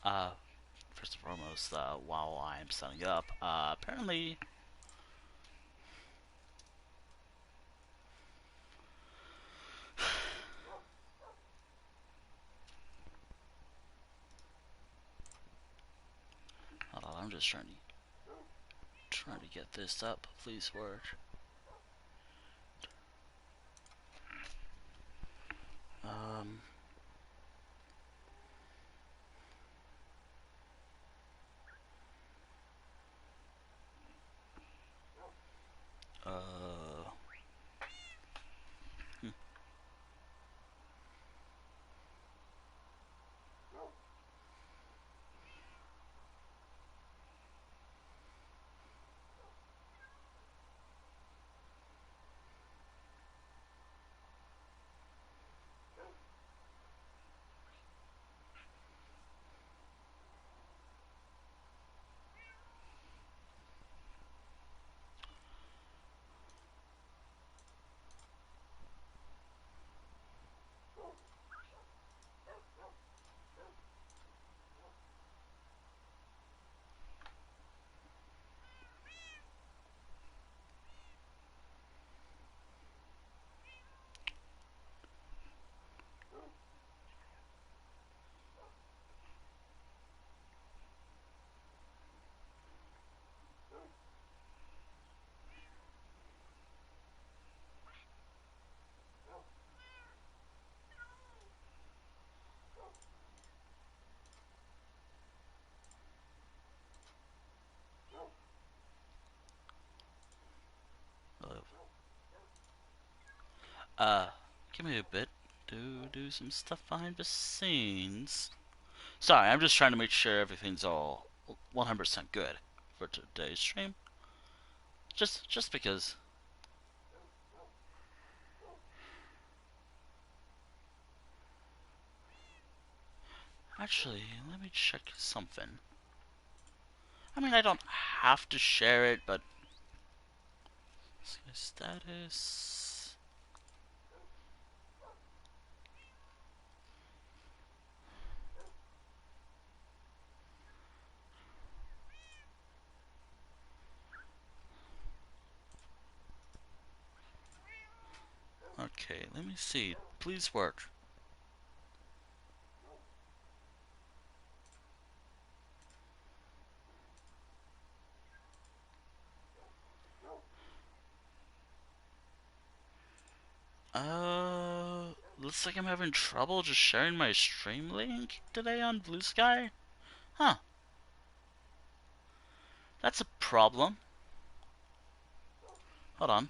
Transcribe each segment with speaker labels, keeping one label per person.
Speaker 1: Uh, First and foremost, while I'm setting up, apparently, hold on, I'm just trying to get this up. Please work. Um, uh, hmm. Uh, Give me a bit to do some stuff behind the scenes. Sorry, I'm just trying to make sure everything's all 100% good for today's stream. Just because. Actually, let me check something. I mean, I don't have to share it, but status. Okay, let me see. Please work. Looks like I'm having trouble just sharing my stream link today on Blue Sky. Huh, that's a problem. Hold on.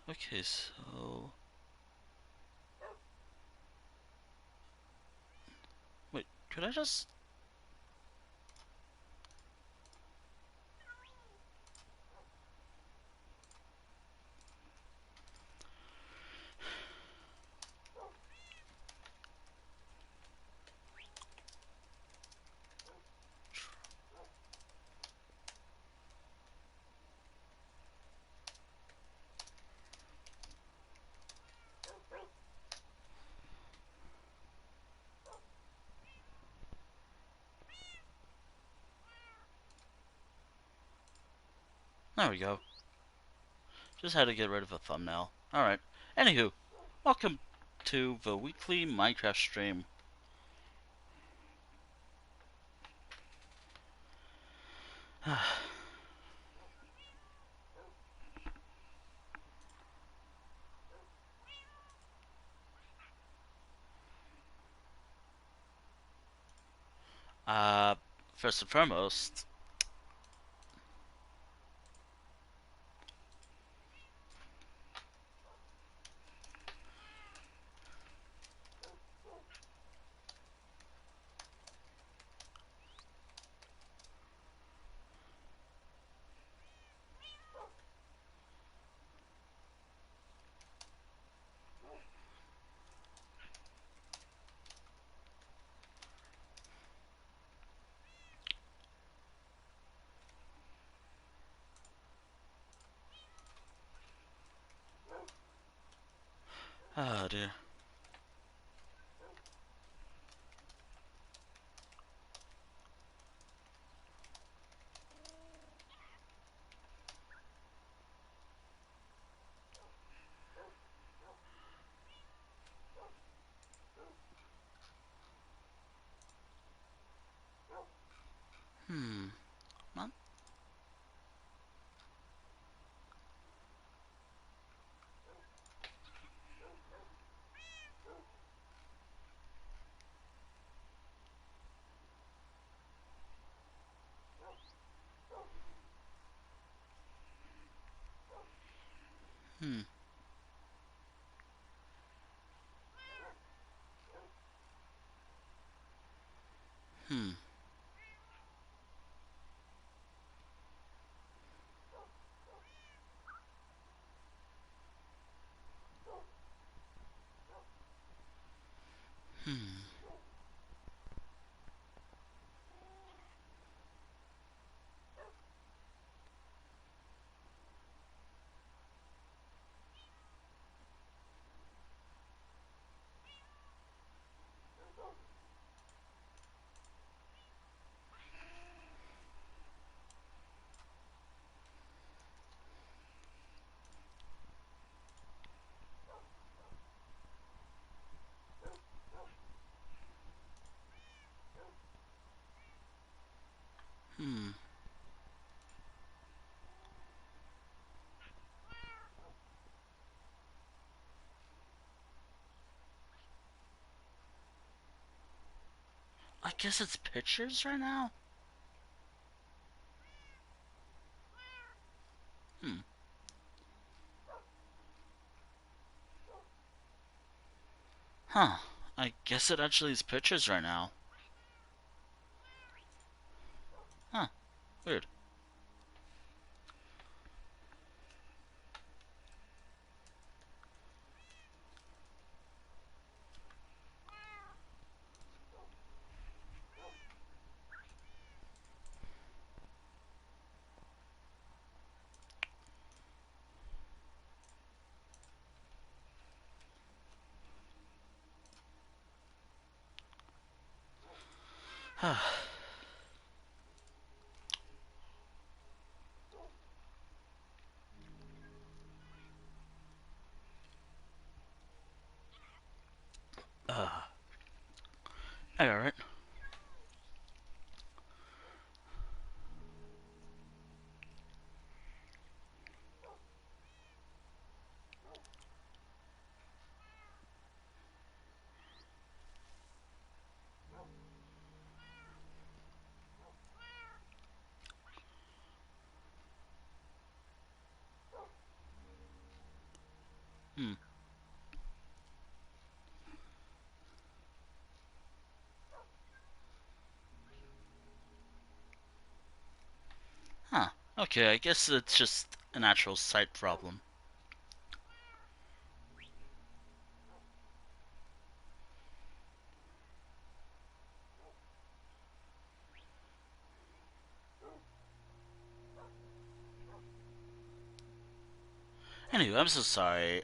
Speaker 1: Okay, so... Wait, could I just... There we go. Just had to get rid of a thumbnail. Alright. Anywho, welcome to the weekly Minecraft stream. uh, First and foremost, Oh dear. Hmm. Not. Hmm. Hmm. Hmm. Hmm. I guess it's pictures right now. Hmm. Huh. I guess it actually is pictures right now. Huh. Weird. Alright. Hmm. Huh. Okay, I guess it's just a natural sight problem. Anyway, I'm so sorry.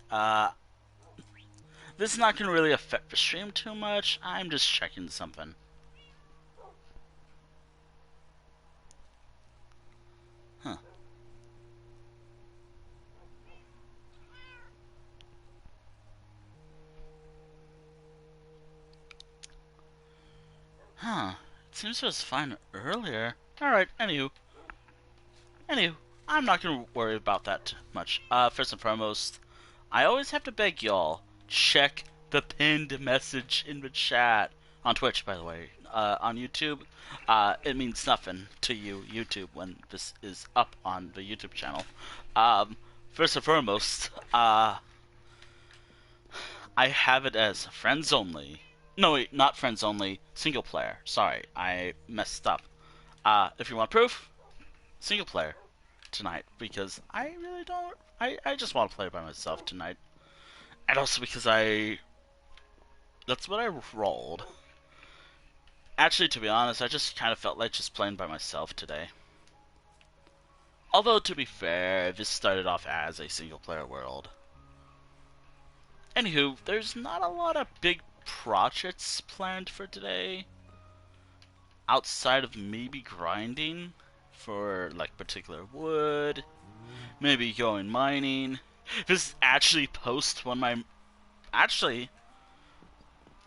Speaker 1: This is not gonna really affect the stream too much. I'm just checking something. Huh. Huh. It seems it was fine earlier. Alright, anywho, I'm not gonna worry about that too much. First and foremost, I always have to beg y'all, check the pinned message in the chat. On Twitch, by the way. On YouTube, it means nothing to you, YouTube, when this is up on the YouTube channel. Um, First and foremost, I have it as friends only. No, wait, not friends only, single player. Sorry, I messed up. If you want proof, single player tonight, because I really don't. I just want to play by myself tonight. And also because that's what I rolled. Actually, to be honest, I just kind of felt like just playing by myself today. Although, to be fair, this started off as a single player world. Anywho, there's not a lot of big projects planned for today outside of maybe grinding for like particular wood, maybe going mining. This actually post when my actually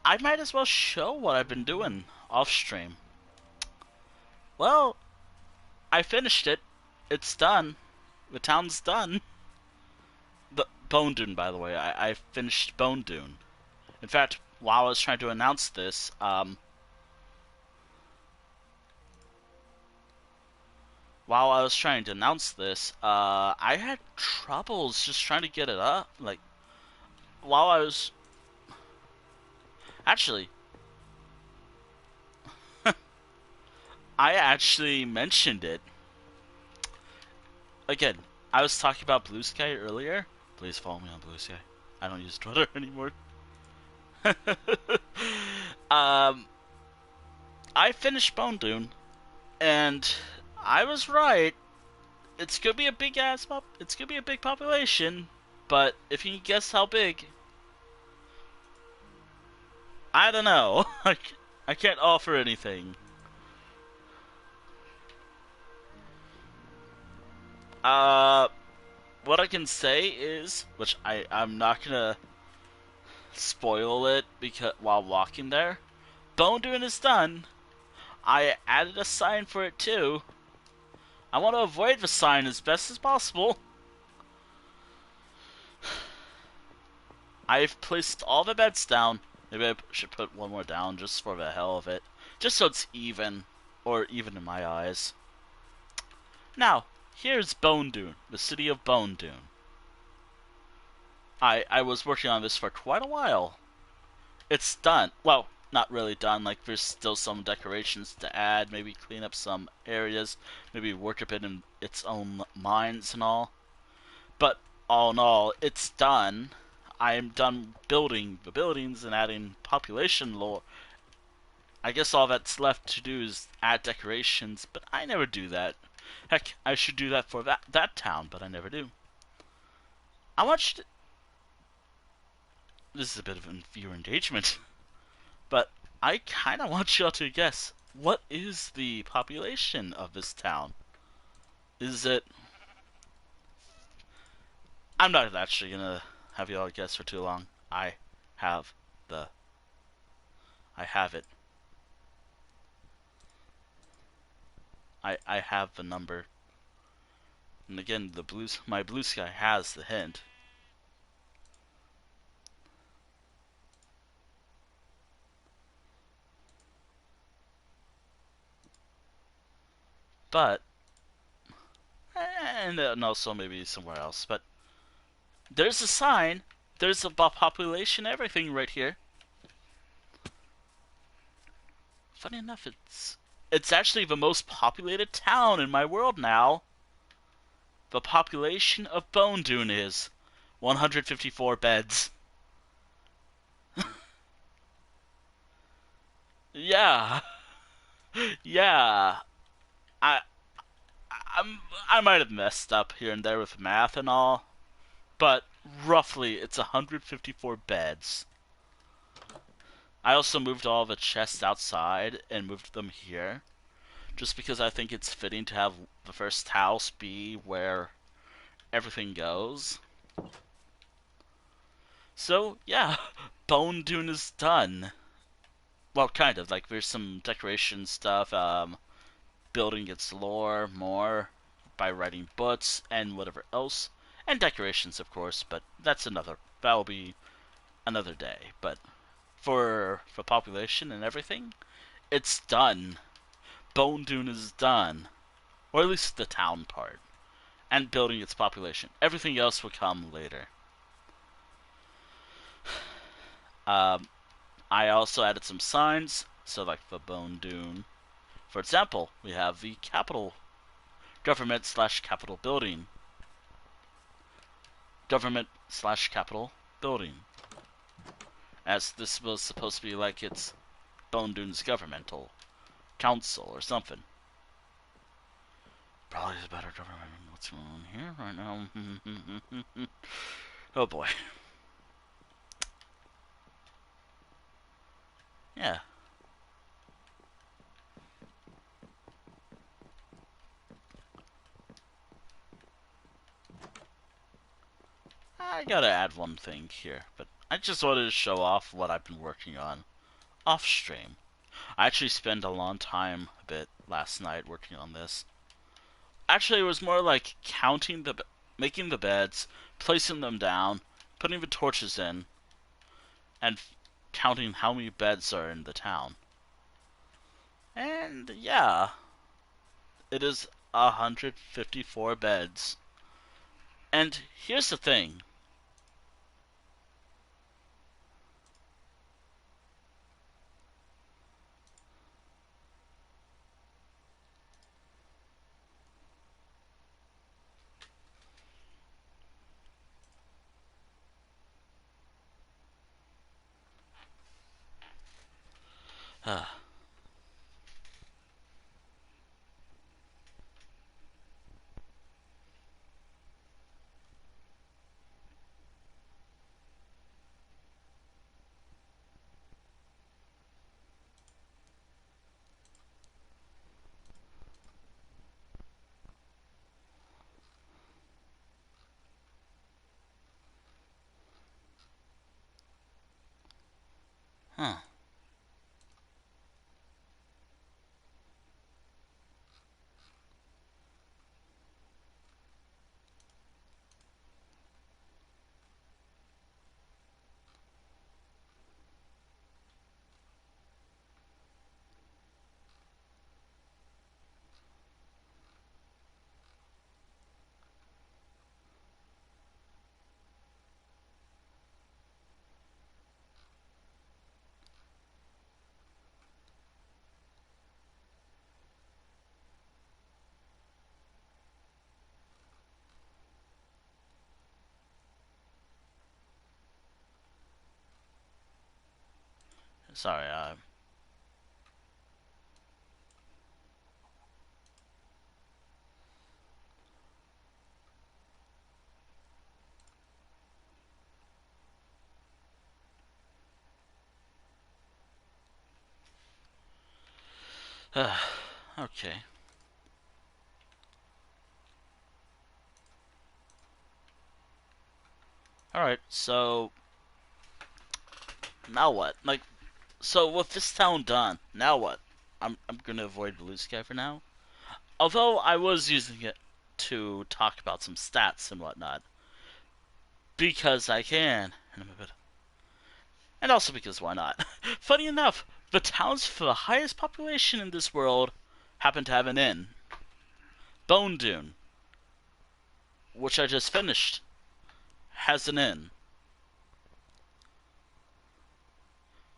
Speaker 1: I might as well show what I've been doing off stream. Well, I finished it. It's done. The town's done. The Bonedune, by the way, I finished Bonedune. In fact, while I was trying to announce this, I had troubles just trying to get it up. Like, while I was actually, I actually mentioned it again. I was talking about Blue Sky earlier. Please follow me on Blue Sky. I don't use Twitter anymore. um, I finished Bonedune, and I was right. It's gonna be a big ass pop. It's gonna be a big population, but if you can guess how big, I don't know. I can't offer anything. Uh, what I can say is, which I'm not gonna spoil it because while walking there, Bonedune is done. I added a sign for it too. I want to avoid the sign as best as possible. I've placed all the beds down. Maybe I should put one more down just for the hell of it. Just so it's even. Or even in my eyes. Now, here's Bonedune, the city of Bonedune. I was working on this for quite a while. It's done. Well, not really done. Like, there's still some decorations to add. Maybe clean up some areas. Maybe work a bit in its own mines and all. But all in all, it's done. I am done building the buildings and adding population lore. I guess all that's left to do is add decorations, but I never do that. Heck, I should do that for that town, but I never do. I want you to... This is a bit of viewer engagement, but I kind of want y'all to guess, what is the population of this town? Is it... I'm not actually gonna have y'all guess for too long. I have the... I have it. I have the number. And again, my Blue Sky has the hint. But, and also maybe somewhere else, but there's a sign, there's a population, everything right here. Funny enough, it's actually the most populated town in my world now. The population of Bonedune is 154 beds. Yeah, yeah. I I might have messed up here and there with math and all, but roughly it's 154 beds. I also moved all the chests outside and moved them here, just because I think it's fitting to have the first house be where everything goes. So, yeah, Bonedune is done. Well, kind of. Like, there's some decoration stuff, building its lore more by writing books and whatever else. And decorations, of course, but that'll be another day. But for population and everything, it's done. Bonedune is done. Or at least the town part. And building its population. Everything else will come later. I also added some signs, so like the Bonedune. For example, we have the Capitol government/Capitol building. Government/Capitol building. As this was supposed to be like it's Bonedune's governmental council or something. Probably is better government. What's going on here right now? Oh boy. Yeah. I gotta add one thing here, but I just wanted to show off what I've been working on off stream. I actually spent a long time a bit last night working on this. Actually, it was more like making the beds, placing them down, putting the torches in, and counting how many beds are in the town. And yeah, it is 154 beds. And here's the thing. Huh. Sorry, okay. Alright, so now what? Like, so with this town done, now what? I'm gonna avoid Blue Sky for now. Although I was using it to talk about some stats and whatnot. Because I can. And also because why not? Funny enough, the towns for the highest population in this world happen to have an inn. Bonedune, which I just finished, has an inn.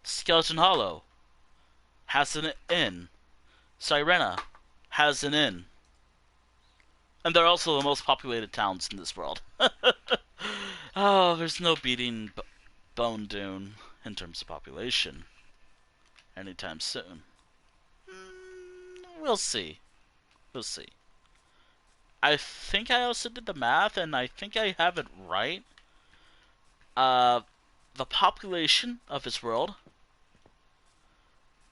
Speaker 1: Skeleton Hollow has an inn. Sirena has an inn. And they're also the most populated towns in this world. Oh, there's no beating Bonedune in terms of population anytime soon. We'll see. We'll see. I think I also did the math, and I think I have it right. Uh, the population of this world,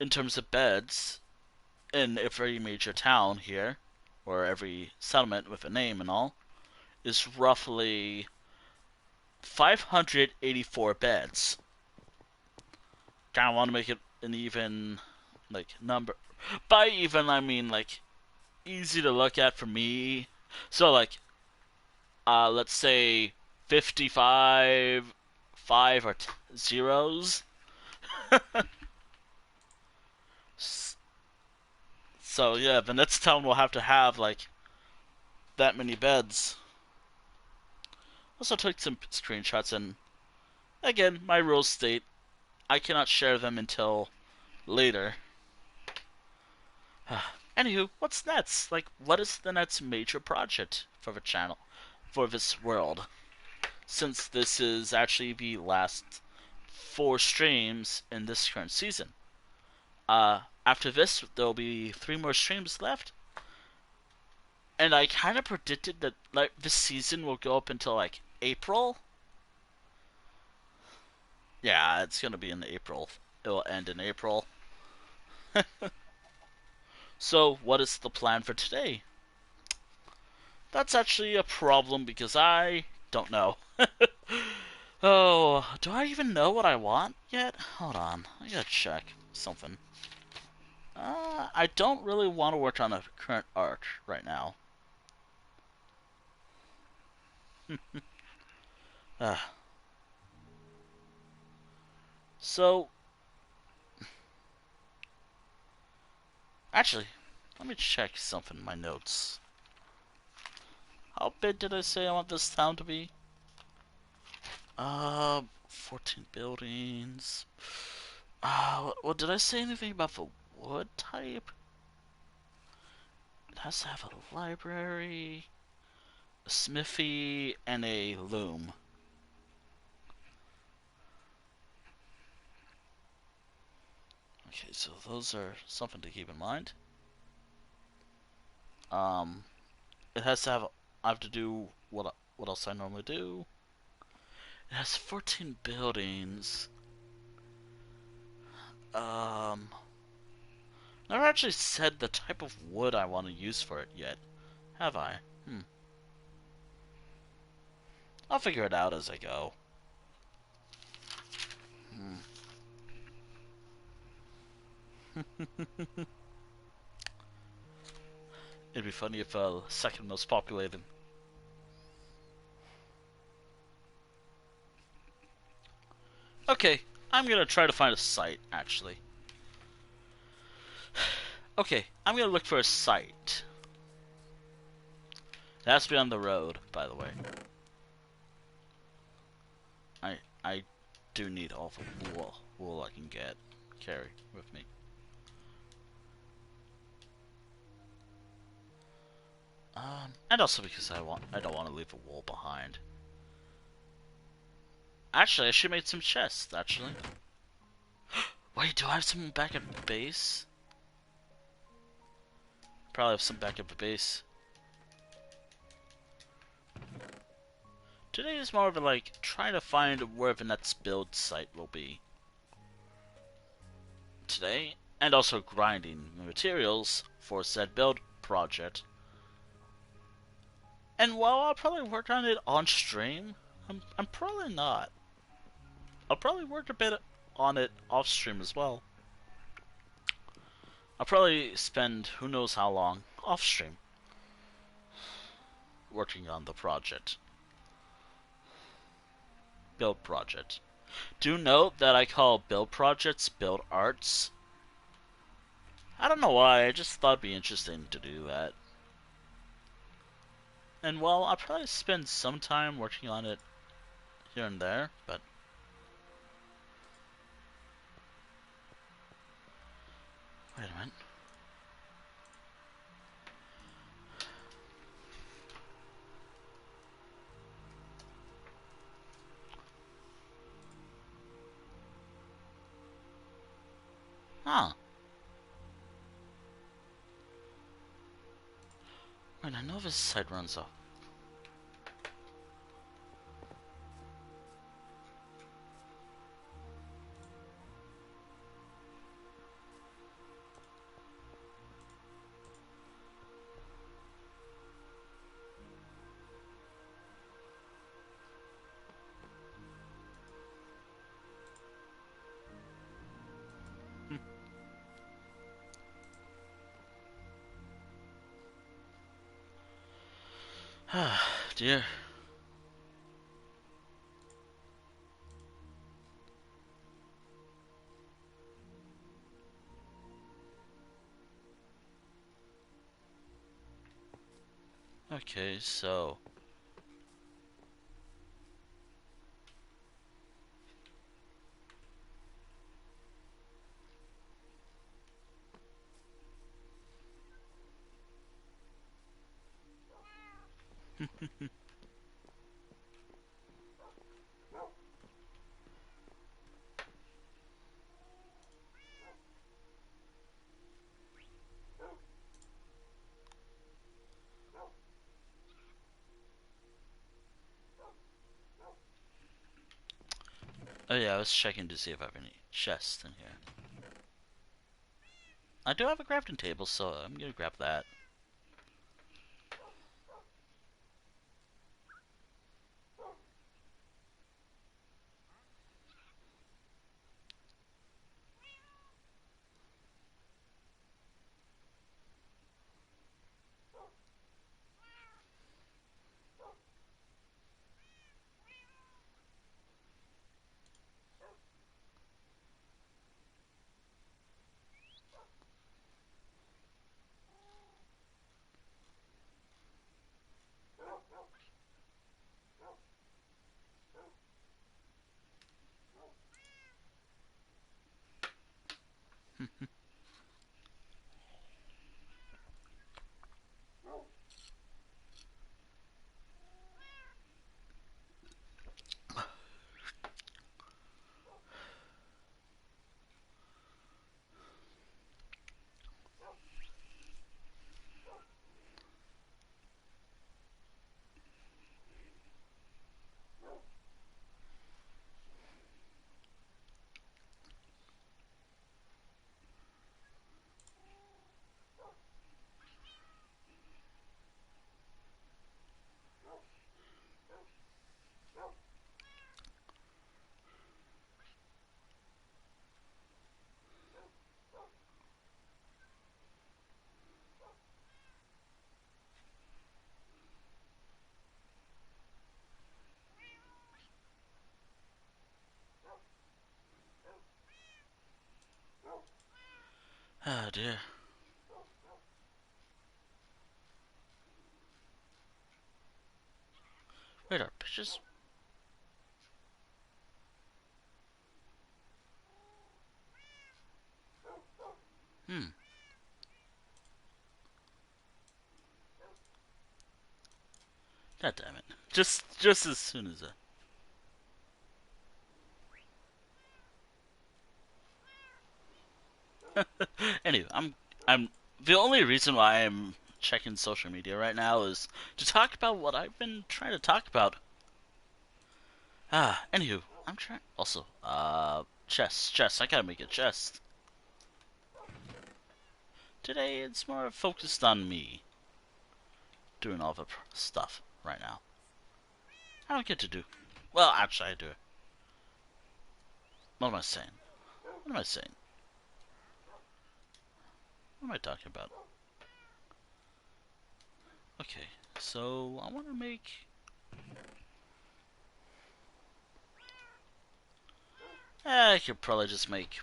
Speaker 1: in terms of beds, in every major town here, or every settlement with a name and all, is roughly 584 beds. Kind of want to make it an even, like, number. By even, I mean, like, easy to look at for me. So, like, let's say 55, 5 or zeros. So, yeah, the next town will have to have, like, that many beds. Also took some screenshots, and again, my rules state I cannot share them until later. Anywho, what's next? Like, what is the next major project for the channel, for this world? Since this is actually the last 4 streams in this current season. After this, there'll be 3 more streams left. And I kind of predicted that, like, this season will go up until, like, April. Yeah, it's gonna be in April. it will end in April. So, what is the plan for today? That's actually a problem because I don't know. Oh, do I even know what I want yet? Hold on, I gotta check something. I don't really want to work on a current art right now. uh, so, actually, let me check something in my notes. How big did I say I want this town to be? 14 buildings. Well, did I say anything about the wood type? It has to have a library, a smithy, and a loom. Okay, so those are something to keep in mind. Um, it has to have. I have to do what else I normally do. It has 14 buildings. Um, never actually said the type of wood I want to use for it yet, have I? I'll figure it out as I go. It'd be funny if second most populated. Okay, I'm gonna try to find a site, actually. Okay, I'm gonna look for a site. It has to be on the road, by the way. I do need all the wool I can carry with me. And also because I don't want to leave the wool behind. Actually, I should make some chests, actually. Wait, do I have some back at base? Probably have some back at the base. Today is more of a, like, trying to find where the next build site will be. Today, and also grinding the materials for said build project. And while I'll probably work on it on stream, I'm probably not. I'll probably work a bit on it off stream as well. I'll probably spend who knows how long off stream working on the project. Build project. Do note that I call build projects build arts. I don't know why, I just thought it'd be interesting to do that. And well, I'll probably spend some time working on it here and there, but... Wait a minute. Huh. Wait, I know this site runs off. Ah, dear. Okay, so... Oh yeah, I was checking to see if I have any chests in here. I do have a crafting table, so I'm gonna grab that. Oh dear. Wait, are pictures? Hmm. God damn it. Just as soon as Anyway, I'm the only reason why I'm checking social media right now is to talk about what I've been trying to talk about. Anywho, I'm trying also, chest. I gotta make a chest. Today it's more focused on me doing all the stuff right now. I don't get to do. Well, actually I do. What am I saying? What am I saying? What am I talking about? Okay, so I want to make. I could probably just make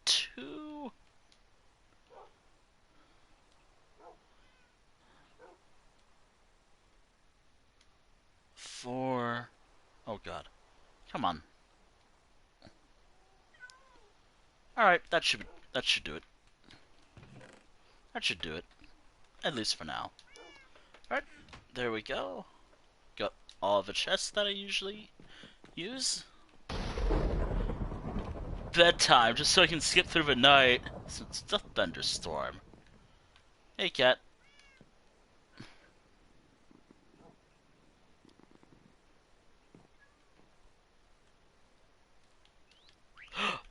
Speaker 1: 2. 4. Oh god. Come on. Alright, that should do it. That should do it. At least for now. Alright, there we go. Got all the chests that I usually use. Bedtime, just so I can skip through the night. Since it's a thunderstorm. Hey cat.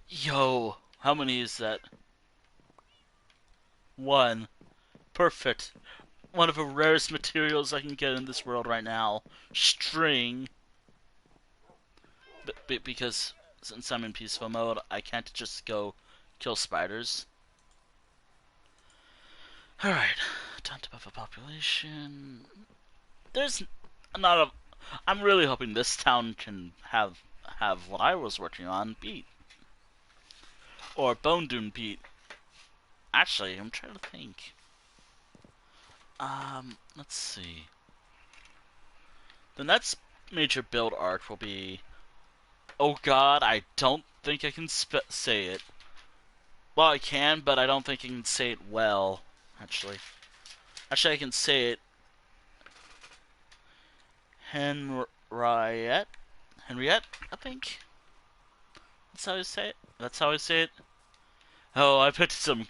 Speaker 1: Yo, how many is that? 1. Perfect. One of the rarest materials I can get in this world right now. String. Because since I'm in peaceful mode, I can't just go kill spiders. Alright, time to buff a population. There's not a. I'm really hoping this town can have what I was working on beat. Or Bonedune beat. Actually, I'm trying to think. Let's see. The next major build arc will be. Oh god, I don't think I can say it. Well, I can, but I don't think I can say it well. Actually, I can say it. Herriette, I think. That's how I say it. That's how I say it. Oh, I put some.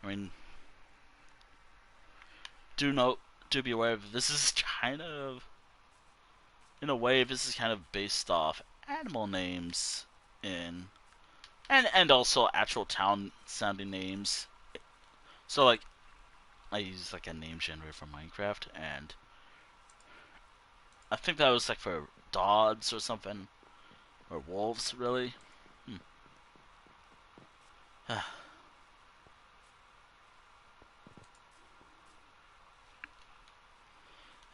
Speaker 1: I mean, do note to be aware of, this is kind of, in a way, this is kind of based off animal names in, and also actual town sounding names. So like, I use like a name generator for Minecraft, and I think that was like for dogs or something, or wolves, really.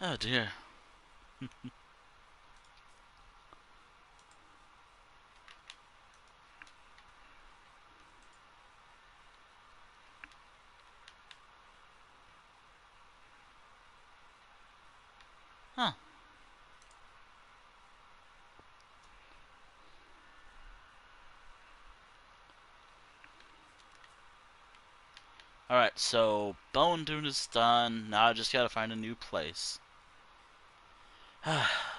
Speaker 1: Oh dear. Huh. Alright, so Bonedune is done. Now I just gotta find a new place.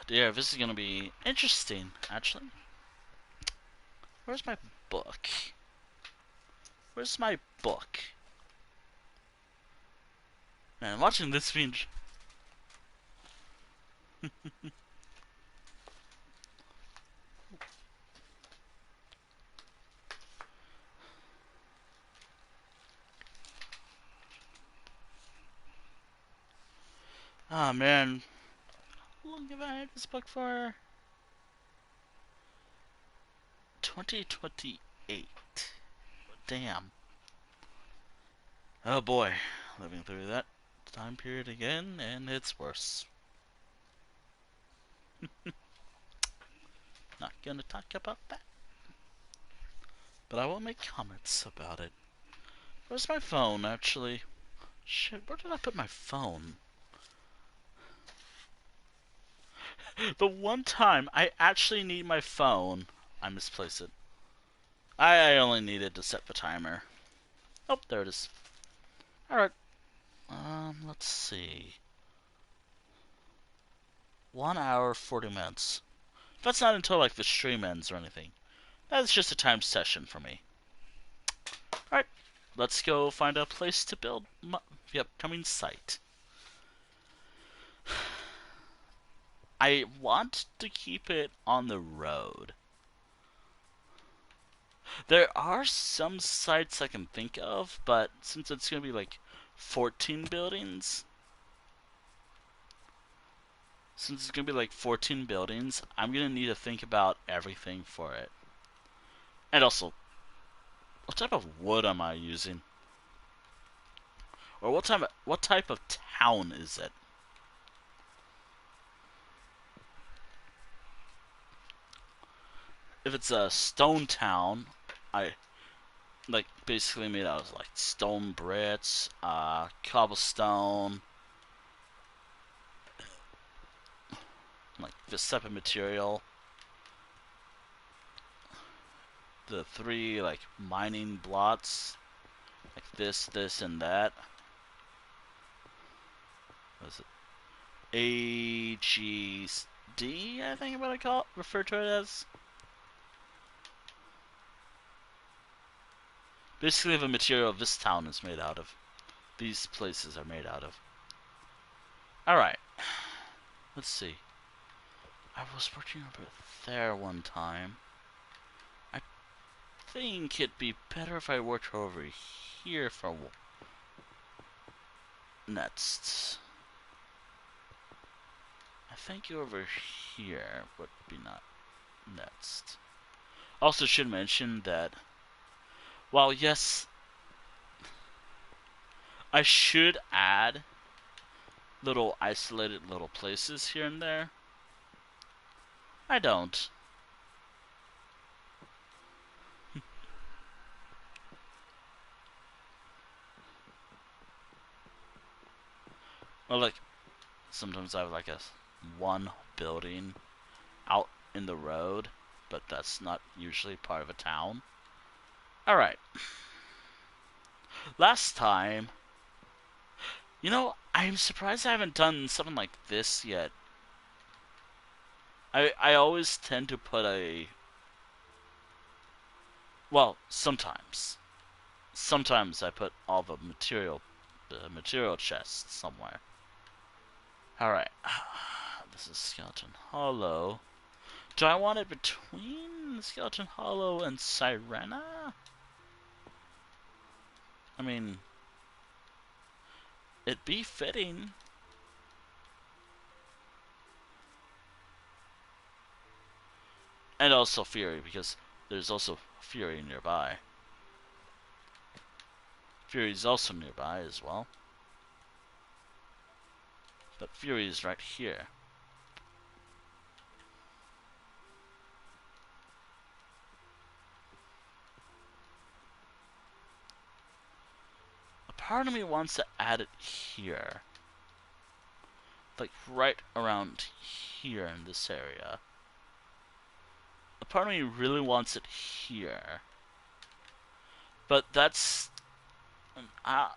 Speaker 1: Dear, this is gonna be interesting, actually. Where's my book? Where's my book? Man, watching this being... Oh man. How long have I had this book for? 2028. Damn. Oh boy. Living through that time period again, and it's worse. Not gonna talk about that. But I will make comments about it. Where's my phone, actually? Shit, where did I put my phone? The one time I actually need my phone, I misplaced it. I only needed to set the timer. Oh, there it is. Alright. Let's see. 1 hour, 40 minutes. That's not until, like, the stream ends or anything. That's just a timed session for me. Alright. Let's go find a place to build the upcoming site. I want to keep it on the road. There are some sites I can think of, but since it's going to be like 14 buildings, I'm going to need to think about everything for it. And also, what type of wood am I using? Or what type of town is it? If it's a stone town, I like basically made out of like stone bricks, cobblestone, like this type of material. The three like mining blocks, like this, and that. What is it? AGD, I think I'm gonna refer to it as. Basically, the material this town is made out of. These places are made out of. Alright. Let's see. I was working over there one time. I think it'd be better if I worked over here for next. I think over here would be not next. Also should mention that while yes, I should add little isolated little places here and there, I don't. Well, like, sometimes I have like a one building out in the road, but that's not usually part of a town. Alright. Last time, I'm surprised I haven't done something like this yet. I always tend to put well, sometimes. Sometimes I put all the material chests somewhere. Alright. This is Skeleton Hollow. Do I want it between Skeleton Hollow and Sirena? I mean, it'd be fitting. And also Fury, because there's also Fury nearby. Fury's also nearby as well. But Fury is right here. A part of me wants to add it here. Like right around here in this area. A part of me really wants it here. But that's... I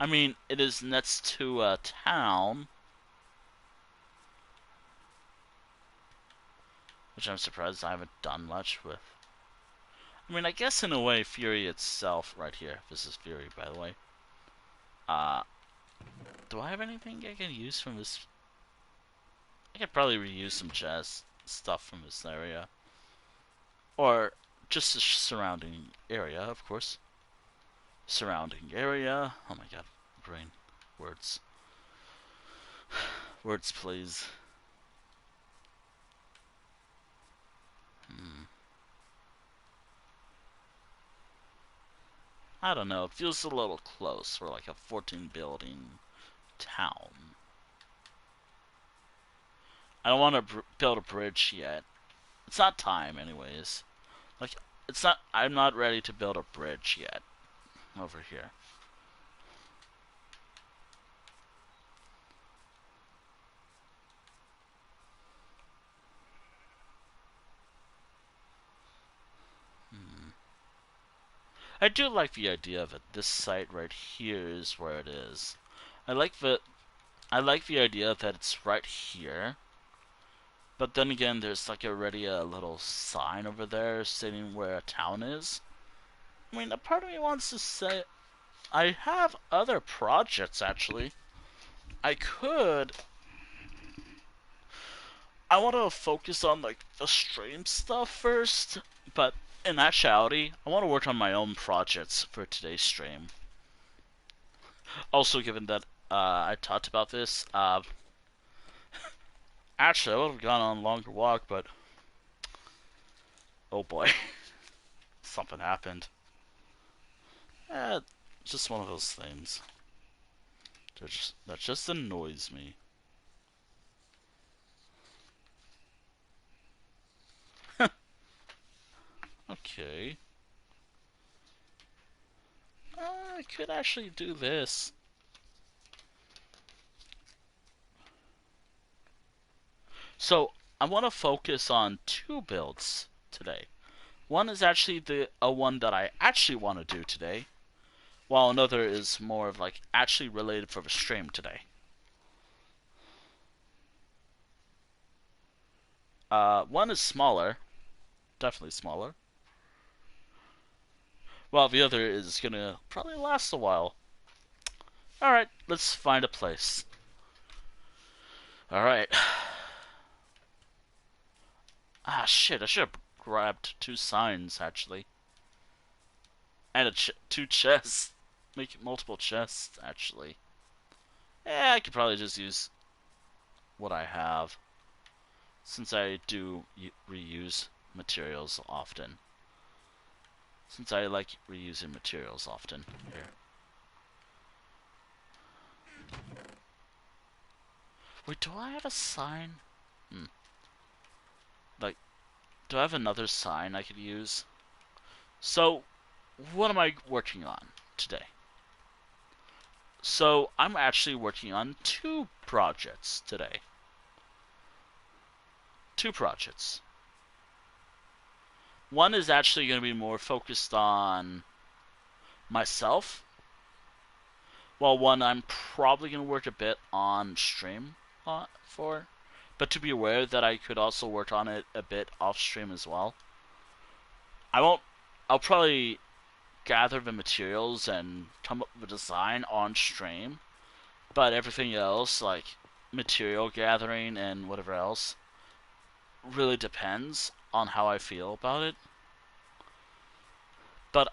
Speaker 1: mean, it is next to a town. Which I'm surprised I haven't done much with. I mean, I guess in a way, Fury itself, right here. This is Fury, by the way. Do I have anything I can use from this? I could probably reuse some chest stuff from this area. Or just the surrounding area, of course. Surrounding area. Oh my god, brain. Words. Words, please. I don't know, it feels a little close for like a 14 building town. I don't want to build a bridge yet. It's not time anyways. Like, it's not, I'm not ready to build a bridge yet. Over here. I do like the idea of it. This site right here is where it is. I like the idea that it's right here. But then again, there's like already a little sign over there stating where a town is. I mean, a part of me wants to say I have other projects actually. I want to focus on like the stream stuff first, but in actuality, I want to work on my own projects for today's stream. Also, given that I talked about this, actually, I would have gone on a longer walk, but oh boy, something happened. Just one of those things that just annoys me. Okay. I could actually do this. So, I want to focus on two builds today. One is actually a one that I actually want to do today, while another is more of like actually related for the stream today. One is smaller, definitely smaller, while the other is gonna probably last a while. Alright, let's find a place. Alright. Ah, shit, I should have grabbed two signs, actually. And two chests. Make multiple chests, actually. Yeah, I could probably just use what I have. Since I do reuse materials often. Since I like reusing materials often. Here. Wait, do I have a sign? Like, do I have another sign I could use? So, what am I working on today? So, I'm actually working on two projects today. Two projects. One is actually going to be more focused on myself, while one I'm probably going to work a bit on stream for. But to be aware that I could also work on it a bit off stream as well. I'll probably gather the materials and come up with a design on stream, but everything else, like material gathering and whatever else, really depends on how I feel about it. But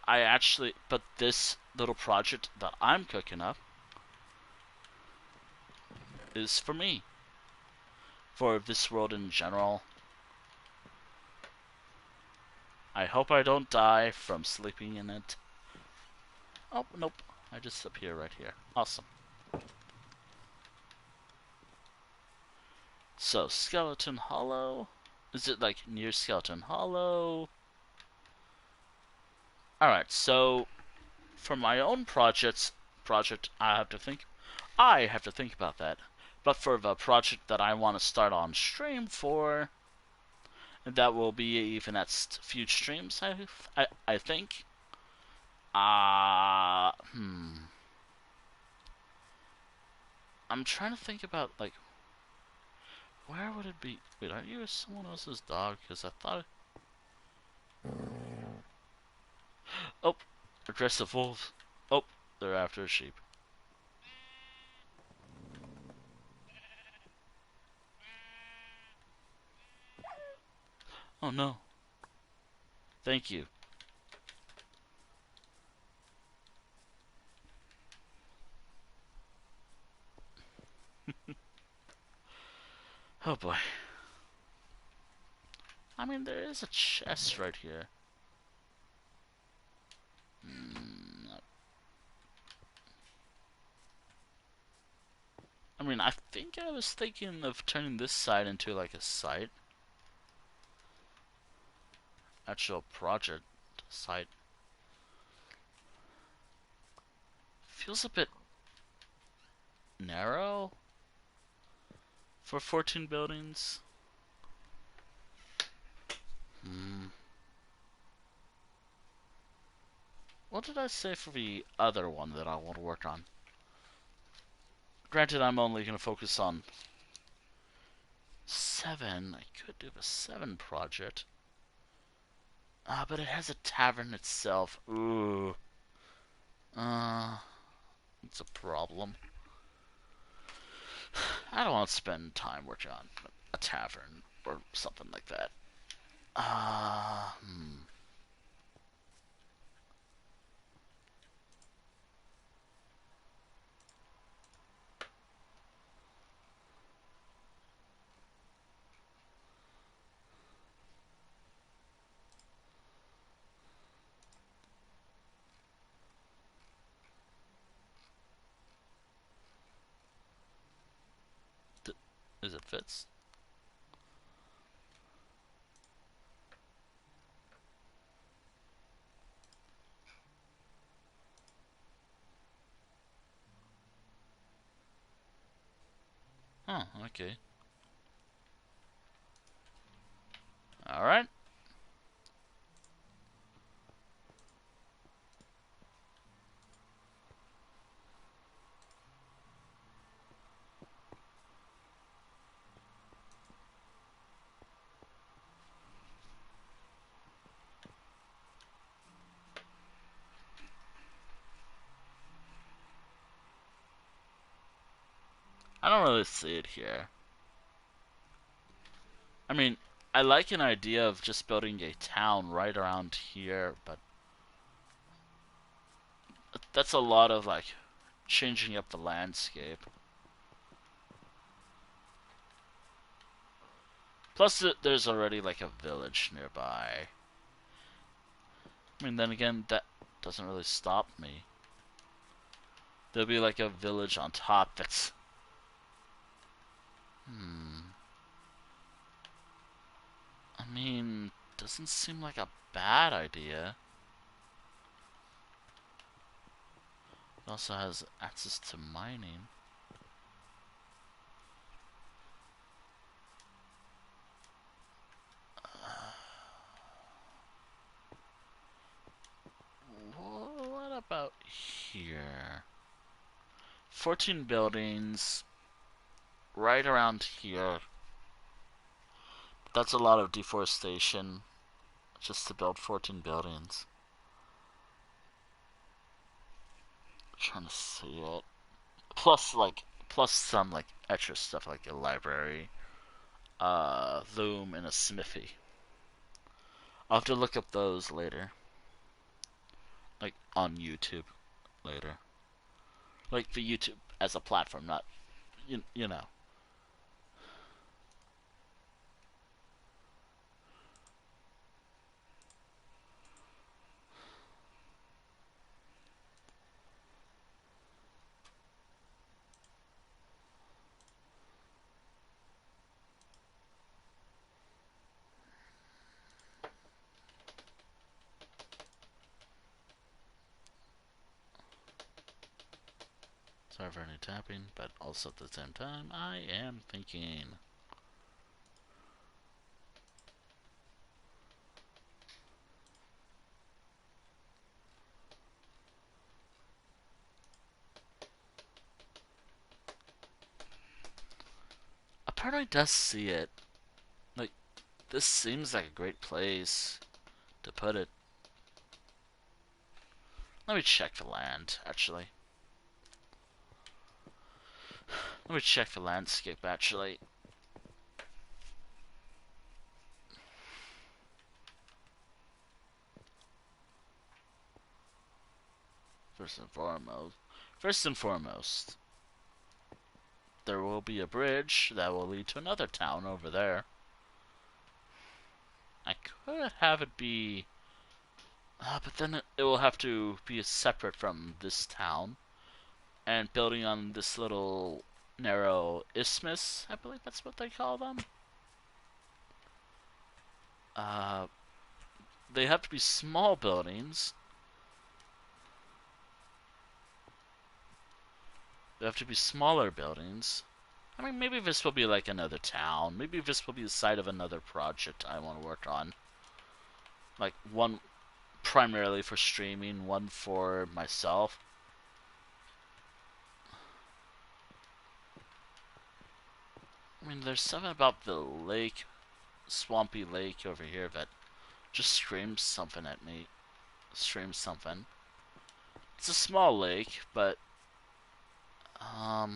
Speaker 1: this little project that I'm cooking up is for me, for this world in general. I hope I don't die from sleeping in it. Oh, nope. I just appear right here. Awesome. So, Skeleton Hollow. Is it like near Skeleton Hollow? Alright, so for my own project, I have to think about that. But for the project that I want to start on stream for, that will be even at few streams, I think. I'm trying to think about, like, where would it be? Wait, are you someone else's dog? Because I thought... Oh, aggressive wolves. Oh, they're after a sheep. Oh no. Thank you. Oh boy. I mean, there is a chest right here. I mean, I think I was thinking of turning this side into like a site. Actual project site. Feels a bit narrow for 14 buildings. What did I say for the other one that I want to work on? Granted, I'm only going to focus on 7. I could do the 7 project. But it has a tavern itself. Ooh. It's a problem. I don't want to spend time working on a tavern or something like that. Is it fits? Oh, okay. Alright. I don't really see it here. I mean, I like an idea of just building a town right around here, but that's a lot of, like, changing up the landscape. Plus, there's already, like, a village nearby. I mean, then again, that doesn't really stop me. There'll be, like, a village on top that's... I mean, doesn't seem like a bad idea. It also has access to mining. What about here? 14 buildings right around here. That's a lot of deforestation just to build 14 buildings. trying to see it. Plus some like extra stuff like a library, loom, and a smithy. I'll have to look up those later, like on YouTube later. Like for YouTube as a platform, not you know. Sorry for any tapping, but also at the same time, I am thinking. Apparently does see it. Like, this seems like a great place to put it. Let me check the land, actually. Let me check the landscape, actually. First and foremost, there will be a bridge that will lead to another town over there. I could have it be... but then it will have to be separate from this town. And building on this little narrow isthmus, I believe that's what they call them. Uh, they have to be small buildings. They have to be smaller buildings. I mean, maybe this will be like another town. Maybe this will be the site of another project I want to work on. Like one primarily for streaming, one for myself. I mean, there's something about the lake, swampy lake over here that just screams something at me. Screams something. It's a small lake, but I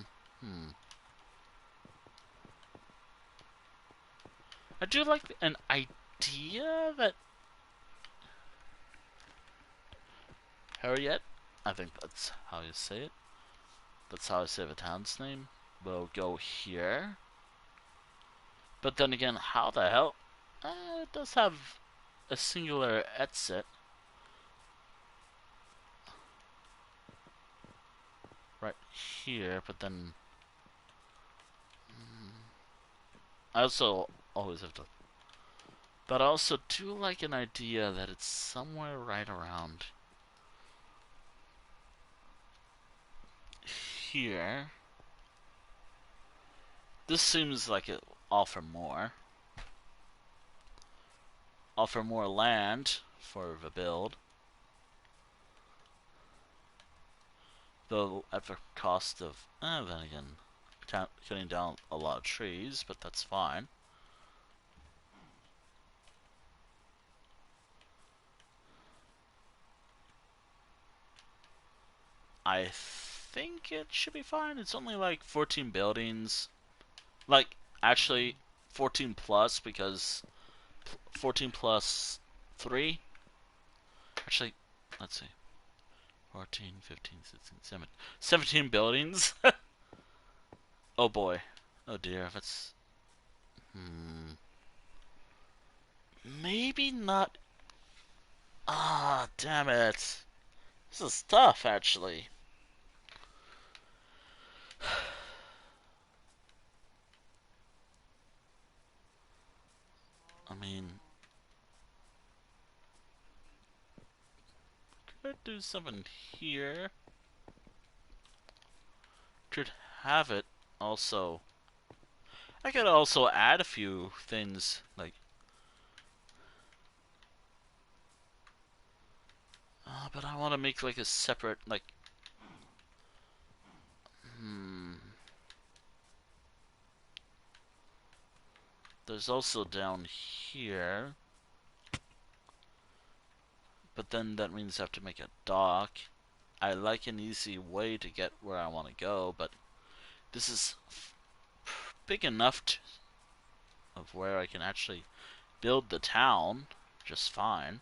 Speaker 1: do like an idea that Herriette, I think that's how you say it. That's how I say the town's name. Will go here. But then again, how the hell? It does have a singular exit. Right here, but then... I also always have to... But I also do like an idea that it's somewhere right around here. This seems like it offer more. Offer more land for the build. Though at the cost of, then again, cutting down a lot of trees, but that's fine. I think it should be fine. It's only like 14 buildings. Like, actually, 14 plus, because 14 plus 3. Actually, let's see. 14, 15, 16, 17. 17 buildings? Oh boy. Oh dear, that's... Maybe not... Ah, damn it. This is tough, actually. I mean... Could do something here. Could have it also... I could also add a few things, like... but I want to make like a separate, like... There's also down here. But then that means I have to make a dock. I like an easy way to get where I want to go, but this is big enough of where I can actually build the town just fine.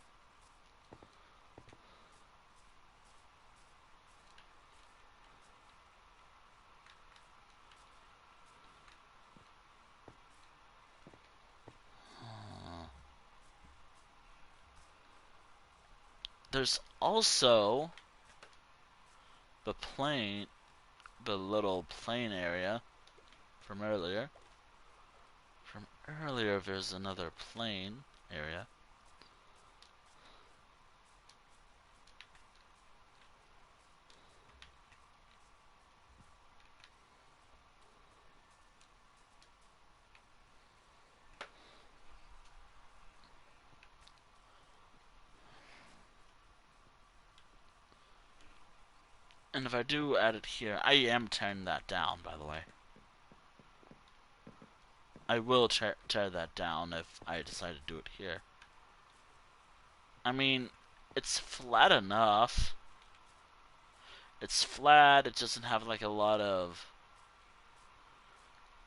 Speaker 1: There's also the plane, the little plane area from earlier. From earlier, there's another plane area. And if I do add it here, I am tearing that down, by the way. I will tear that down if I decide to do it here. I mean, it's flat enough. It's flat, it doesn't have like a lot of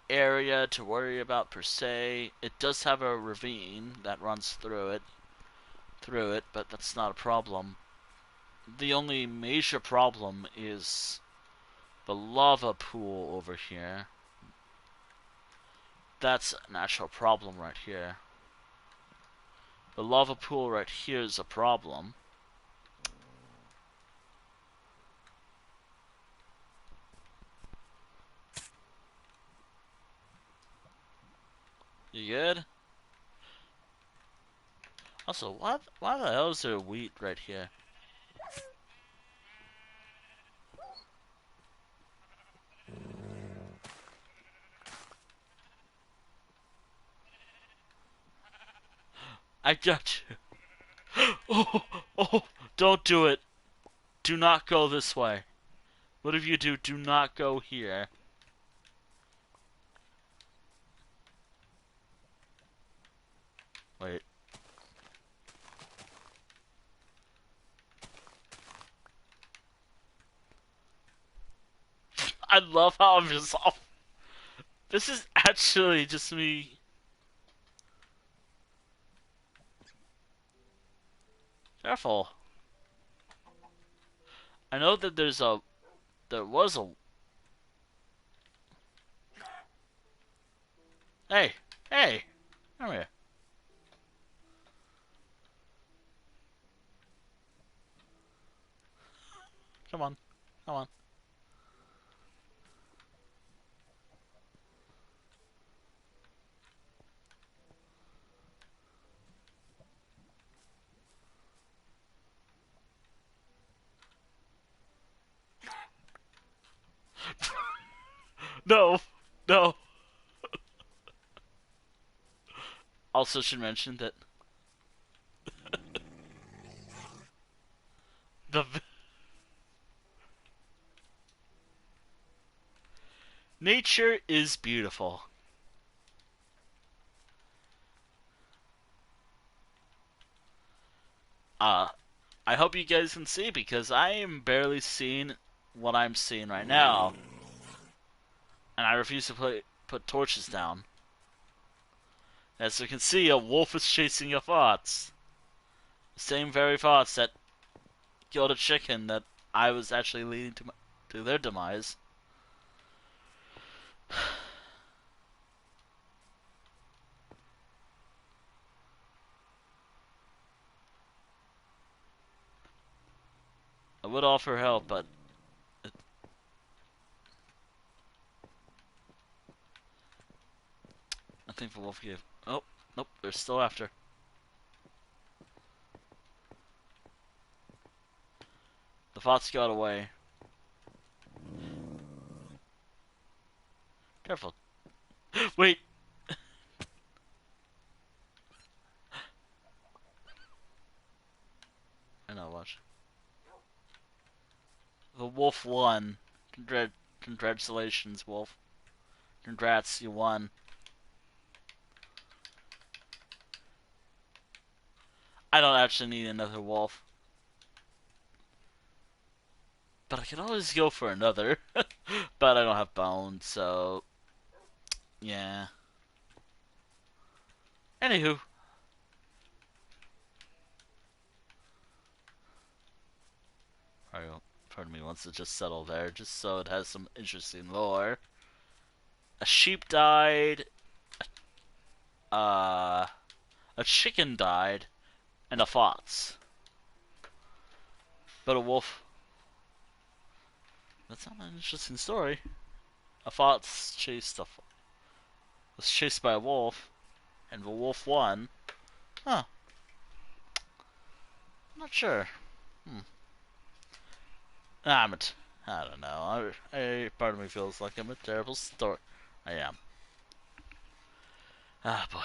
Speaker 1: area to worry about per se. It does have a ravine that runs through it, but that's not a problem. The only major problem is the lava pool over here. That's an actual problem right here. The lava pool right here is a problem. You good? Also, why the hell is there wheat right here? I got you. Oh, oh, don't do it. Do not go this way. Whatever you do, do not go here. Wait. I love how I'm just off. This is actually just me. Careful. I know that there was a. Hey, hey, come here. Come on, come on. No, no. Also, should mention that the nature is beautiful. Uh, I hope you guys can see because I am barely seeing what I'm seeing right now, and I refuse to put torches down. As you can see, a wolf is chasing your thoughts. The same very thoughts that killed a chicken that I was actually leading to their demise. I would offer help, but I think the wolf gave. Oh, nope, they're still after. The thoughts got away. Careful. Wait. I know, watch. The wolf won. Congratulations, wolf. Congrats, you won. I don't actually need another wolf. But I could always go for another. But I don't have bones, so yeah. Anywho, part of me wants to just settle there, just so it has some interesting lore. A sheep died. Uh, a chicken died, and a fox. But a wolf. That's not an interesting story. A fox was chased by a wolf, and the wolf won. Huh? I'm not sure. Hmm. I'm a t- I don't know. Part of me feels like I'm a terrible story. I am. Ah, boy.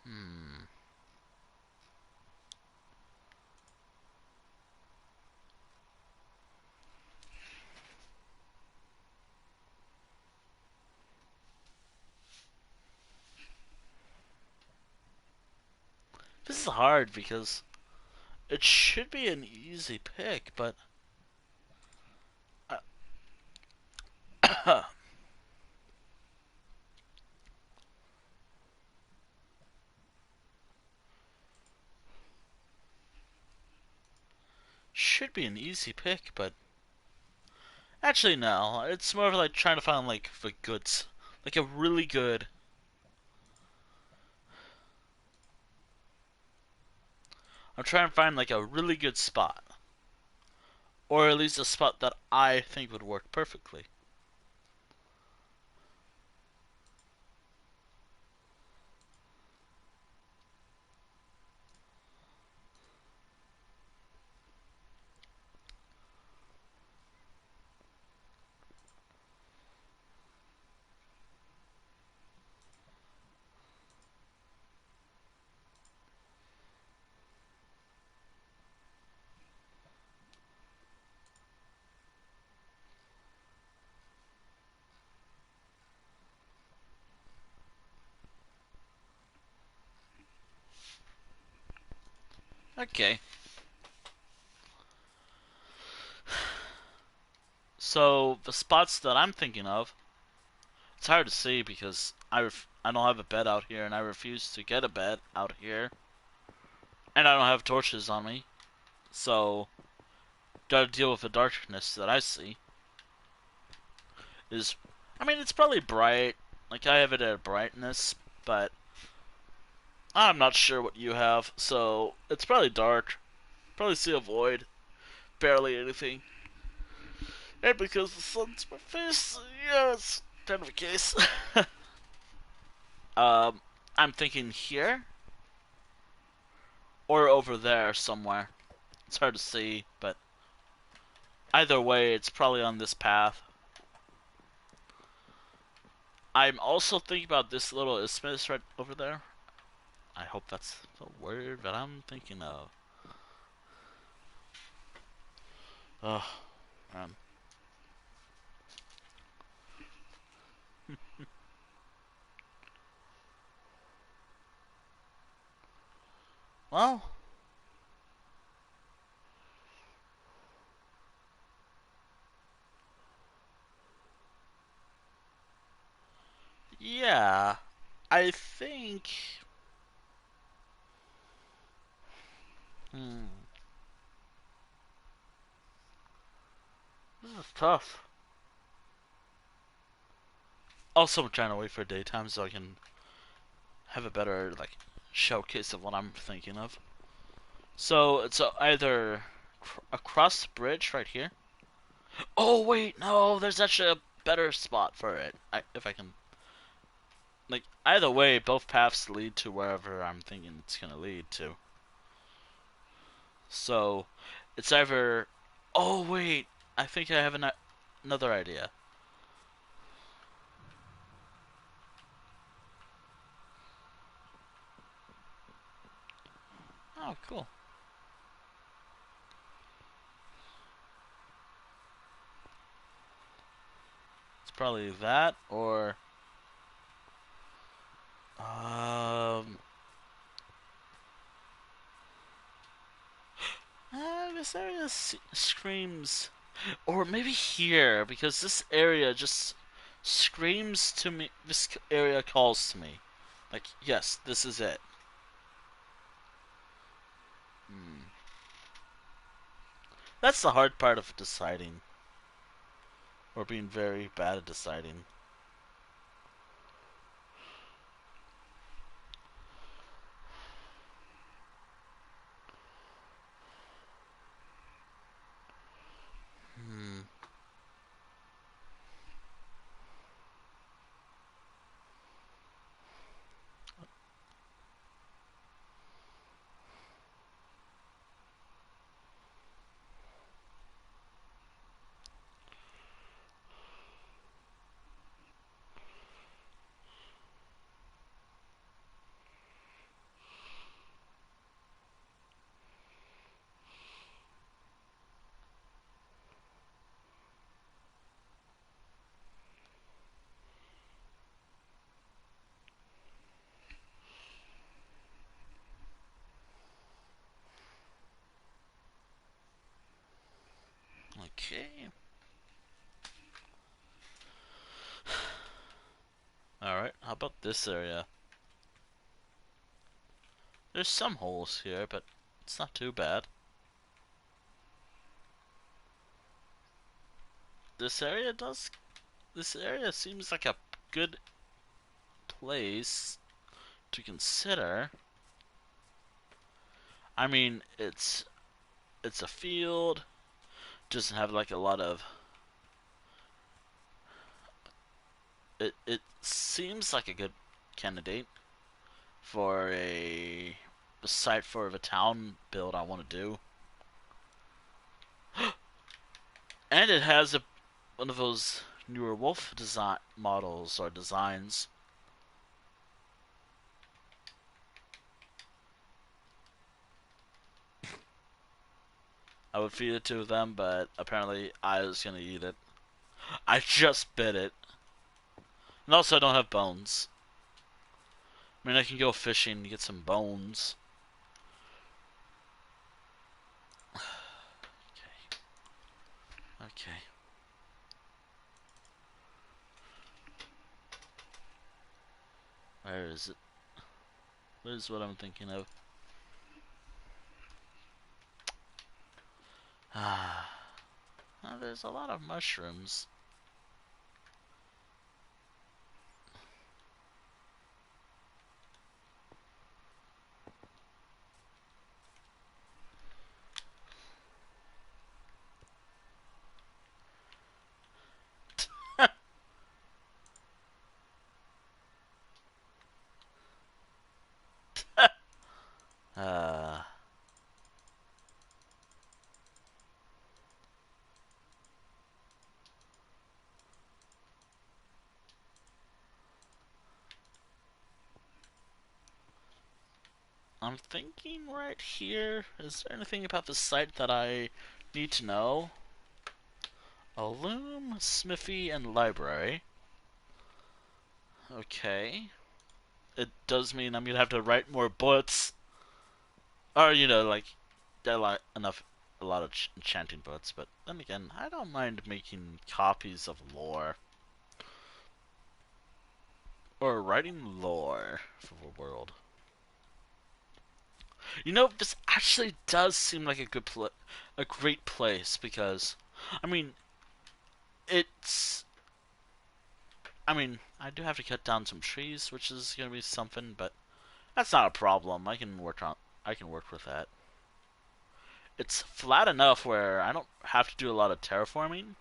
Speaker 1: Hmm. This is hard because it should be an easy pick, but should be an easy pick, but actually no. It's more of like trying to find like the goods, like a really good. I'm trying to find like a really good spot, or at least a spot that I think would work perfectly. Okay, so the spots that I'm thinking of, it's hard to see because I don't have a bed out here, and I refuse to get a bed out here, and I don't have torches on me, so gotta deal with the darkness that I see. Is, I mean, it's probably bright. Like I have it at brightness, but I'm not sure what you have, so it's probably dark. Probably see a void, barely anything. And because the sun's my face, yeah, it's kind of a case. um, I'm thinking here or over there somewhere. It's hard to see, but either way, it's probably on this path. I'm also thinking about this little isthmus right over there. I hope that's the word that I'm thinking of. Oh, man. Well, yeah. I think. Hmm. This is tough. Also, I'm trying to wait for daytime so I can have a better like showcase of what I'm thinking of. So it's either across the bridge right here. Oh wait, no, there's actually a better spot for it. If I can. like either way, both paths lead to wherever I'm thinking it's gonna lead to. So it's either. Oh wait, I think I have another idea. Oh, cool. It's probably that or um. This area screams, or maybe here because this area just screams to me. This area calls to me, like yes, this is it. Hmm. That's the hard part of deciding, or being very bad at deciding. Hmm. Okay. All right. How about this area? There's some holes here, but it's not too bad. This area does. This area seems like a good place to consider. I mean, it's a field. Doesn't have like a lot of. It seems like a good candidate for a site for the town build I want to do, and it has one of those newer wolf design models or designs. I would feed it to them, but apparently I was gonna eat it. I just bit it, and also I don't have bones. I mean, I can go fishing to get some bones. Okay. Where is it? Where's what I'm thinking of? Ah, well, there's a lot of mushrooms. uh, I'm thinking right here. Is there anything about the site that I need to know? A loom, smithy, and library. Okay. It does mean I'm gonna have to write more books, or like a lot of enchanting books. But then again, I don't mind making copies of lore or writing lore for the world. This actually does seem like a great place because, I mean, it's. I mean, I do have to cut down some trees, which is gonna be something, but that's not a problem. I can work with that. It's flat enough where I don't have to do a lot of terraforming.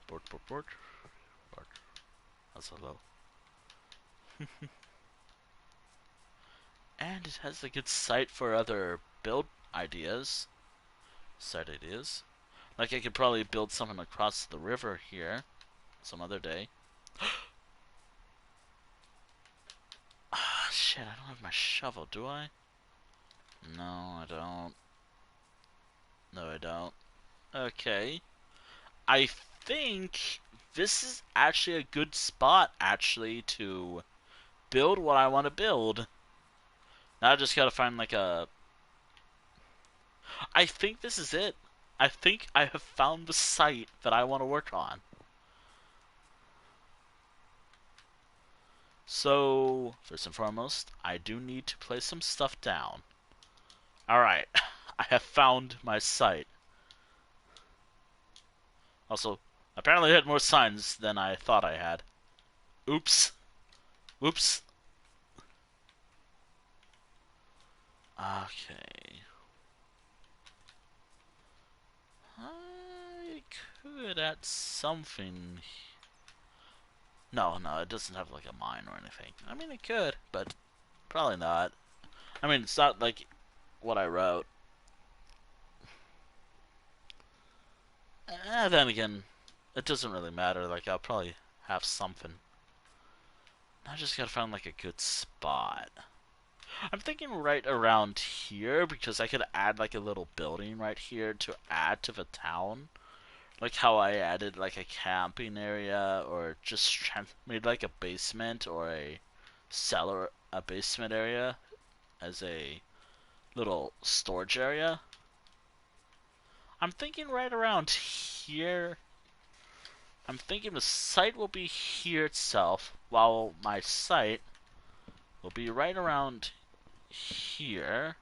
Speaker 1: Board, board, board, board. That's a low. And it has a good site for other build ideas. Site ideas. Like I could probably build something across the river here some other day. Ah, shit, I don't have my shovel, do I? No, I don't. No, I don't. Okay. I think this is actually a good spot, actually, to build what I want to build. Now I just gotta find, like, a... I think this is it. I think I have found the site that I want to work on. So, first and foremost, I do need to place some stuff down. Alright, I have found my site. Also, apparently I had more signs than I thought I had. Oops. Whoops. Okay. I could add something. No, it doesn't have like a mine or anything. I mean, it could, but probably not. I mean, it's not like what I wrote. Then again, it doesn't really matter. Like, I'll probably have something. I just gotta find like a good spot. I'm thinking right around here because I could add like a little building right here to add to the town. Like how I added like a camping area or just made like a basement or a cellar, a basement area as a little storage area. I'm thinking right around here. I'm thinking the site will be here itself, while my site will be right around here.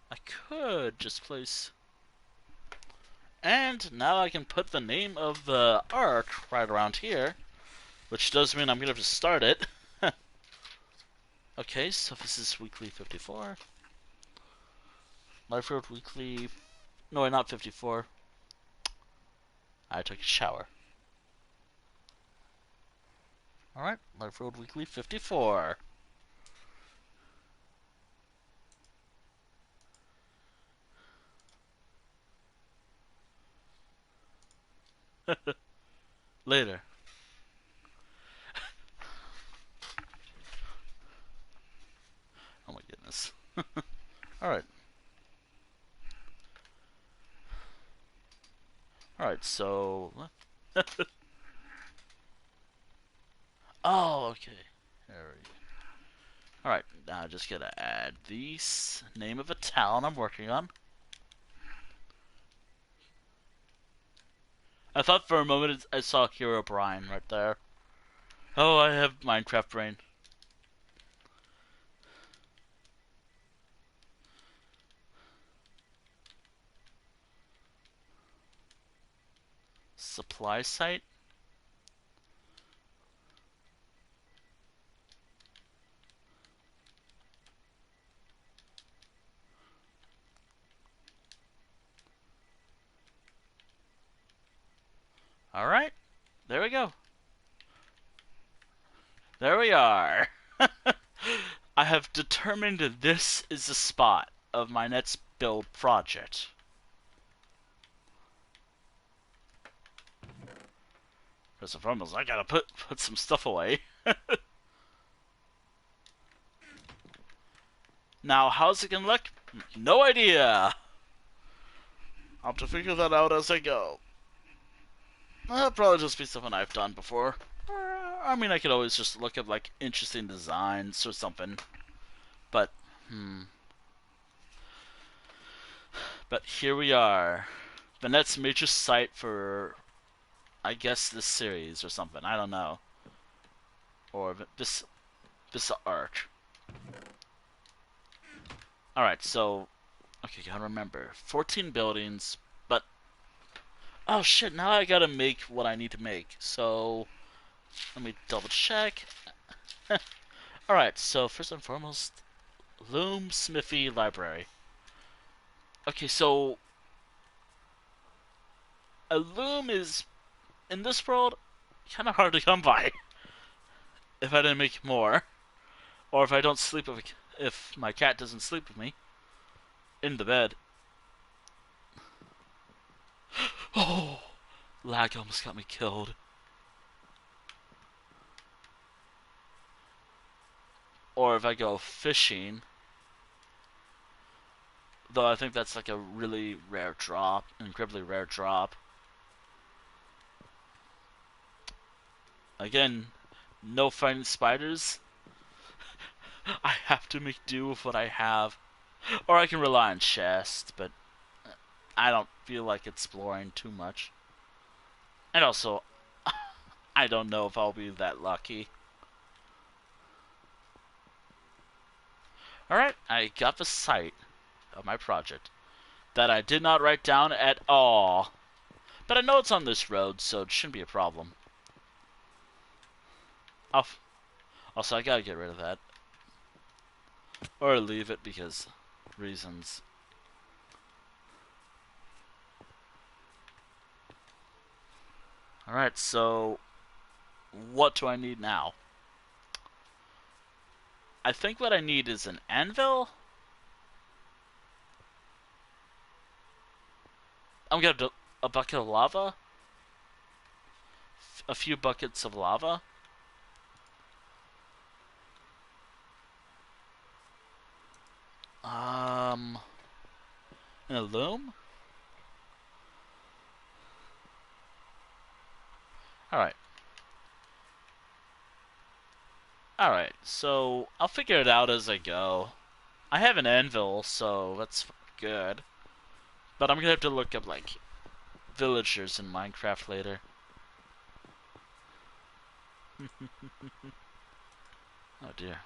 Speaker 1: I could just place... And now I can put the name of the arc right around here, which does mean I'm going to have to start it. Okay, so this is weekly 54. Life Road weekly... No, not 54. I took a shower. Alright, Life Road weekly 54. Later. Oh my goodness. Alright. Alright, so... Oh, okay. There we go. Alright, now I just gotta add the name of a town I'm working on. I thought for a moment I saw Hero Brian right there. Oh, I have Minecraft brain. Supply site? Alright, there we go. There we are. I have determined that this is the spot of my next build project. First and foremost, I gotta put some stuff away. Now, how's it gonna look? No idea. I'll have to figure that out as I go. That'll probably just be something I've done before. I mean, I could always just look at, like, interesting designs or something. But, But here we are. The next major site for, I guess, this series or something. I don't know. Or this arc. Alright, so... Okay, gotta remember. 14 buildings, but... Oh shit, now I gotta make what I need to make. So... Let me double check. Alright, so first and foremost... Loom Smithy Library. Okay, so... A loom is, in this world, kind of hard to come by if I didn't make more. Or if I don't sleep with, if my cat doesn't sleep with me in the bed. Oh, lag almost got me killed. Or if I go fishing, though I think that's like a really rare drop, incredibly rare drop. Again, no fighting spiders. I have to make do with what I have. Or I can rely on chests, but I don't feel like exploring too much. And also, I don't know if I'll be that lucky. Alright, I got the site of my project that I did not write down at all. But I know it's on this road, so it shouldn't be a problem. Also, I gotta get rid of that. Or leave it because reasons. Alright, so what do I need now? I think what I need is an anvil. I'm gonna do a bucket of lava. A few buckets of lava. And a loom? Alright. Alright, so I'll figure it out as I go. I have an anvil, so that's good. But I'm gonna have to look up, like, villagers in Minecraft later. Oh dear.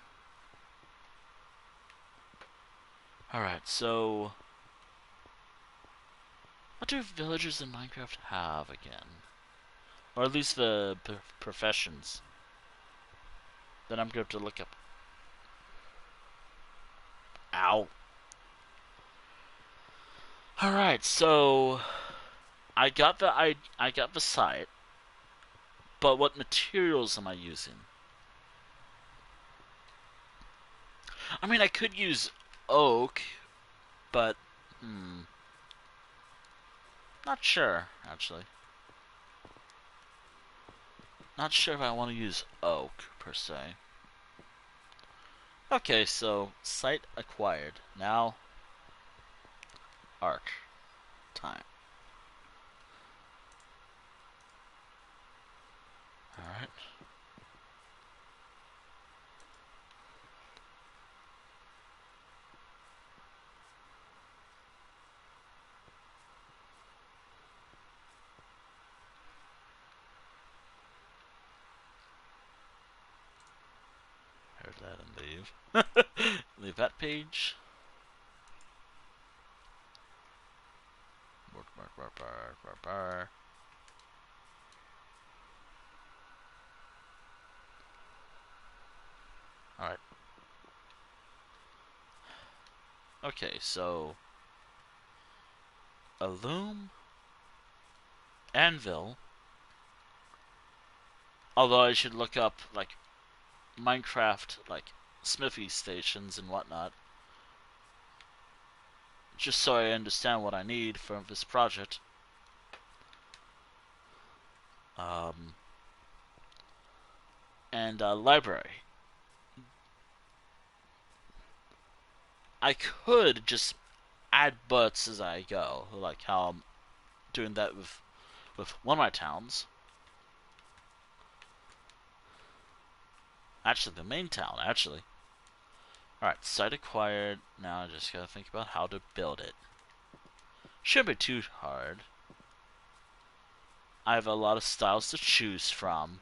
Speaker 1: Alright, so what do villagers in Minecraft have again? Or at least the professions. Then I'm going to have to look up. Ow. Alright, so I got the site, but what materials am I using? I mean, I could use oak, but not sure actually. Not sure if I want to use oak per se. Okay, so site acquired. Now arc time. Alright. Heard that and leave. Leave that page. Alright. Okay, so a loom, anvil. Although I should look up like Minecraft like smithy stations and whatnot, just so I understand what I need for this project. And library. I could just add butts as I go, like how I'm doing that with one of my towns. Actually, the main town, actually. Alright, site acquired. Now I just gotta think about how to build it. Shouldn't be too hard. I have a lot of styles to choose from.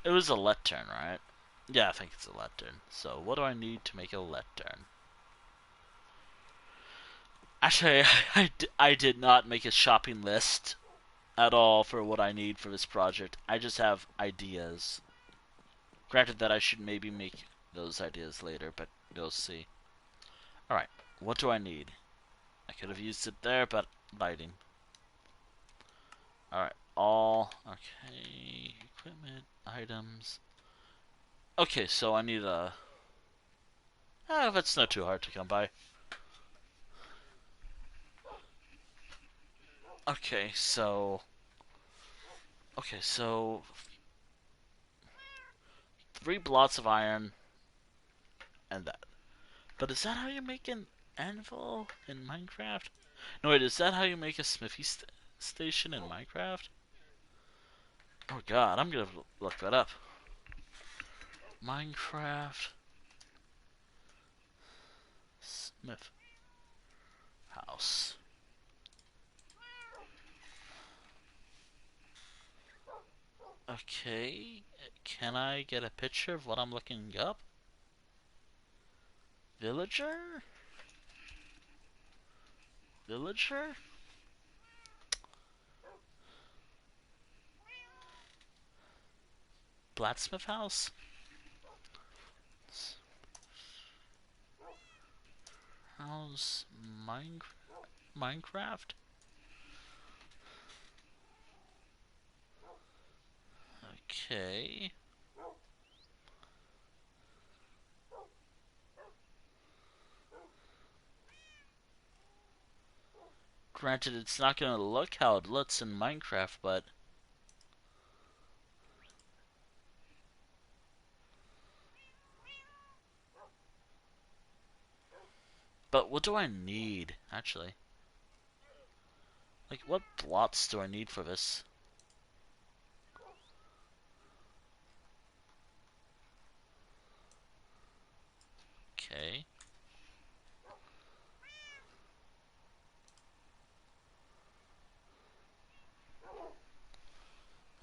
Speaker 1: It was a lectern, right? Yeah, I think it's a lectern. So what do I need to make a lectern? Actually, I did not make a shopping list at all for what I need for this project. I just have ideas. Granted that I should maybe make those ideas later, but we'll see. Alright, what do I need? I could have used it there, but lighting. Alright, all... Okay, equipment, items... Okay, so I need a... that's not too hard to come by. Okay, so... Okay, so... 3 blocks of iron, and that. But is that how you make an anvil in Minecraft? No, wait, is that how you make a smithy station in Minecraft? Oh god, I'm gonna look that up. Minecraft Smith House. Okay, can I get a picture of what I'm looking up? Villager? Villager? Blacksmith house? House Minecraft? Okay. Granted, it's not gonna look how it looks in Minecraft, but... But what do I need, actually? Like, what blocks do I need for this? Okay.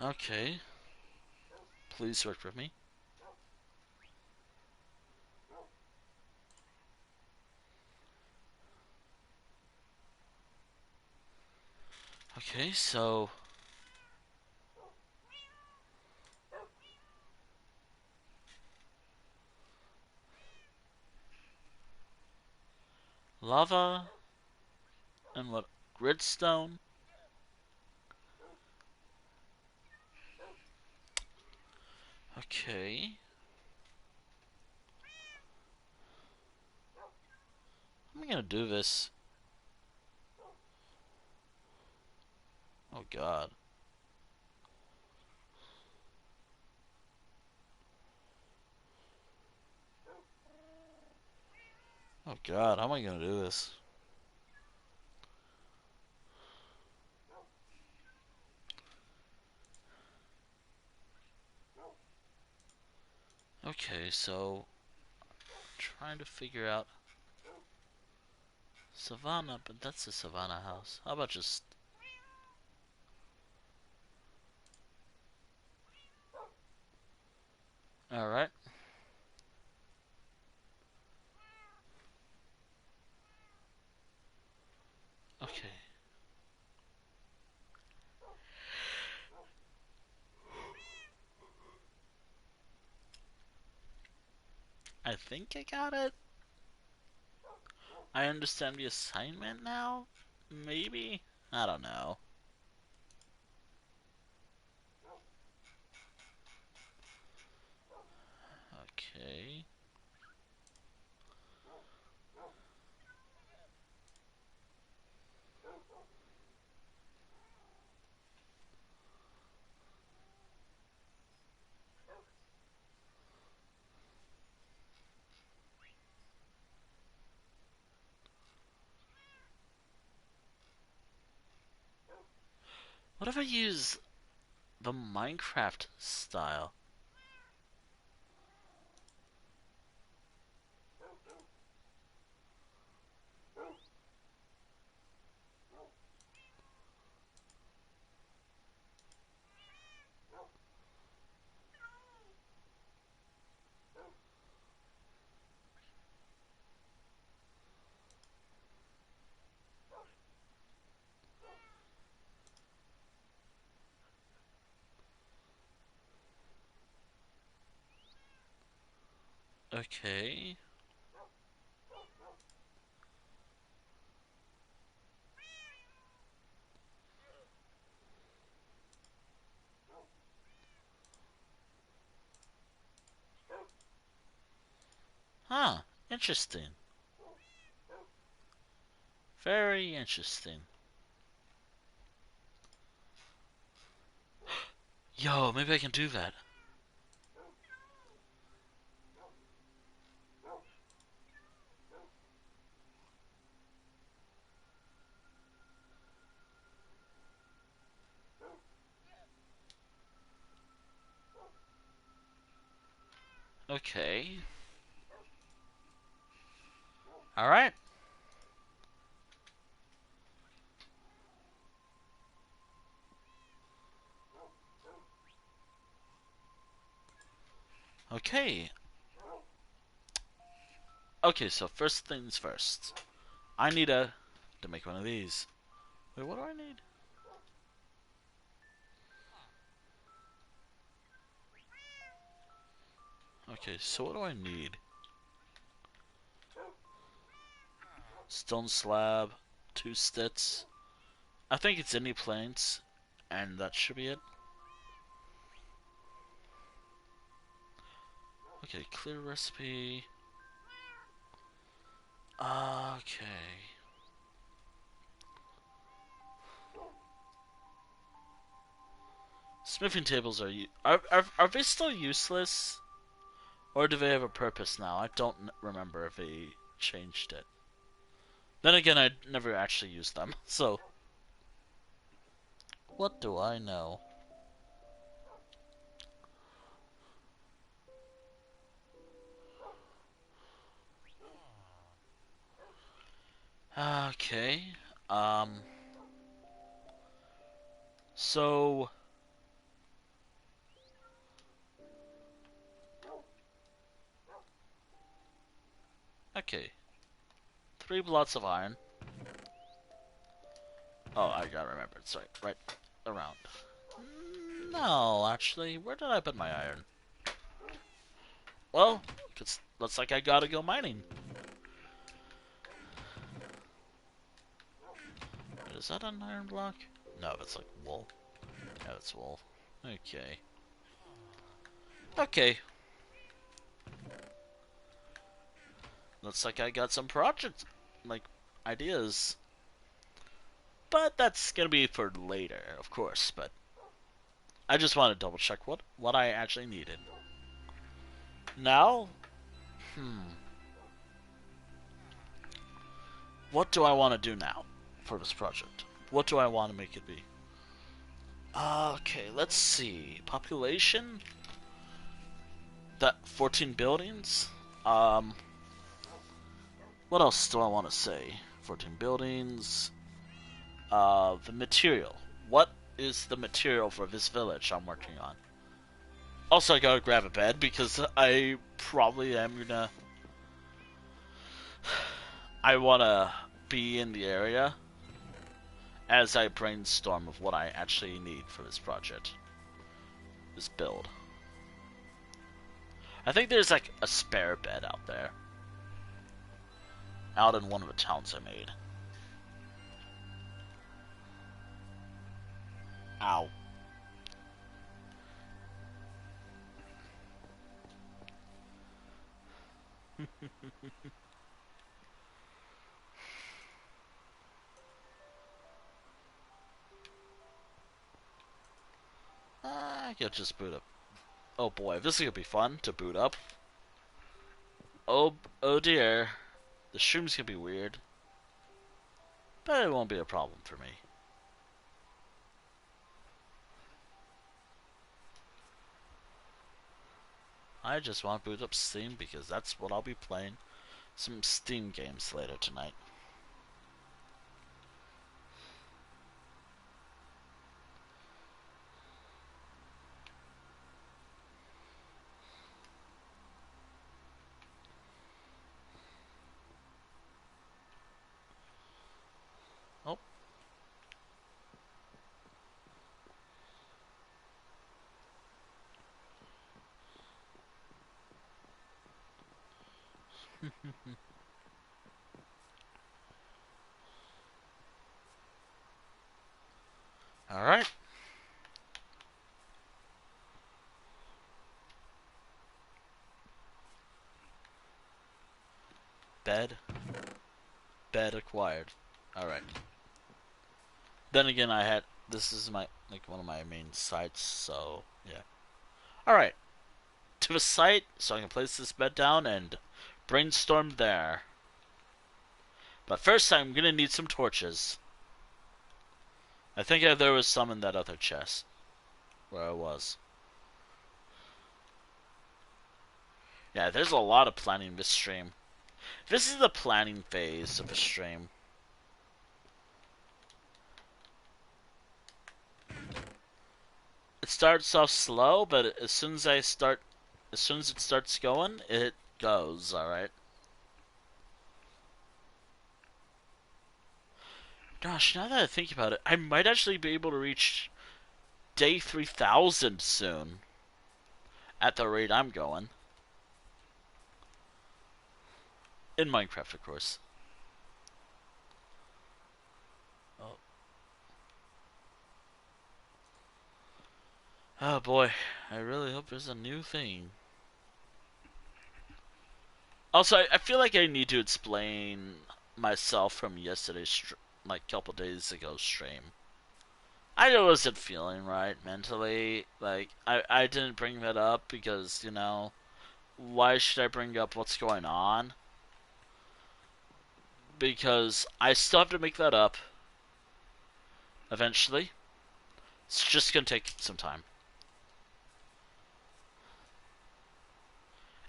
Speaker 1: Okay. Please work with me. Okay, so... Lava and what? Gridstone? Okay. I'm gonna do this. Oh god. Oh god, how am I gonna do this? Okay, so... Trying to figure out... Savannah, but that's a Savannah house. How about just... Alright. Okay. I think I got it. I understand the assignment now? Maybe? I don't know. Okay. What if I use the Minecraft style? Okay. Huh. Interesting. Very interesting. Yo, maybe I can do that. Okay. Alright. Okay. Okay, so first things first. I need to make one of these. Wait, what do I need? Okay, so what do I need? Stone slab, 2 sticks. I think it's any planks, and that should be it. Okay, clear recipe. Okay. Smithing tables are they still useless, or do they have a purpose now? I don't remember if they changed it. Then again, I never actually used them, so what do I know? Okay. Um. So. Okay. 3 blocks of iron. Oh, I gotta remember. Sorry, right around. No, actually, where did I put my iron? Well, it looks like I gotta go mining. Wait, is that an iron block? No, that's like wool. Yeah, that's wool. Okay. Okay. Looks like I got some project, like, ideas. But that's gonna be for later, of course, but I just want to double check what I actually needed. Now, what do I want to do now for this project? What do I want to make it be? Okay, let's see. Population? That 14 buildings? Um, what else do I want to say? 14 buildings. The material. What is the material for this village I'm working on? Also, I gotta grab a bed because I probably am gonna. I wanna be in the area as I brainstorm of what I actually need for this project. This build. I think there's like a spare bed out there. Out in one of the towns I made. Ow. I could just boot up. Oh boy, this is gonna be fun to boot up. Oh dear. The shroom's gonna be weird. But it won't be a problem for me. I just want to boot up Steam because that's what I'll be playing. Some Steam games later tonight. Oh. Alright. Bed. Bed acquired. Alright. Then again, this is my, like, one of my main sites, so, yeah. Alright. To the site, so I can place this bed down and brainstorm there. But first, I'm gonna need some torches. I think there was some in that other chest. Where I was. Yeah, there's a lot of planning this stream. This is the planning phase of the stream. It starts off slow, but as soon as it starts going, it goes, alright? Gosh, now that I think about it, I might actually be able to reach day 3000 soon. At the rate I'm going. In Minecraft, of course. Oh. Oh boy, I really hope there's a new thing. Also, I feel like I need to explain myself from yesterday's, like, couple days ago stream. I wasn't feeling right mentally. Like, I didn't bring that up because, you know, why should I bring up what's going on? Because I still have to make that up eventually. It's just gonna take some time.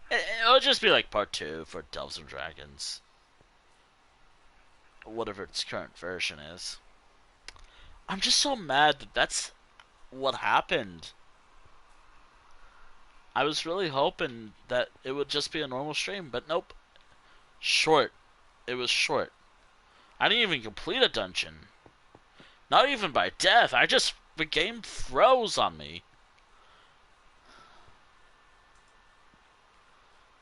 Speaker 1: It'll just be like part 2 for Delves and Dragons. Whatever its current version is. I'm just so mad that that's what happened. I was really hoping that it would just be a normal stream, but nope. Short. It was short. I didn't even complete a dungeon. Not even by death. The game froze on me.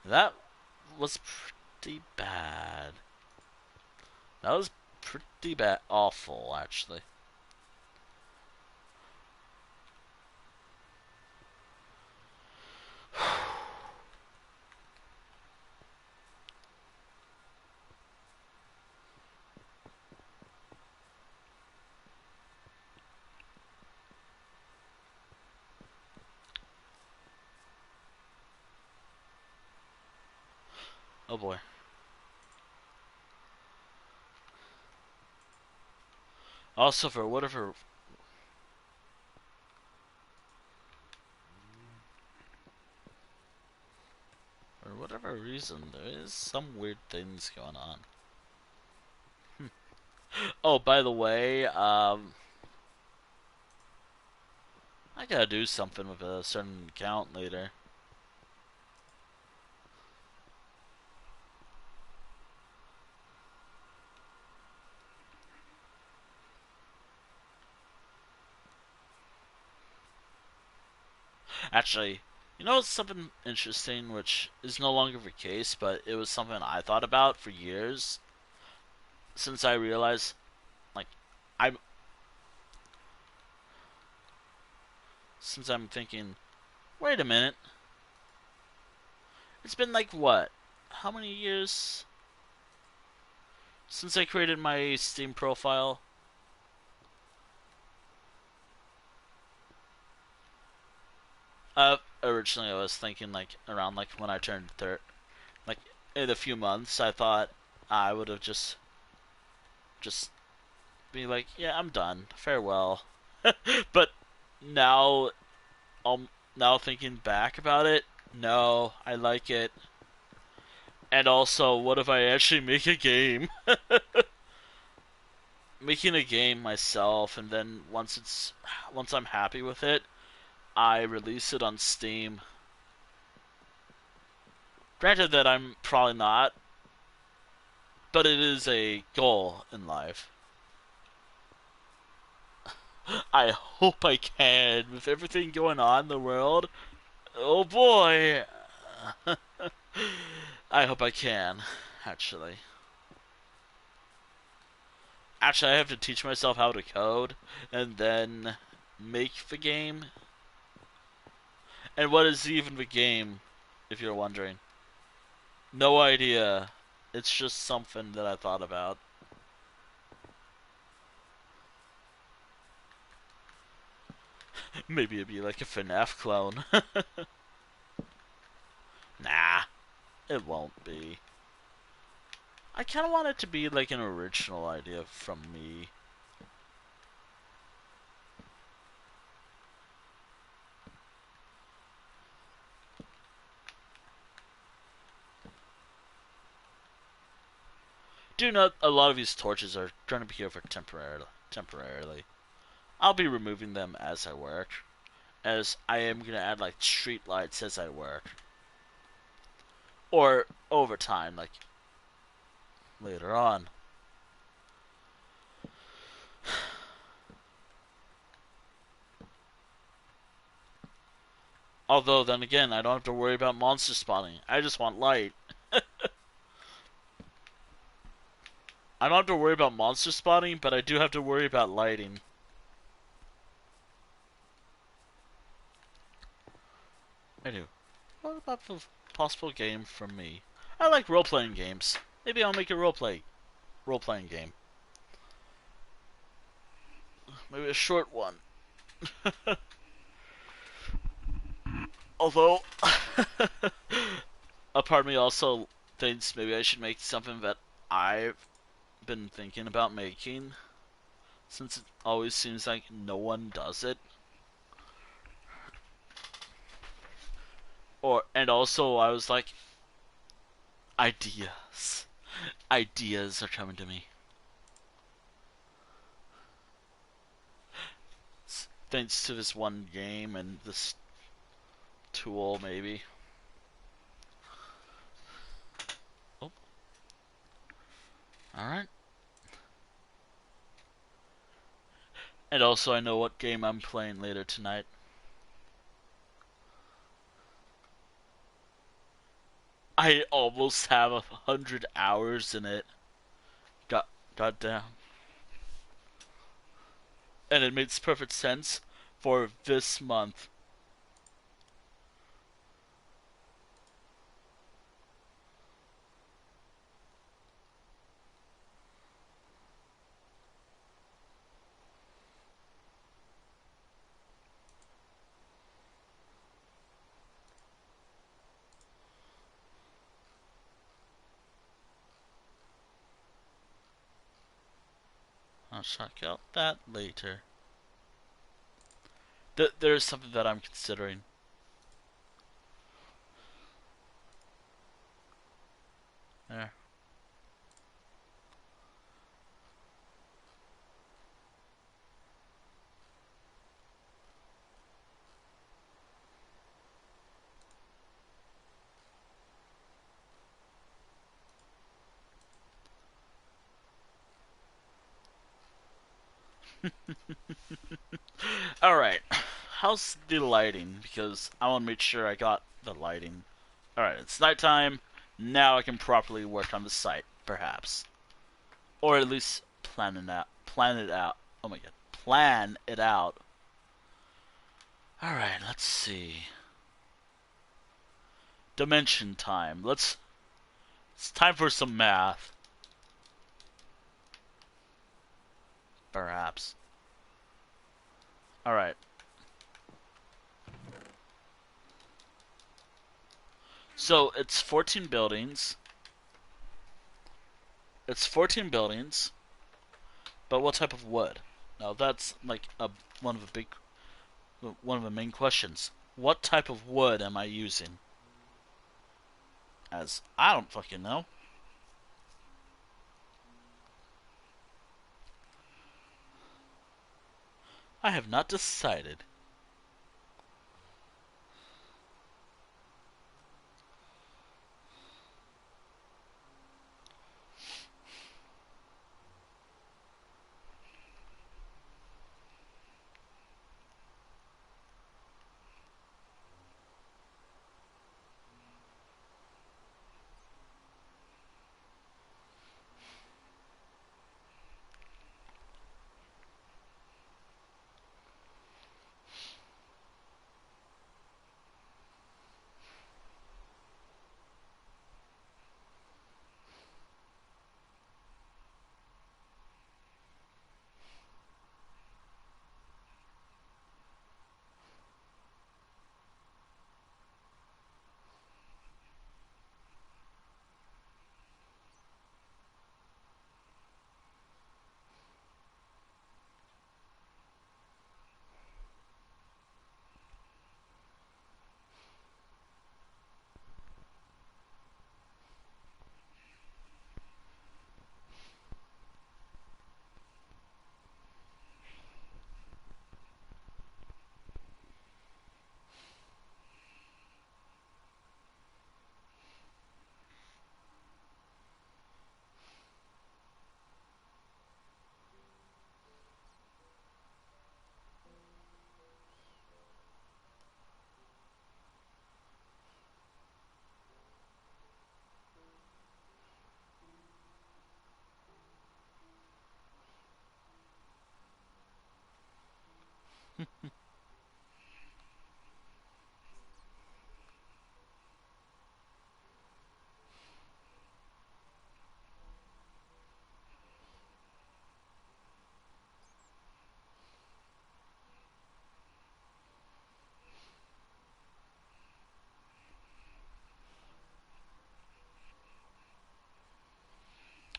Speaker 1: That was pretty bad. That was pretty bad. Awful, actually. Oh boy. Also, for whatever reason, there is some weird things going on. Oh, by the way, I gotta do something with a certain account later. Actually, you know something interesting, which is no longer the case, but it was something I thought about for years. Since I realized, like, I'm... Since I'm thinking, wait a minute. It's been like, what? How many years since I created my Steam profile? Originally I was thinking, like, around, like, when I turned 30. Like, in a few months, I thought I would have just be like, yeah, I'm done. Farewell. But now, now thinking back about it, no, I like it. And also, what if I actually make a game? Making a game myself, and then once I'm happy with it, I release it on Steam. Granted that I'm probably not, but it is a goal in life. I hope I can, with everything going on in the world. Oh boy! I hope I can, actually. Actually, I have to teach myself how to code and then make the game. And what is even the game, if you're wondering? No idea. It's just something that I thought about. Maybe it'd be like a FNAF clone. Nah, it won't be. I kind of want it to be like an original idea from me. Do note a lot of these torches are going to be here for temporarily. I'll be removing them as I work, as I am going to add like street lights as I work. Or over time, like later on. Although, then again, I don't have to worry about monster spawning. I just want light. I don't have to worry about monster spawning, but I do have to worry about lighting. I do. What about the possible game from me? I like role-playing games. Maybe I'll make a role-playing game. Maybe a short one. Although, a part of me also thinks maybe I should make something that I've been thinking about making, since it always seems like no one does it. And also I was like, ideas. Ideas are coming to me. Thanks to this one game and this tool, maybe. Oh. Alright. And also I know what game I'm playing later tonight. I almost have 100 hours in it. God damn. And it makes perfect sense for this month. I'll check out that later. There's something that I'm considering. There. Alright. How's the lighting? Because I want to make sure I got the lighting. Alright, it's nighttime. Now I can properly work on the site, perhaps. Or at least plan it out. Plan it out. Oh my god. Plan it out. Alright, let's see. Dimension time. It's time for some math. Perhaps. Alright. So, it's 14 buildings. It's 14 buildings. But what type of wood? Now that's like one of the main questions. What type of wood am I using? As I don't fucking know. I have not decided.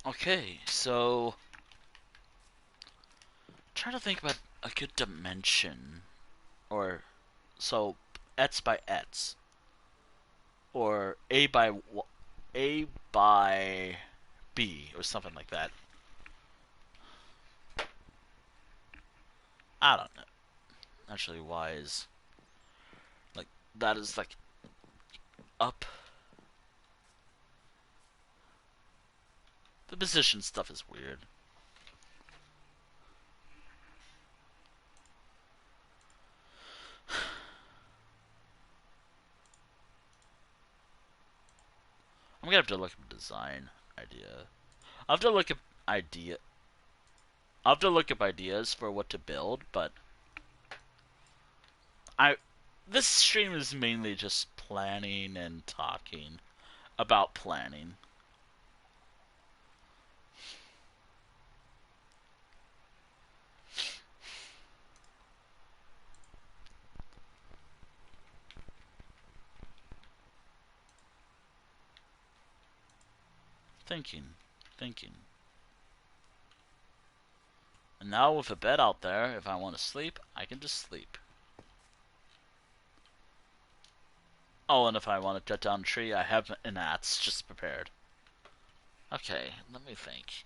Speaker 1: Okay, so try to think about a good dimension, or so etz by etz, or a by b, or something like that. I don't know. Actually, y is like that is like up. The position stuff is weird. I'm gonna have to look at design idea. I'll have to look at idea. I'll have to look up ideas for what to build, but I this stream is mainly just planning and talking about planning. Thinking. Thinking. And now with a bed out there, if I want to sleep, I can just sleep. Oh, and if I want to cut down a tree, I have an axe just prepared. Okay, let me think.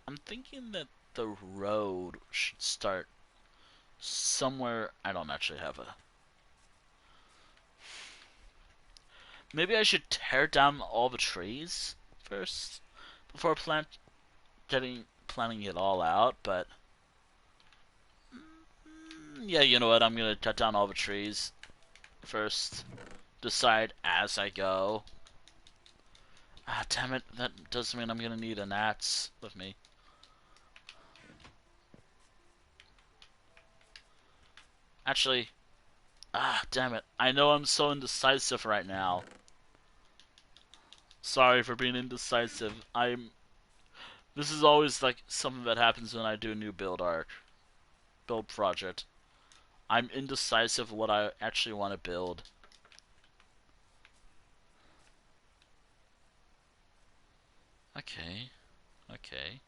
Speaker 1: I'm thinking that the road should start somewhere. I don't actually have a. Maybe I should tear down all the trees first before planning it all out. But yeah, you know what? I'm gonna cut down all the trees first. Decide as I go. Ah, damn it! That does mean I'm gonna need an axe with me. Actually, damn it! I know I'm so indecisive right now. Sorry for being indecisive. This is always like something that happens when I do a new build project. I'm indecisive what I actually want to build. Okay, okay.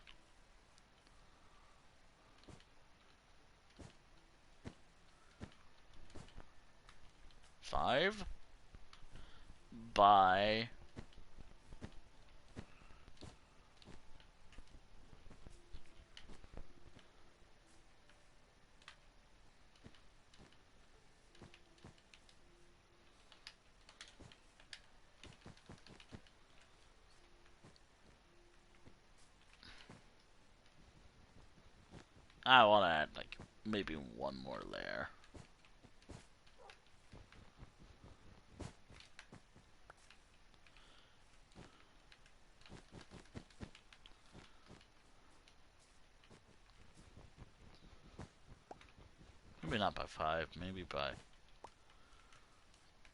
Speaker 1: 5 by. I want to add like maybe one more layer. Maybe not by 5, maybe by.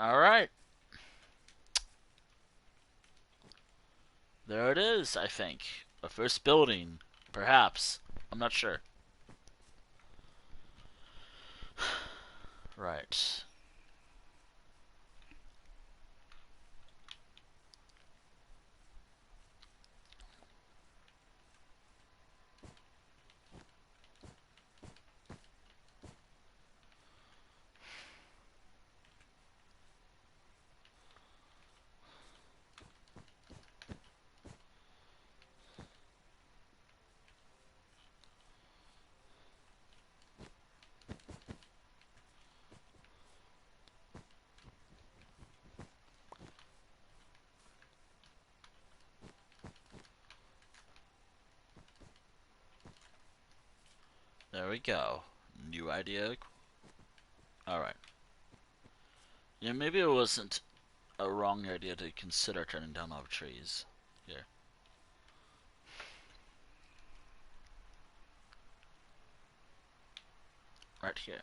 Speaker 1: Alright. There it is, I think. A first building. Perhaps. I'm not sure. Right. There we go. New idea. Alright. Yeah, maybe it wasn't a wrong idea to consider cutting down all the trees here. right here.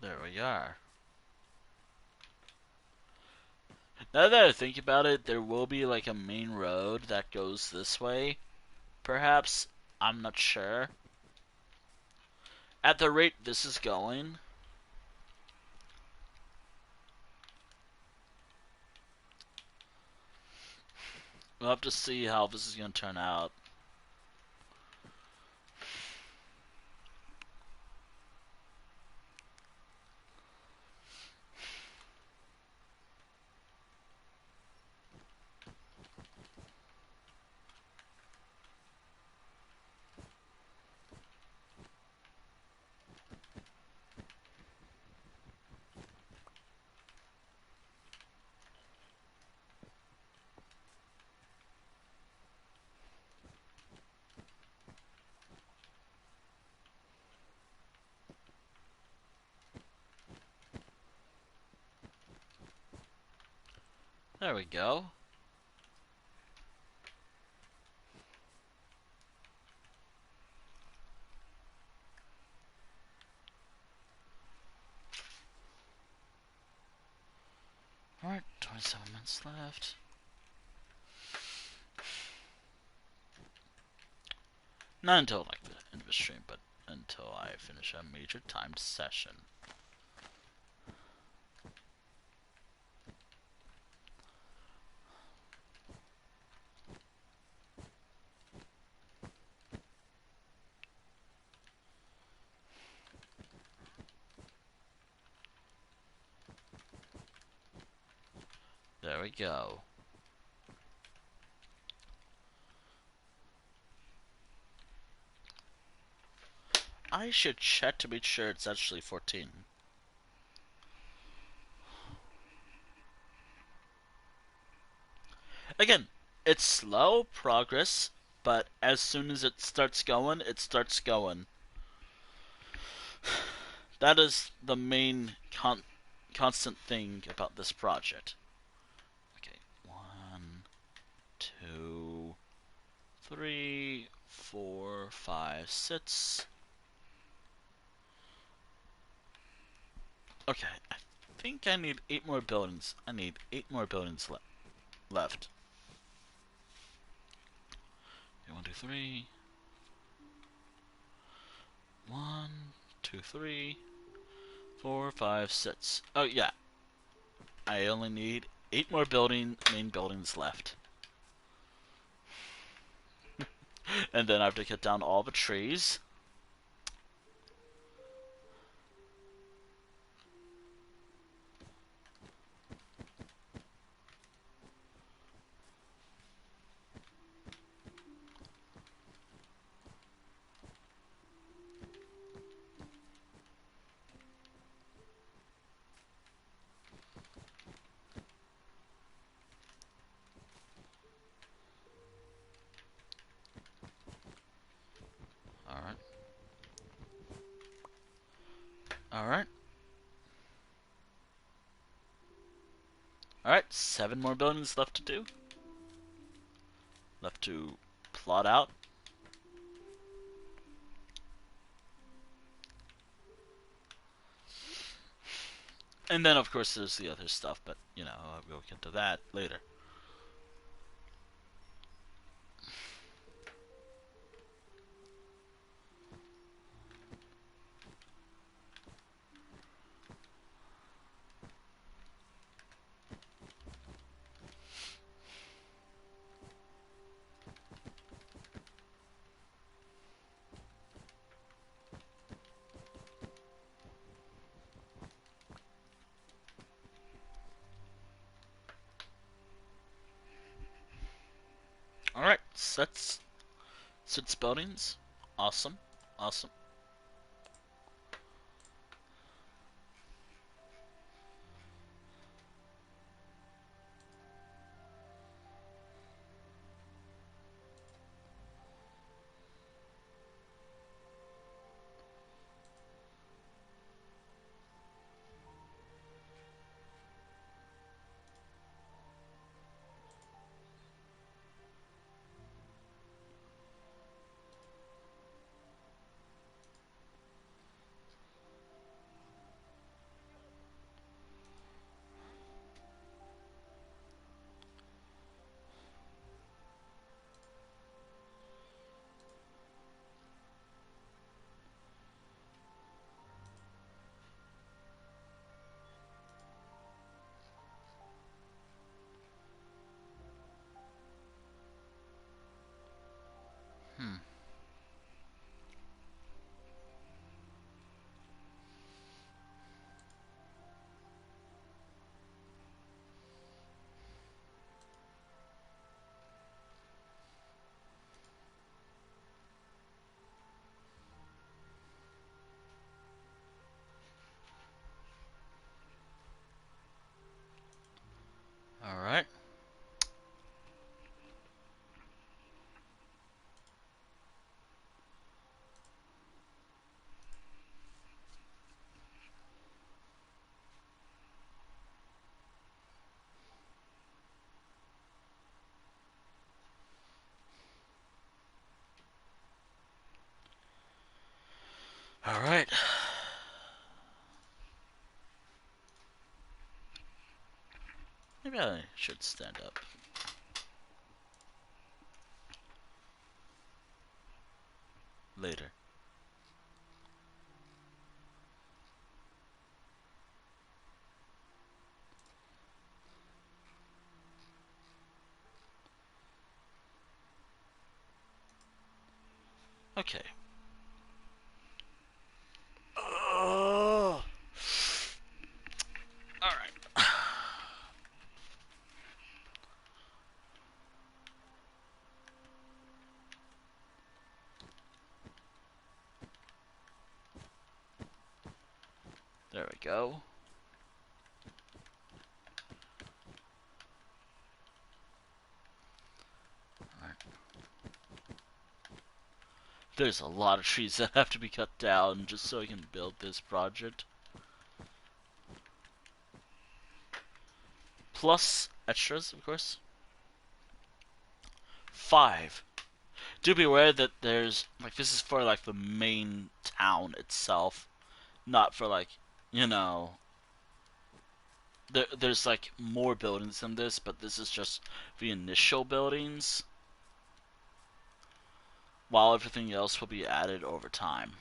Speaker 1: There we are. Now that I think about it, there will be like a main road that goes this way. Perhaps. I'm not sure. At the rate this is going, we'll have to see how this is going to turn out. There we go. Alright, 27 minutes left. Not until like the end of the stream, but until I finish a major timed session. There we go. I should check to make sure it's actually 14. Again, it's slow progress, but as soon as it starts going, it starts going. That is the main constant thing about this project. Okay, 1, 2, 3, 4, 5, 6. Okay, I think I need 8 more buildings. I need 8 more buildings left. Okay, 1, 2, 3. 1, 2, 3, 4, 5, 6. Oh yeah, I only need 8 more main buildings left. And then I have to cut down all the trees. Alright. Alright. Alright, 7 more buildings left to do. Left to plot out. And then, of course, there's the other stuff, but, you know, we'll get to that later. sets. Six buildings. Awesome. Awesome. Hmm. All right. All right. Maybe I should stand up later. Okay. Oh. All right. There we go. All right. There's a lot of trees that have to be cut down just so I can build this project. Plus extras, of course. 5. Do be aware that there's like this is for like the main town itself, not for like you know. There's like more buildings than this, but this is just the initial buildings, while everything else will be added over time.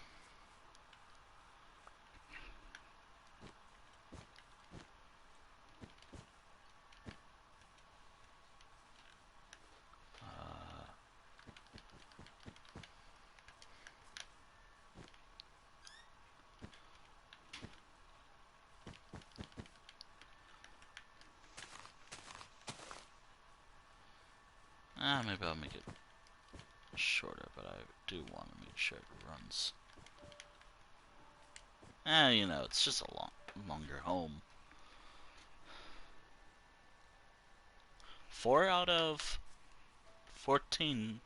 Speaker 1: Maybe I'll make it shorter, but I do want to make sure it runs. You know, it's just a longer home. 4 out of 14.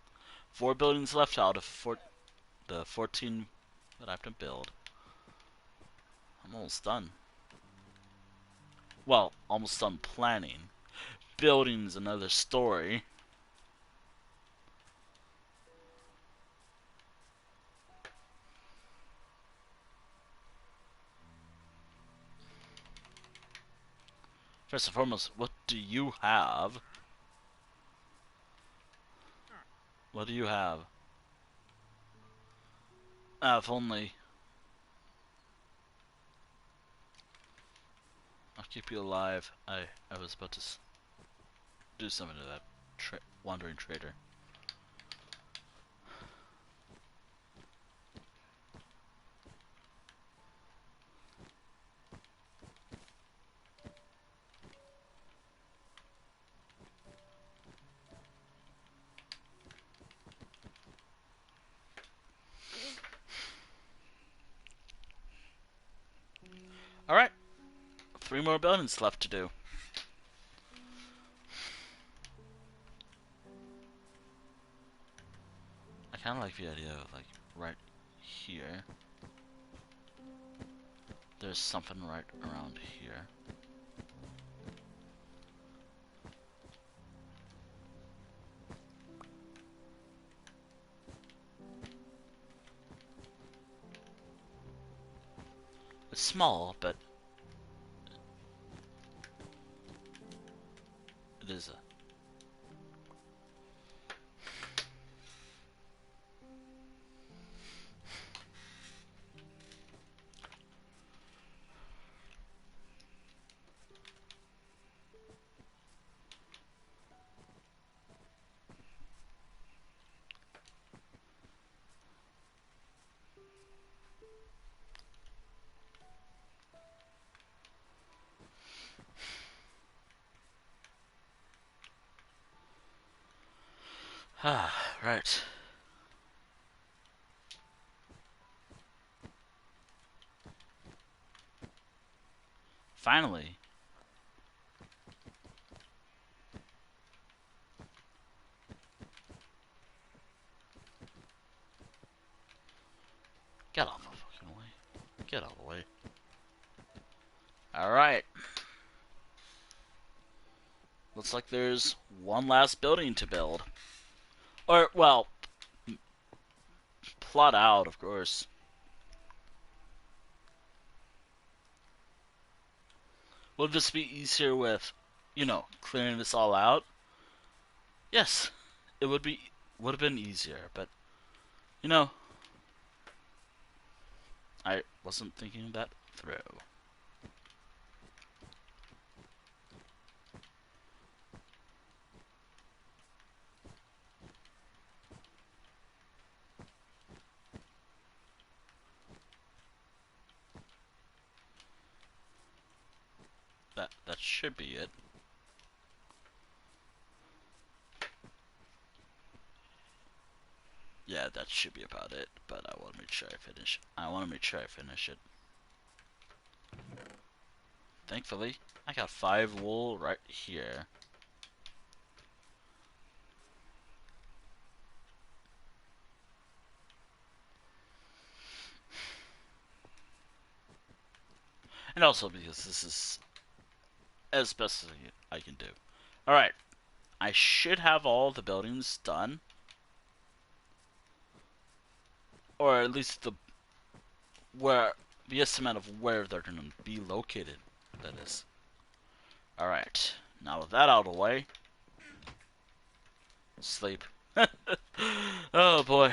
Speaker 1: 4 buildings left out of the 14 that I have to build. I'm almost done. Well, almost done planning. Building's another story. First and foremost, what do you have? What do you have? If only. I'll keep you alive. I was about to do something to that wandering trader. 3 more buildings left to do. I kind of like the idea of, like, right here. There's something right around here. It's small, but it is a... Ah, right. Finally. Get out of the fucking way. Get out of the way. Alright. Looks like there's one last building to build. Or, well, plot out, of course. Would this be easier with, you know, clearing this all out? Yes, it would have been easier, but, you know, I wasn't thinking that through. That should be it. Yeah, that should be about it, but I want to make sure I finish. I want to make sure I finish it. Thankfully, I got 5 wool right here. And also because this is as best as I can do. Alright, I should have all the buildings done. Or at least the estimate of where they're going to be located, that is. Alright, now with that out of the way, sleep. Oh boy.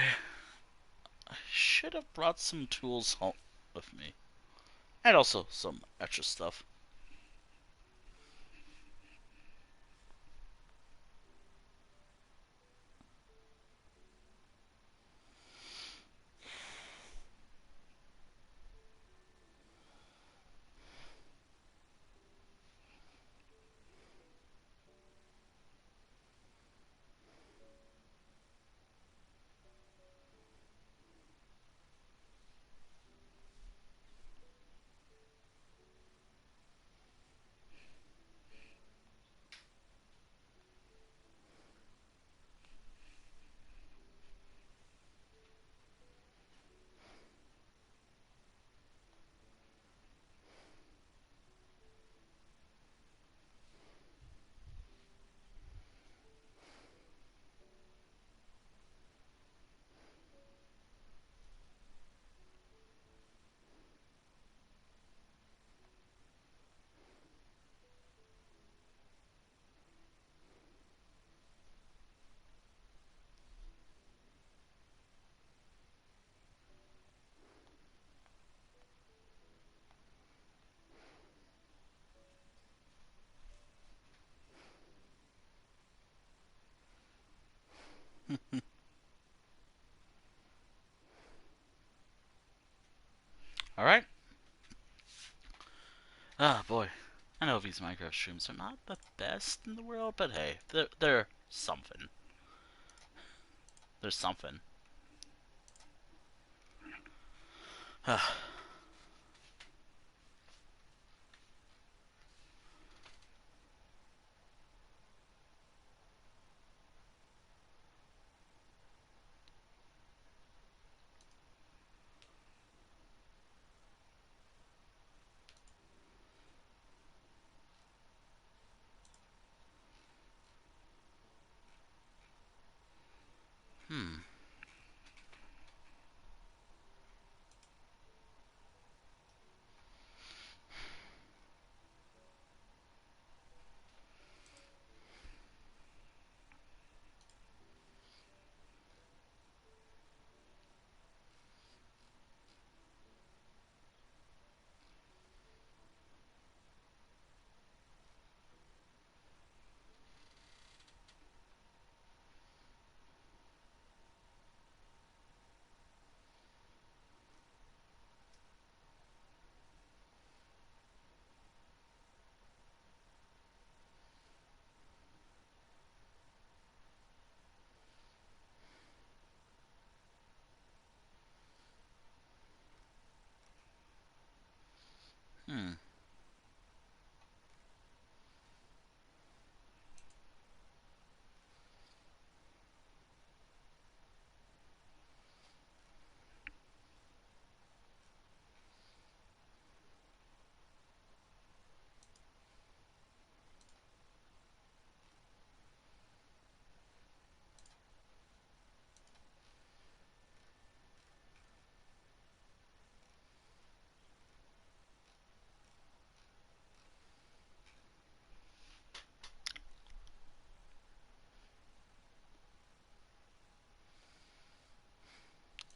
Speaker 1: I should have brought some tools home with me. And also some extra stuff. Alright? Ah, boy. I know these Minecraft streams are not the best in the world, but hey, they're something. There's something.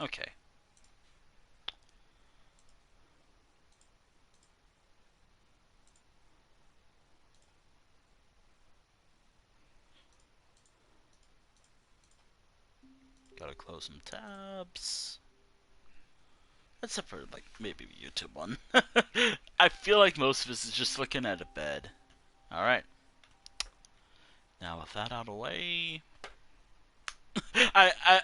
Speaker 1: Okay. Gotta close some tabs. Except for, like, maybe the YouTube one. I feel like most of this is just looking at a bed. Alright. Now with that out of the way...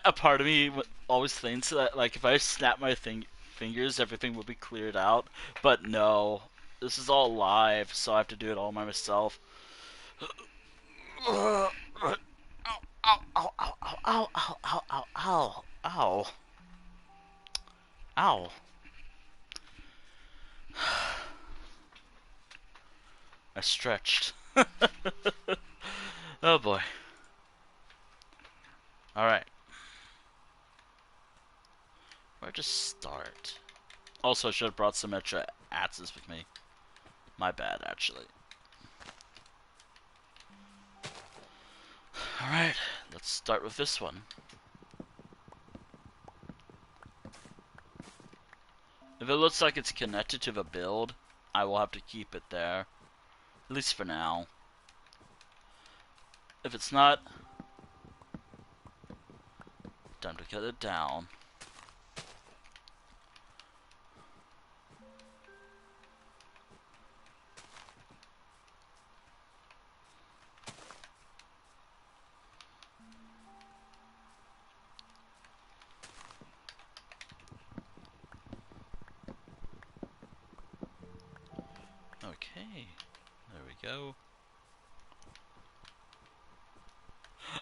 Speaker 1: a part of me always thinks that, like, if I snap my fingers, everything will be cleared out. But no. This is all live, so I have to do it all by myself. Ow, ow, ow, ow, ow, ow, ow, ow, ow, ow, ow. Ow. I stretched. Oh boy. Alright. Where to start? Also, I should have brought some extra axes with me. My bad, actually. Alright, let's start with this one. If it looks like it's connected to the build, I will have to keep it there. At least for now. If it's not, time to cut it down. Okay, there we go.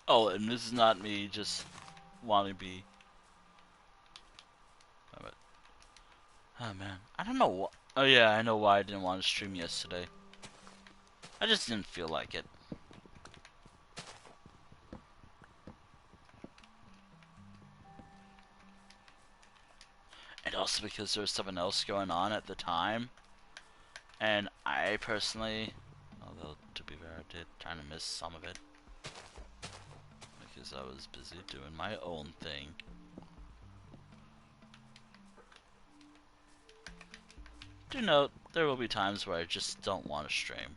Speaker 1: Oh, and this is not me just wanting to be... Oh man, I don't know what... Oh yeah, I know why I didn't want to stream yesterday. I just didn't feel like it. And also because there was something else going on at the time. And I personally, although to be fair, I did kind of miss some of it. Because I was busy doing my own thing. Do note, there will be times where I just don't want to stream.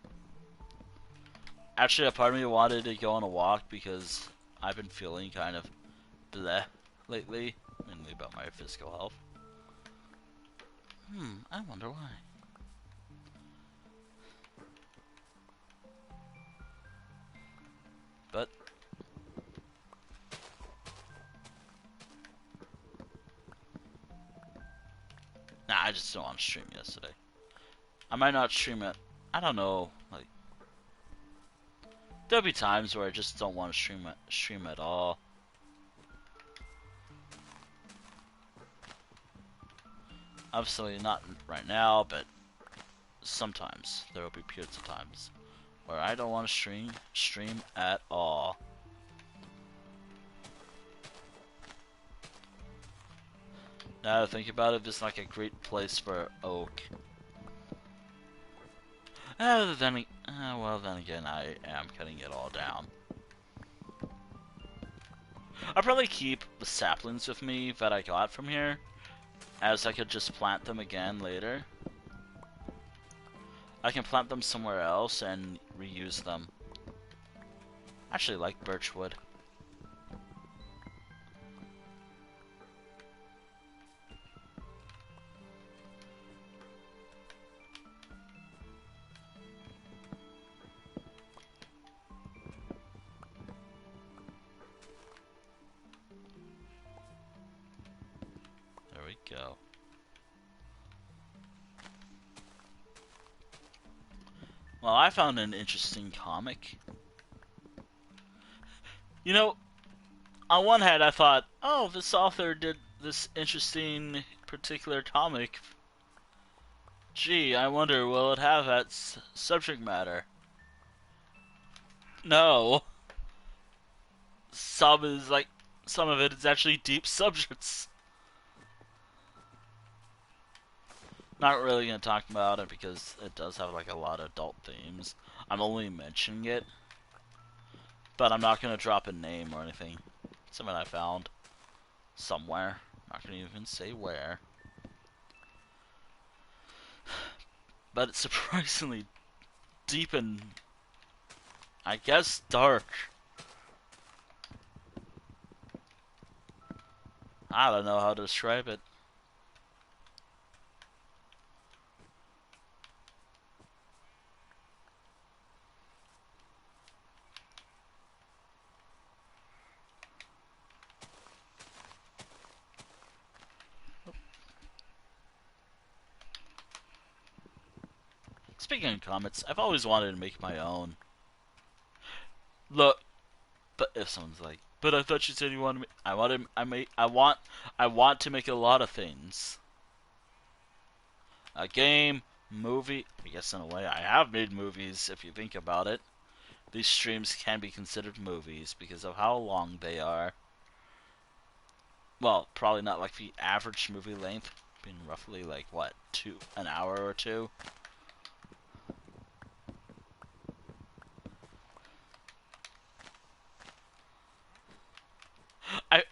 Speaker 1: Actually, a part of me wanted to go on a walk because I've been feeling kind of bleh lately, mainly about my physical health. I wonder why. But nah, I just don't want to stream yesterday. I might not stream it. I don't know. Like, there'll be times where I just don't want to stream at all. Obviously not right now, but sometimes there will be periods of times where I don't want to stream at all. Now that I think about it, this is like a great place for oak. Well, then again, I am cutting it all down. I'll probably keep the saplings with me that I got from here, as I could just plant them again later. I can plant them somewhere else and reuse them. I actually like birch wood. There we go. Well, I found an interesting comic. You know, on one hand I thought, oh, this author did this interesting particular comic. Gee, I wonder, will it have that subject matter? No. Some of it is actually deep subjects. Not really gonna talk about it because it does have like a lot of adult themes. I'm only mentioning it, but I'm not gonna drop a name or anything. Something I found somewhere. Not gonna even say where. But it's surprisingly deep and, I guess, dark. I don't know how to describe it. Speaking of comments, I've always wanted to make my own. Look, but if someone's like, but I thought you said you wanted me. I want to make a lot of things. A game, movie. I guess in a way, I have made movies. If you think about it, these streams can be considered movies because of how long they are. Well, probably not like the average movie length, being roughly like what, an hour or two.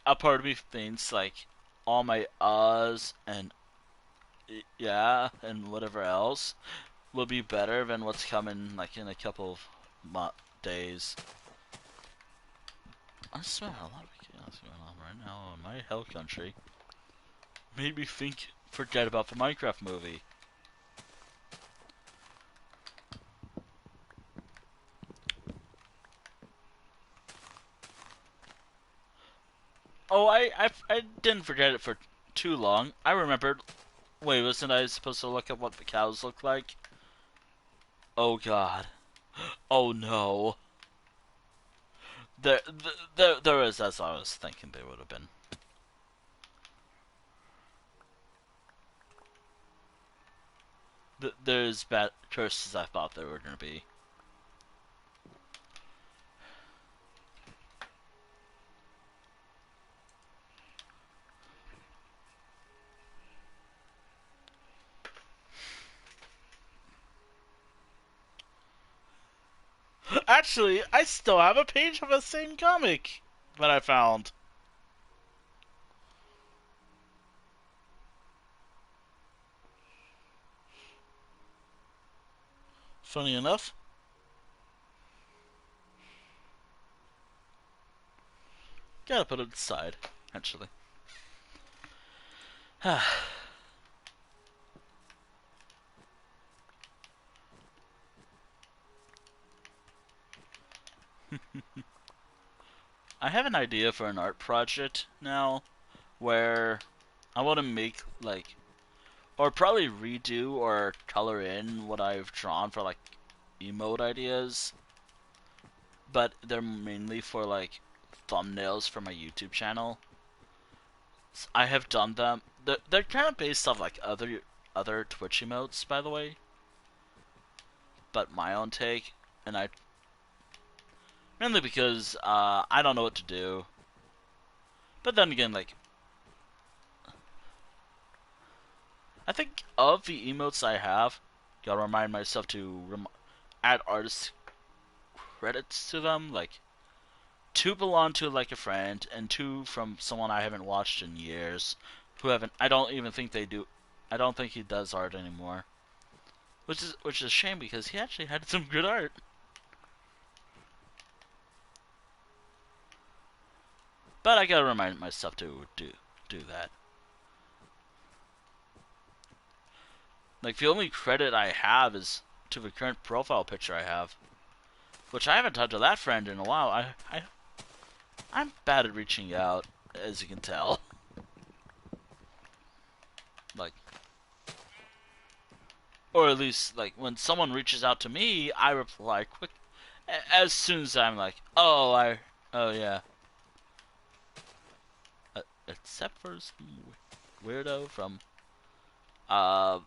Speaker 1: A part of me thinks like all my and yeah and whatever else will be better than what's coming like in a couple of days. I swear a lot of chaos going on right now in my hell country. Made me forget about the Minecraft movie. Oh, I didn't forget it for too long. I remembered. Wait, wasn't I supposed to look at what the cows look like? Oh God. Oh no. There is, as I was thinking they would have been. There's bad curses I thought there were going to be. Actually, I still have a page of the same comic that I found. Funny enough. Gotta put it aside, actually. I have an idea for an art project now where I want to make like, or probably redo or color in what I've drawn for like emote ideas, but they're mainly for like thumbnails for my YouTube channel. I have done them. They're kind of based off like other Twitch emotes, by the way, but my own take, and I mainly because I don't know what to do. But then again, like I think of the emotes I have, gotta remind myself to add artist credits to them. Like, 2 belong to like a friend, and 2 from someone I haven't watched in years, who haven't. I don't even think they do. I don't think he does art anymore, which is a shame because he actually had some good art. But I gotta remind myself to do that. Like, the only credit I have is to the current profile picture I have, which I haven't talked to that friend in a while. I'm bad at reaching out, as you can tell. Like, or at least, like, when someone reaches out to me, I reply quick, as soon as I'm like, oh yeah. Except for some weirdo from, I'm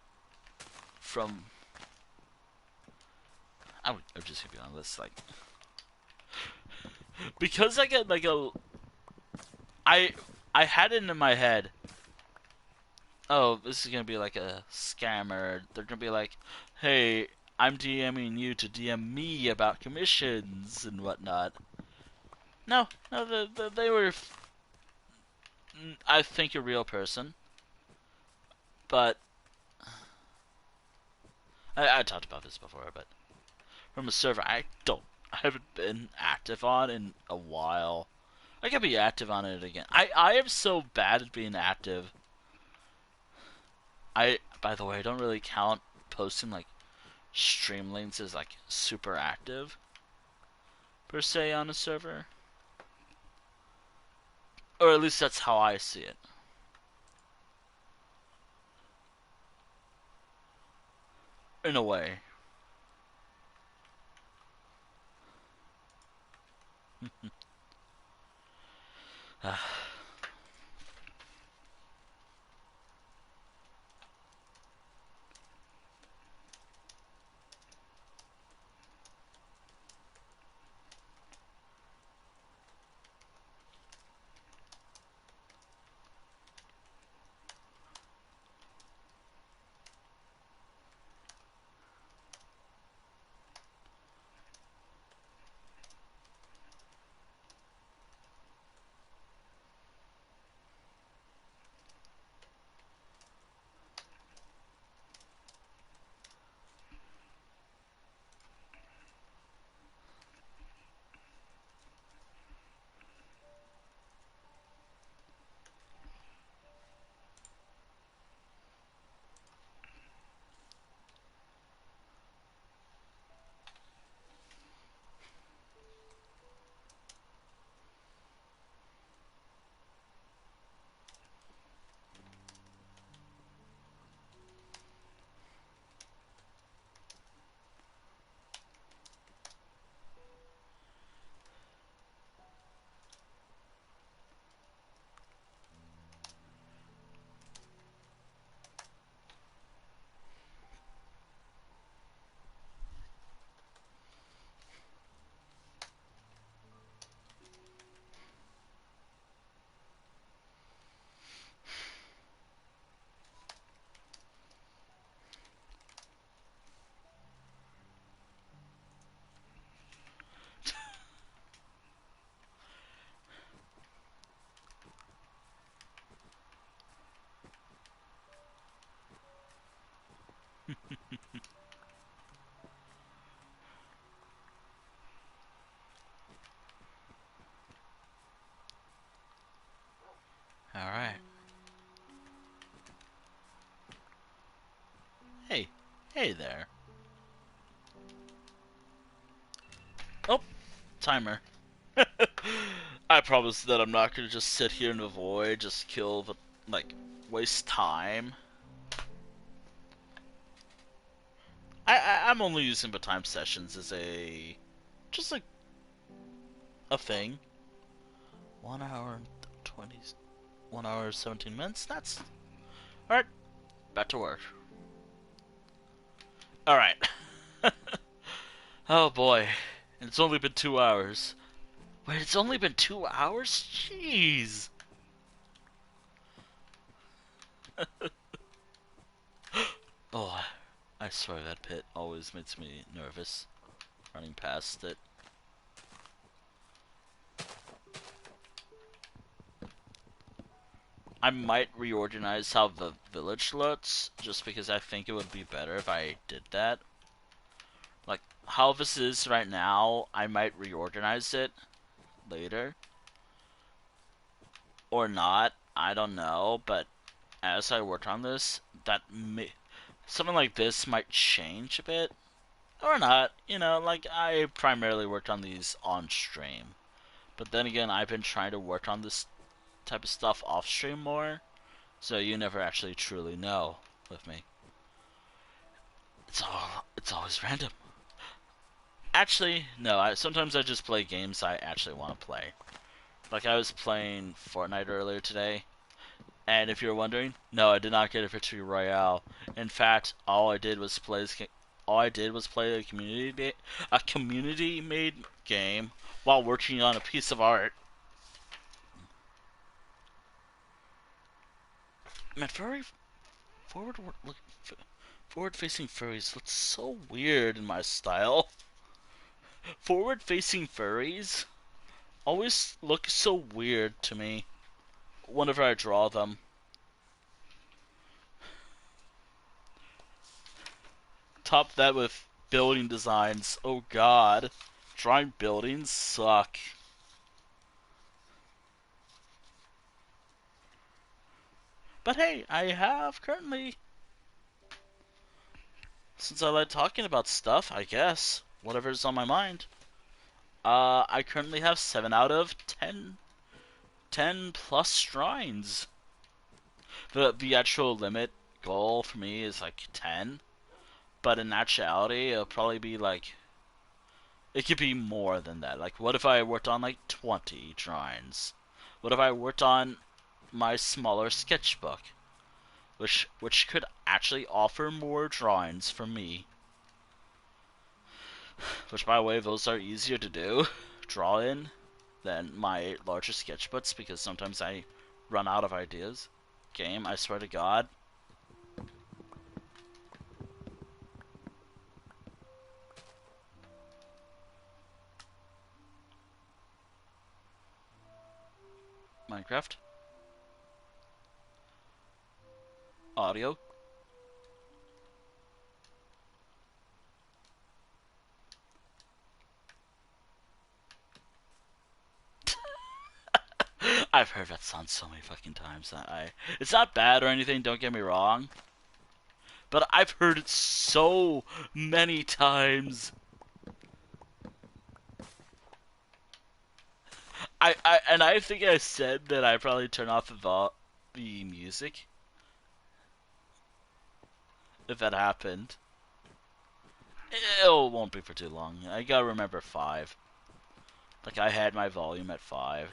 Speaker 1: just gonna be honest, like, because I get like I had it in my head, oh, this is gonna be like a scammer. They're gonna be like, hey, I'm DMing you to DM me about commissions and whatnot. No, they were I think a real person, but I talked about this before, but from a server I haven't been active on in a while. I could be active on it again. I am so bad at being active. By the way, I don't really count posting like stream links as like super active per se on a server, or at least that's how I see it. In a way. All right. Hey, hey there. Oh, timer. I promise that I'm not gonna just sit here and avoid, just kill the like waste time. I'm only using the time sessions as a just like a thing. 1 hour and 20, 1 hour 17 minutes. That's all right. Back to work. All right. Oh boy, it's only been 2 hours. Wait, it's only been 2 hours? Jeez. Oh, I swear that pit always makes me nervous running past it. I might reorganize how the village looks, just because I think it would be better if I did that. Like, how this is right now, I might reorganize it later. Or not, I don't know, but as I work on this, something like this might change a bit. Or not, like, I primarily worked on these on stream. But then again, I've been trying to work on this type of stuff off stream more, so you never actually truly know with me. It's always random. Actually, no. Sometimes I just play games I actually want to play. Like I was playing Fortnite earlier today, and if you're wondering, no, I did not get a victory royale. In fact, all I did was play a community made game while working on a piece of art. Man, forward look forward-facing furries look so weird in my style. Forward-facing furries always look so weird to me. whenever I draw them. Top that with building designs. Oh god. Drawing buildings suck. But hey, I have currently, since I like talking about stuff, I guess, whatever's on my mind. I currently have 7 out of 10 plus shrines. The actual limit goal for me is like 10, but in actuality, it'll probably be like, it could be more than that. Like, what if I worked on like 20 shrines? What if I worked on my smaller sketchbook, which could actually offer more drawings for me? Which, by the way, those are easier to do, draw in, than my larger sketchbooks because sometimes I run out of ideas. Game, I swear to God. Minecraft. Audio. I've heard that sound so many fucking times that it's not bad or anything, don't get me wrong. But I've heard it so many times. I think I said that I probably turn off the music if that happened. It won't be for too long. I gotta remember 5. Like, I had my volume at 5.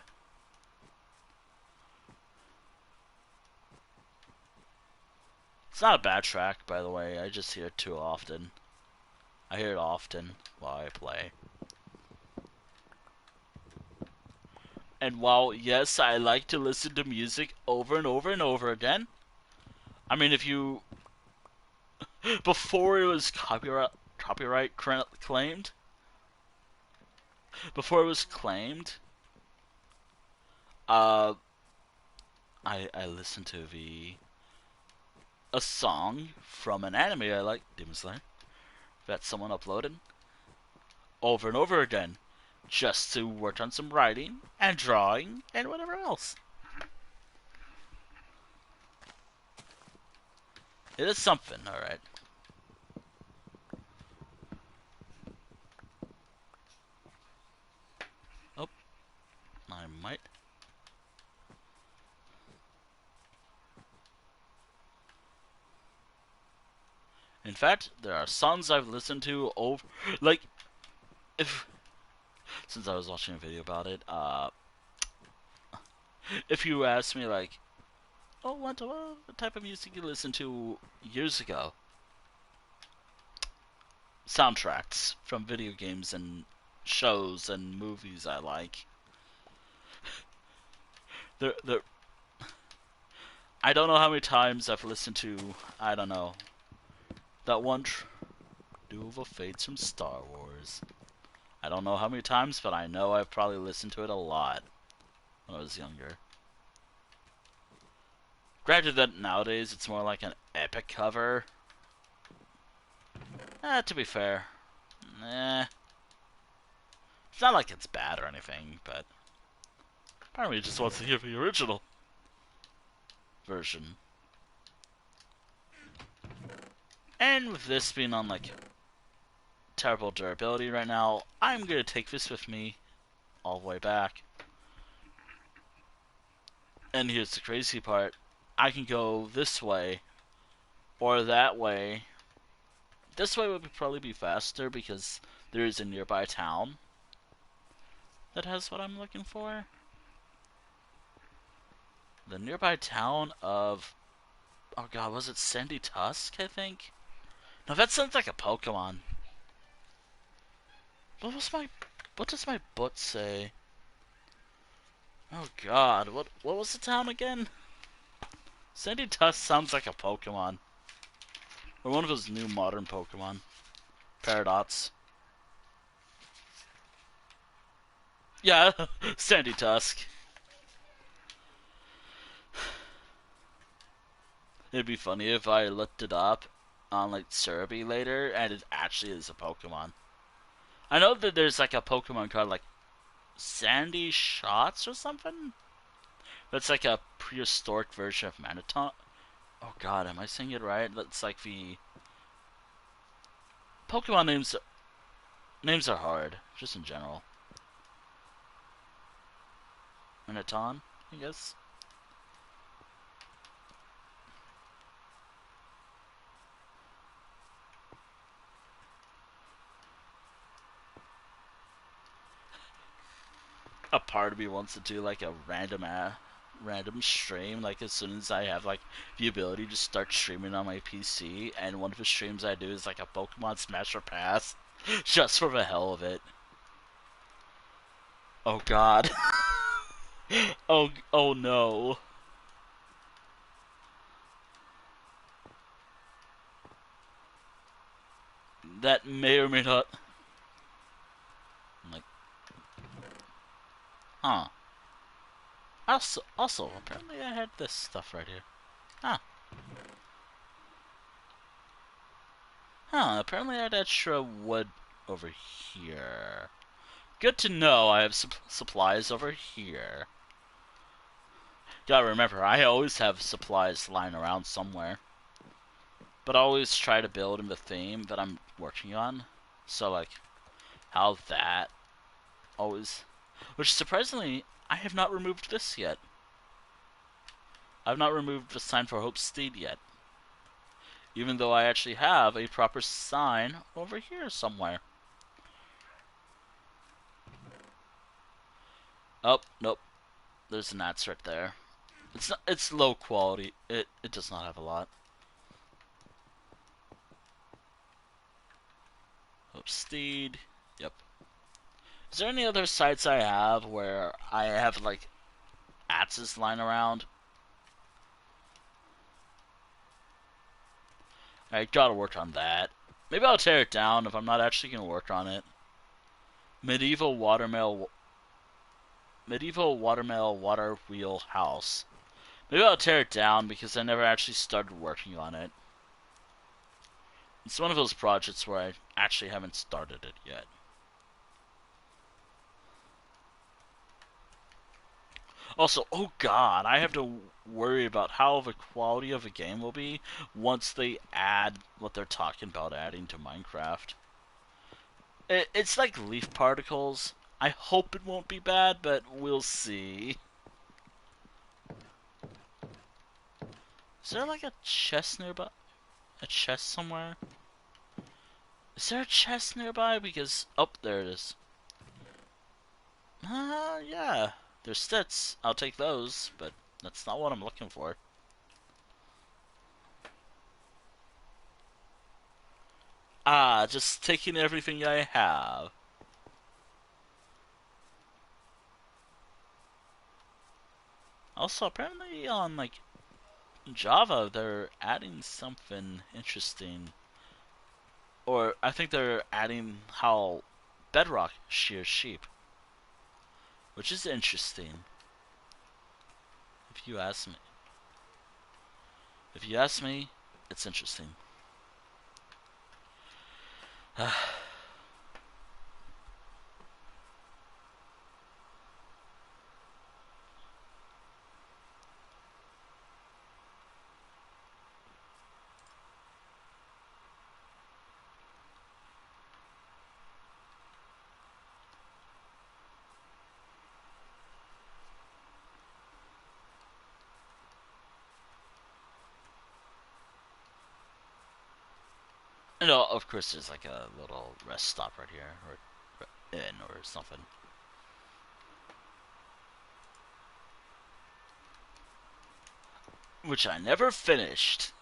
Speaker 1: It's not a bad track, by the way. I just hear it too often. I hear it often while I play. And while, yes, I like to listen to music over and over and over again, I mean, if you... Before it was copyright claimed, before it was claimed, I listened to a song from an anime I like, Demon Slayer, that someone uploaded, over and over again, just to work on some writing and drawing and whatever else. It is something, alright. Oh, I might. In fact, there are songs I've listened to over, like, since I was watching a video about it, if you ask me, like, oh, what type of music you listened to years ago? Soundtracks from video games and shows and movies I like. They're, I don't know how many times I've listened to, I don't know, that one Duel of Fates from Star Wars. I don't know how many times, but I know I've probably listened to it a lot when I was younger. Granted that nowadays it's more like an epic cover. To be fair. It's not like it's bad or anything, but part of me just wants to hear the original version. And with this being on, like, terrible durability right now, I'm gonna take this with me all the way back. And here's the crazy part. I can go this way or that way. This way would probably be faster because there is a nearby town that has what I'm looking for. The nearby town of... Oh god, was it Sandy Tusk, I think? No, that sounds like a Pokemon. What does my book say? Oh god, what was the town again? Sandy Tusk sounds like a Pokemon. Or one of those new modern Pokemon. Paradox. Yeah, Sandy Tusk. It'd be funny if I looked it up on like Cerebi later and it actually is a Pokemon. I know that there's like a Pokemon called like Sandy Shots or something. That's like a prehistoric version of Maniton. Oh god, am I saying it right? That's like the Pokemon names. Names are hard, just in general. Maniton, I guess. A part of me wants to do like a random stream, like as soon as I have like the ability to start streaming on my PC, and one of the streams I do is like a Pokemon Smash or Pass, just for the hell of it. Oh god. Oh no. That may or may not. I'm like, huh. Also, apparently I had this stuff right here. Huh. Huh, apparently I had extra wood over here. Good to know I have supplies over here. Gotta remember, I always have supplies lying around somewhere. But I always try to build in the theme that I'm working on. So, like, how that always... Which, surprisingly, I have not removed this yet. I've not removed the sign for Hope Steed yet. Even though I actually have a proper sign over here somewhere. Oh, nope. There's an Nats right there. It's not, it's low quality. It does not have a lot. Hope Steed. Yep. Is there any other sites I have where I have like axes lying around? I gotta work on that. Maybe I'll tear it down if I'm not actually gonna work on it. Medieval watermill water wheel house. Maybe I'll tear it down because I never actually started working on it. It's one of those projects where I actually haven't started it yet. Also, oh god, I have to worry about how the quality of a game will be once they add what they're talking about adding to Minecraft. It's like leaf particles. I hope it won't be bad, but we'll see. Is there like a chest nearby? A chest somewhere? Is there a chest nearby? Because... Oh, there it is. Yeah. There's stats. I'll take those, but that's not what I'm looking for. Ah, just taking everything I have. Also, apparently on, like, Java, they're adding something interesting. Or, I think they're adding how Bedrock shears sheep. Which is interesting. If you ask me. If you ask me, it's interesting. And of course, there's like a little rest stop right here, or inn, or something. Which I never finished.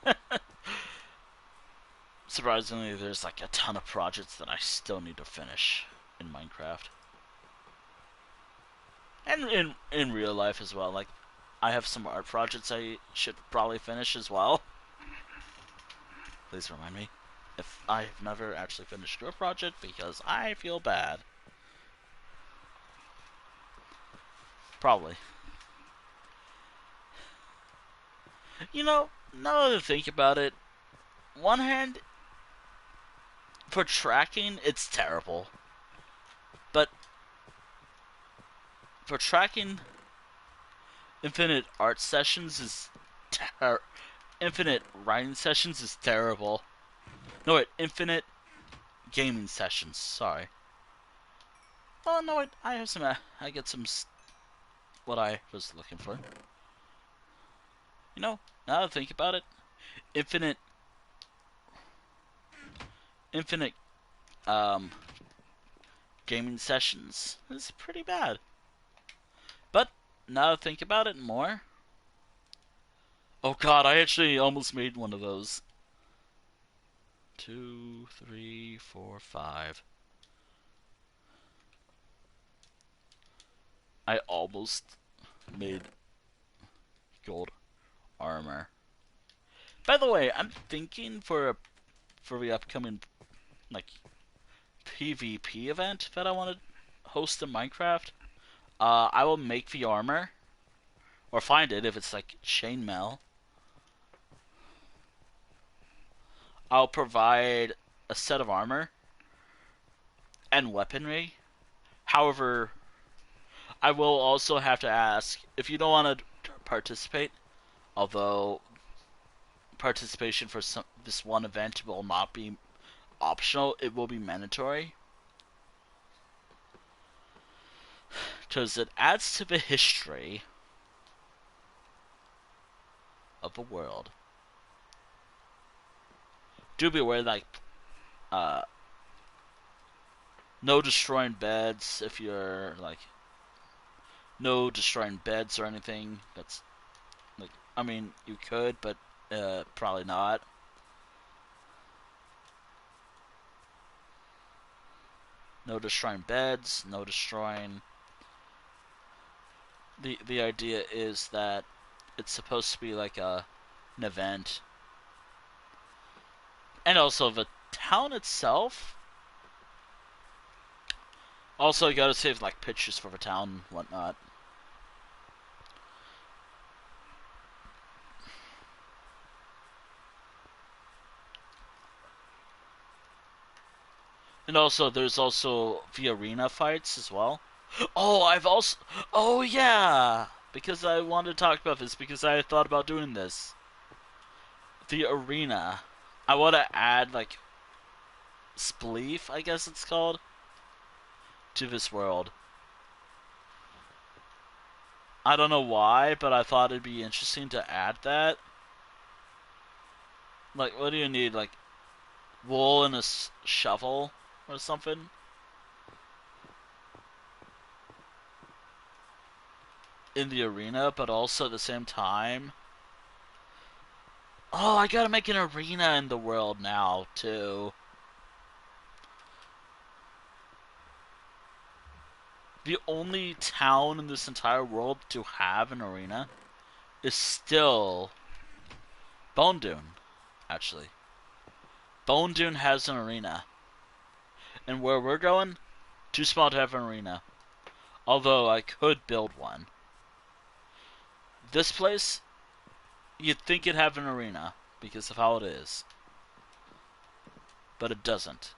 Speaker 1: Surprisingly, there's like a ton of projects that I still need to finish in Minecraft. And in real life as well. Like, I have some art projects I should probably finish as well. Please remind me if I've never actually finished your project because I feel bad. Probably. You know, now that I think about it, one hand, for tracking, it's terrible. But for tracking, infinite art sessions is infinite writing sessions is terrible. No wait, infinite gaming sessions. Sorry. Oh no, I have some. I get some. What I was looking for. You know, now that I think about it, infinite, infinite, um, gaming sessions is pretty bad. But now that I think about it more, oh god, I actually almost made one of those. 2, 3, 4, 5. I almost made gold armor. By the way, I'm thinking for the upcoming like PvP event that I want to host in Minecraft. I will make the armor or find it if it's like chainmail. I'll provide a set of armor and weaponry. However, I will also have to ask if you don't want to participate. Although participation for this one event will not be optional, it will be mandatory. Because it adds to the history of the world. Do be aware that uh, no destroying beds if you're like no destroying beds or anything. That's like I mean you could, but probably not. No destroying beds. No destroying. The idea is that it's supposed to be like an event, and also the town itself. Also, you gotta save like pictures for the town and whatnot. And also, there's also the arena fights as well. Oh, I've also. Oh, yeah! Because I wanted to talk about this because I thought about doing this. The arena. I want to add, like, spleef, I guess it's called, to this world. I don't know why, but I thought it'd be interesting to add that. Like, what do you need? Like, wool and a shovel or something? In the arena, but also at the same time. Oh, I gotta make an arena in the world now, too. The only town in this entire world to have an arena is still Bonedune, actually. Bonedune has an arena. And where we're going, too small to have an arena. Although I could build one. This place, you'd think it'd have an arena because of how it is. But it doesn't.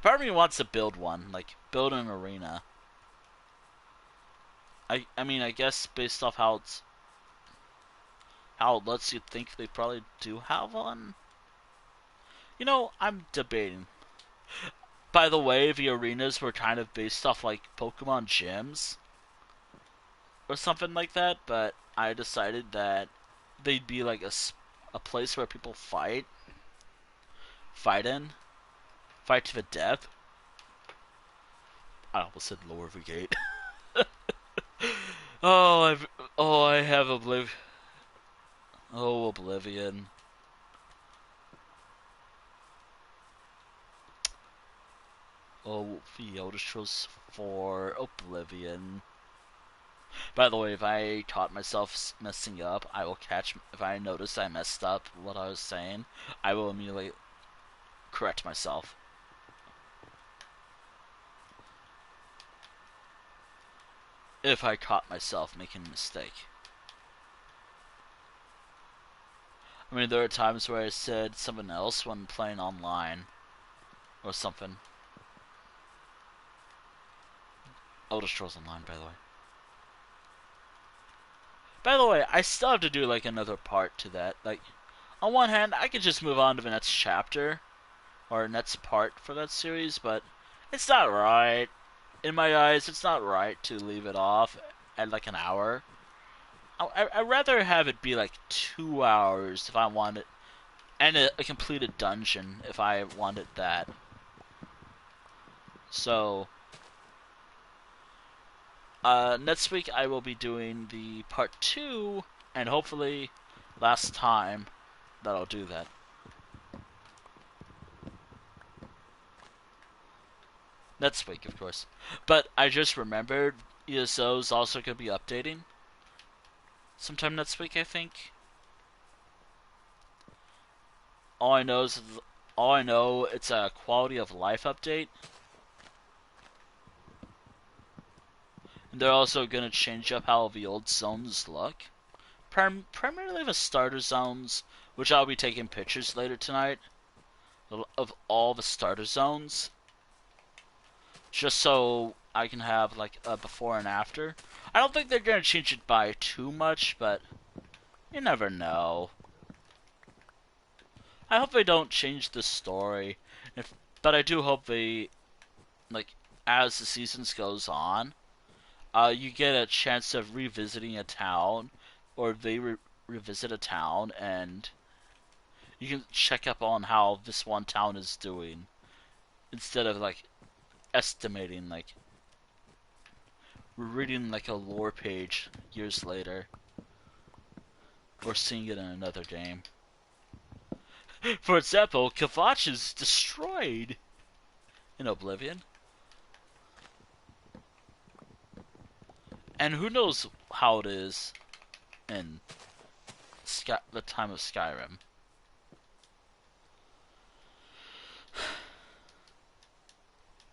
Speaker 1: Part of me wants to build one, like build an arena. I mean, I guess based off how it lets you think they probably do have one. You know, I'm debating. By the way, the arenas were kind of based off like Pokemon gyms or something like that, but I decided that they'd be like a place where people fight in, fight to the death. I almost said lower the gate. oh, I have Oblivion. Oh, the Elder Scrolls 4 Oblivion. By the way, if I caught myself messing up, I will catch. If I notice I messed up what I was saying, I will immediately correct myself. If I caught myself making a mistake. I mean, there are times where I said something else when playing online or something. Elder Scrolls Online, by the way. By the way, I still have to do like another part to that. Like, on one hand, I could just move on to the next chapter or next part for that series, but it's not right. In my eyes, it's not right to leave it off at like an hour. I'd rather have it be like 2 hours if I want it, and a completed dungeon if I wanted that. So, next week I will be doing the part 2, and hopefully last time that I'll do that. Next week, of course. But I just remembered ESO is also going to be updating sometime next week, I think. All I know it's a quality of life update. And they're also going to change up how the old zones look. Primarily the starter zones, which I'll be taking pictures later tonight of all the starter zones. Just so I can have like a before and after. I don't think they're going to change it by too much, but you never know. I hope they don't change the story, but I do hope they, like, as the seasons goes on, you get a chance of revisiting a town, or they revisit a town, and you can check up on how this one town is doing, instead of, like, estimating, like, reading, like, a lore page years later, or seeing it in another game. For example, Kvatch is destroyed in Oblivion. And who knows how it is in the time of Skyrim.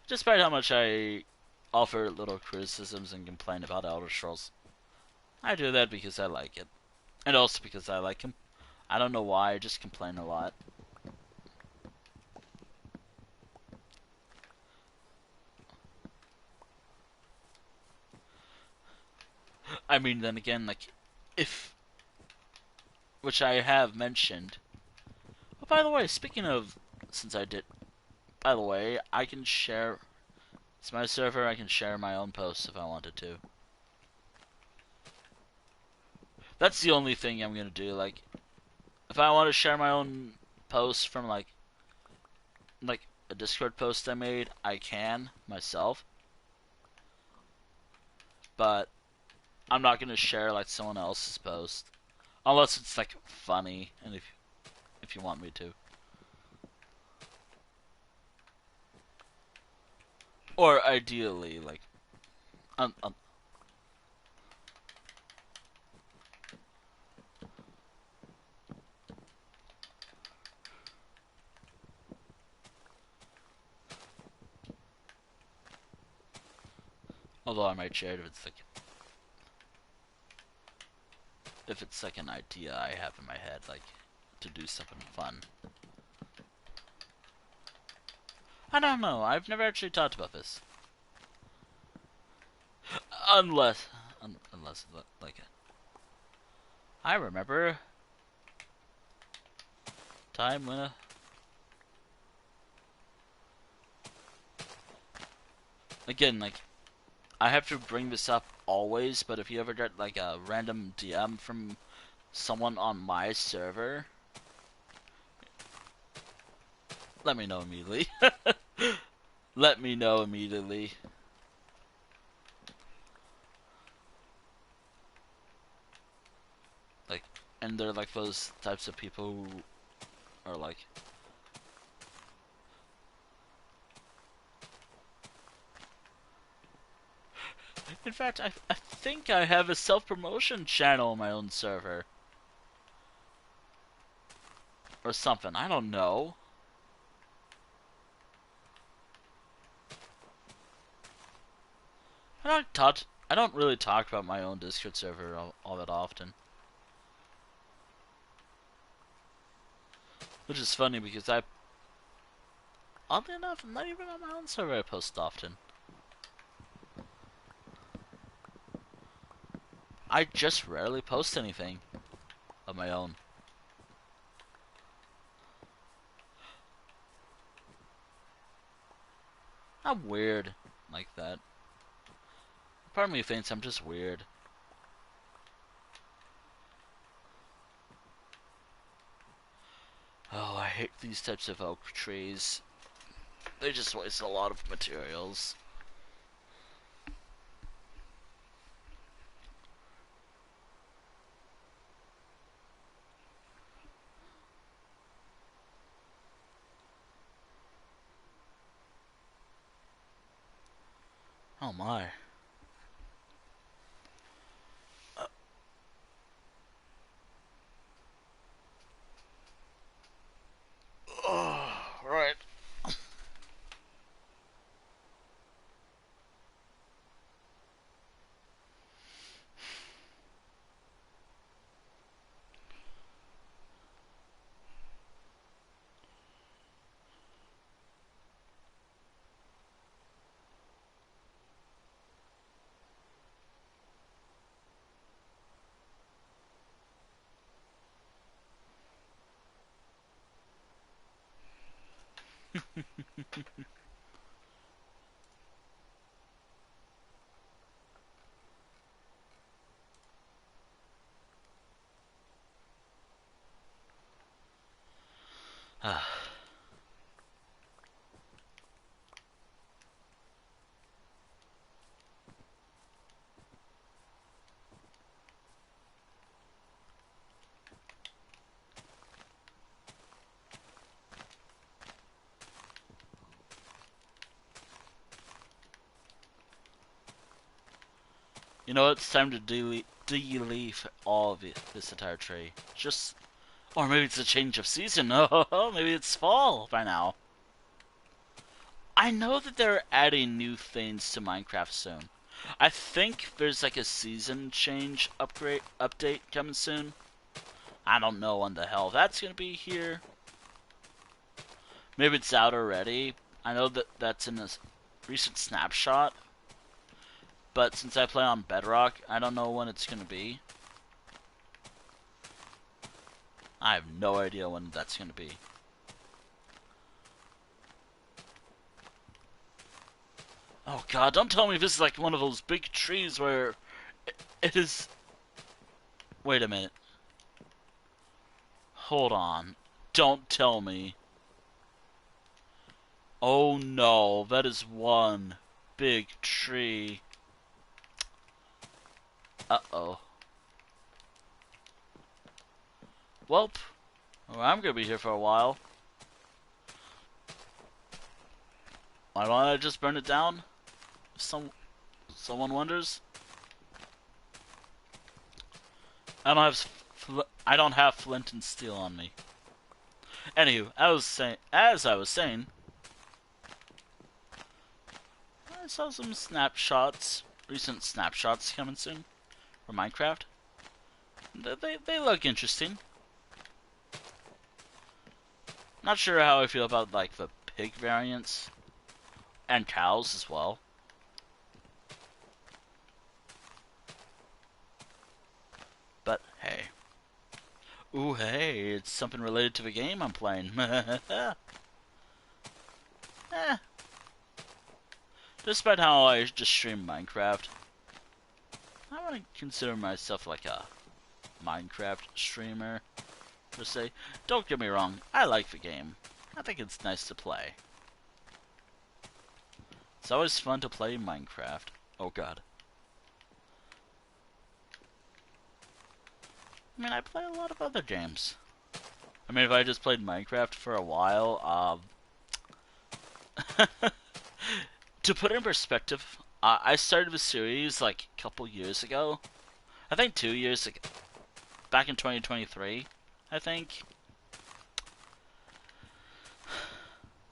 Speaker 1: Despite how much I offer little criticisms and complain about Elder Scrolls, I do that because I like it. And also because I like him. I don't know why, I just complain a lot. I mean, then again, like, if... which I have mentioned. Oh, by the way, speaking of... since I did... By the way, I can share... it's my server, I can share my own posts if I wanted to. That's the only thing I'm gonna do, like... if I want to share my own posts from, like a Discord post I made, I can, myself. But I'm not gonna share, like, someone else's post. Unless it's, like, funny, and if you want me to. Or ideally, like, although I might share it if it's like an idea I have in my head, like, to do something fun. I don't know, I've never actually talked about this. Unless, like, I remember time when again, like, I have to bring this up always, but if you ever get, like, a random DM from someone on my server, let me know immediately. Let me know immediately. Like, and they're like those types of people who are like... in fact, I think I have a self-promotion channel on my own server. Or something, I don't know. I don't really talk about my own Discord server all that often. Which is funny because oddly enough, I'm not even on my own server I post often. I just rarely post anything of my own. I'm weird like that. Part of me thinks I'm just weird. Oh, I hate these types of oak trees. They just waste a lot of materials. Oh my. Oh, right. You know, it's time to de-leaf all of this entire tree. Just, or maybe it's a change of season. Oh, maybe it's fall by now. I know that they're adding new things to Minecraft soon. I think there's like a season change update coming soon. I don't know when the hell that's gonna be here. Maybe it's out already. I know that that's in a recent snapshot. But since I play on Bedrock, I don't know when it's gonna be. I have no idea when that's gonna be. Oh god, don't tell me this is like one of those big trees where it is... Wait a minute. Hold on. Don't tell me. Oh no, that is one big tree. Uh-oh. Welp. Well, I'm gonna be here for a while. Why don't I just burn it down? If someone wonders. I don't have flint and steel on me. Anywho, as I was saying, I saw some snapshots, recent snapshots coming soon for Minecraft. They look interesting. Not sure how I feel about like the pig variants and cows as well. But hey. Ooh, hey, it's something related to the game I'm playing. Eh. Despite how I just stream Minecraft, I wouldn't consider myself like a Minecraft streamer, per se. Don't get me wrong, I like the game. I think it's nice to play. It's always fun to play Minecraft. Oh god. I mean, I play a lot of other games. I mean, if I just played Minecraft for a while, to put it in perspective, I started the series like a couple years ago. I think 2 years ago. Back in 2023, I think.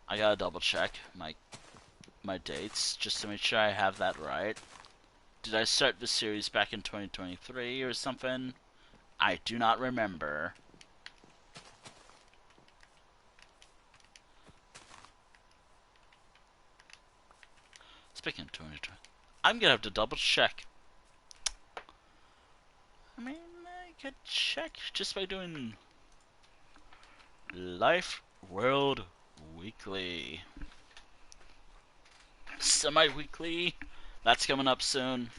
Speaker 1: I gotta double check my dates just to make sure I have that right. Did I start the series back in 2023 or something? I do not remember. Speaking of 2020, I'm gonna have to double check. I mean, I could check just by doing Life World Weekly. Semi-weekly. That's coming up soon.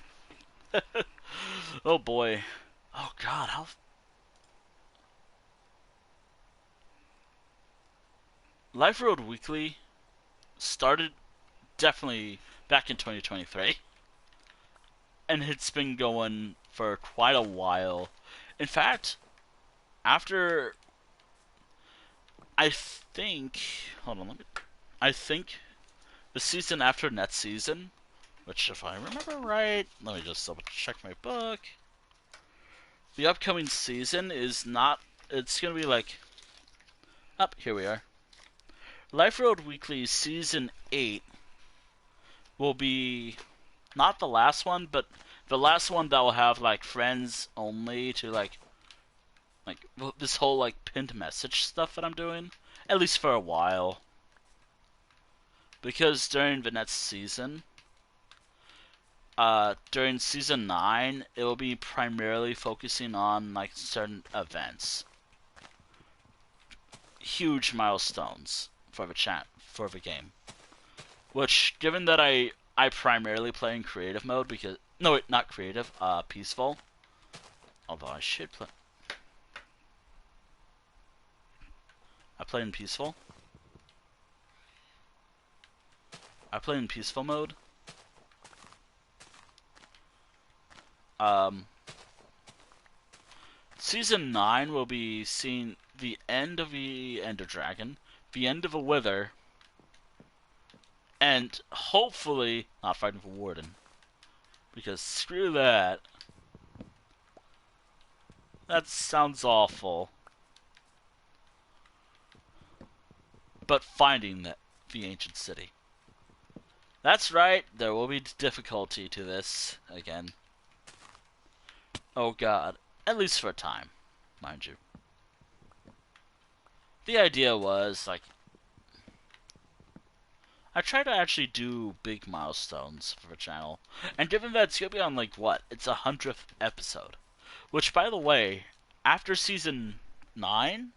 Speaker 1: Oh boy. Oh god, how... Life World Weekly started definitely back in 2023. And it's been going for quite a while. In fact, after... I think... Hold on, I think the season after next season, which if I remember right, let me just double check my book. The upcoming season is not... It's gonna be like... Up, here we are. Life Road Weekly Season 8 will be not the last one, but the last one that will have like friends only to like this whole like pinned message stuff that I'm doing, at least for a while. Because during the next season, during season 9, it will be primarily focusing on like certain events, huge milestones for the game. Which, given that I primarily play in creative mode because no, wait, not creative, peaceful. Although I should play. I play in peaceful. I play in peaceful mode. Season 9 will be seeing the end of the Ender Dragon, the end of a Wither, and hopefully not fighting for Warden. Because screw that. That sounds awful. But finding the ancient city. That's right, there will be difficulty to this again. Oh god. At least for a time, mind you. The idea was, like, I try to actually do big milestones for the channel. And given that it's going to be on, like, what? It's 100th episode. Which, by the way, after season 9,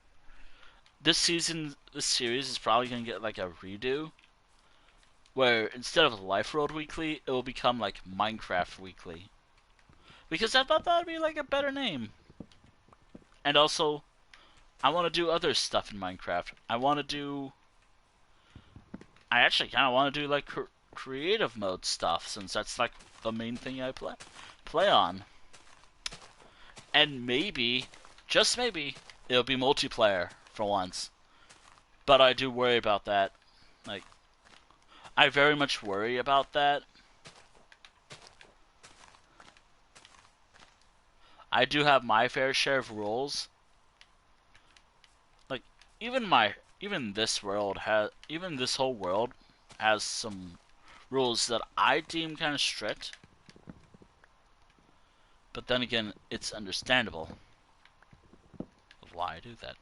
Speaker 1: this series is probably going to get, like, a redo. Where, instead of Life Road Weekly, it will become, like, Minecraft Weekly. Because I thought that would be, like, a better name. And also, I want to do other stuff in Minecraft. I actually kind of want to do, like, creative mode stuff, since that's, like, the main thing I play on. And maybe, just maybe, it'll be multiplayer for once. But I do worry about that. Like, I very much worry about that. I do have my fair share of rules. Like, even this whole world has some rules that I deem kind of strict. But then again, it's understandable of why I do that.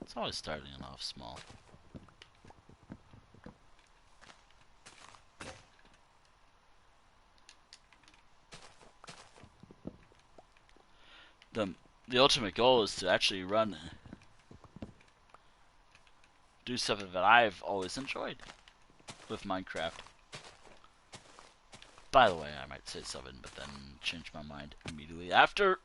Speaker 1: It's always starting off small. The ultimate goal is to actually do something that I've always enjoyed with Minecraft. By the way, I might say something, but then change my mind immediately after.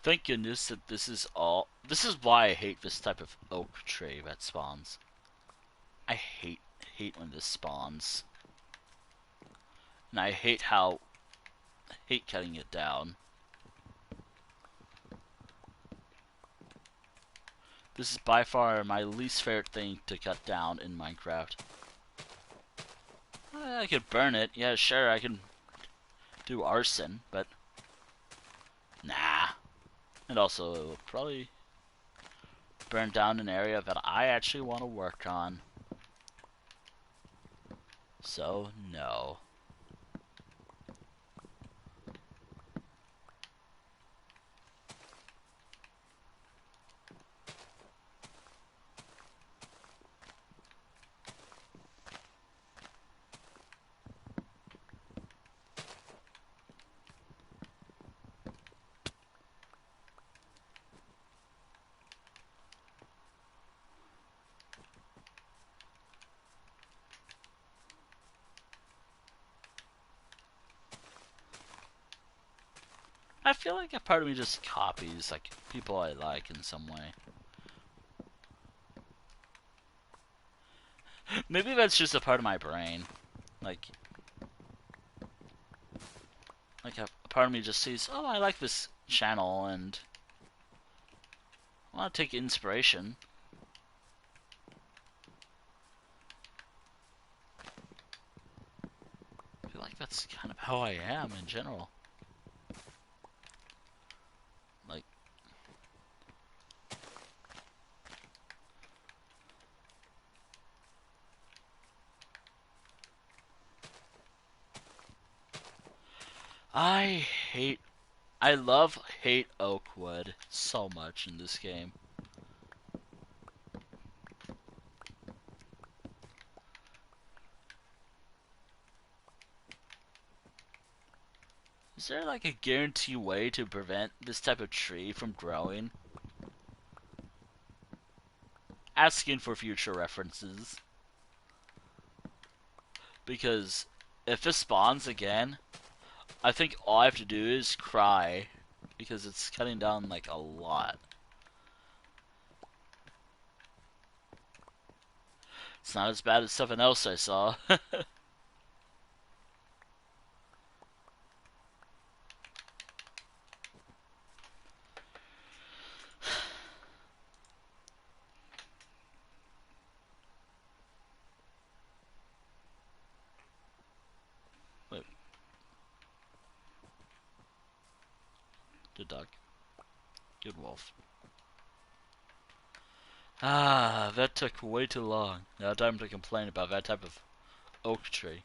Speaker 1: Thank goodness that this is why I hate this type of oak tree that spawns. I hate when this spawns. And I hate cutting it down. This is by far my least favorite thing to cut down in Minecraft. I could burn it. Yeah, sure, I can do arson, but nah. And also, it will probably burn down an area that I actually want to work on. So, no. I feel like a part of me just copies like people I like in some way. Maybe that's just a part of my brain. Like a part of me just sees, oh, I like this channel and I want to take inspiration. I feel like that's kind of how I am in general. Like, I hate oak wood so much in this game. Is there like a guarantee way to prevent this type of tree from growing? Asking for future references. Because if it spawns again, I think all I have to do is cry. Because it's cutting down like a lot. It's not as bad as something else I saw. Wait, good dog. Good wolf. Ah, that took way too long. Now time to complain about that type of oak tree.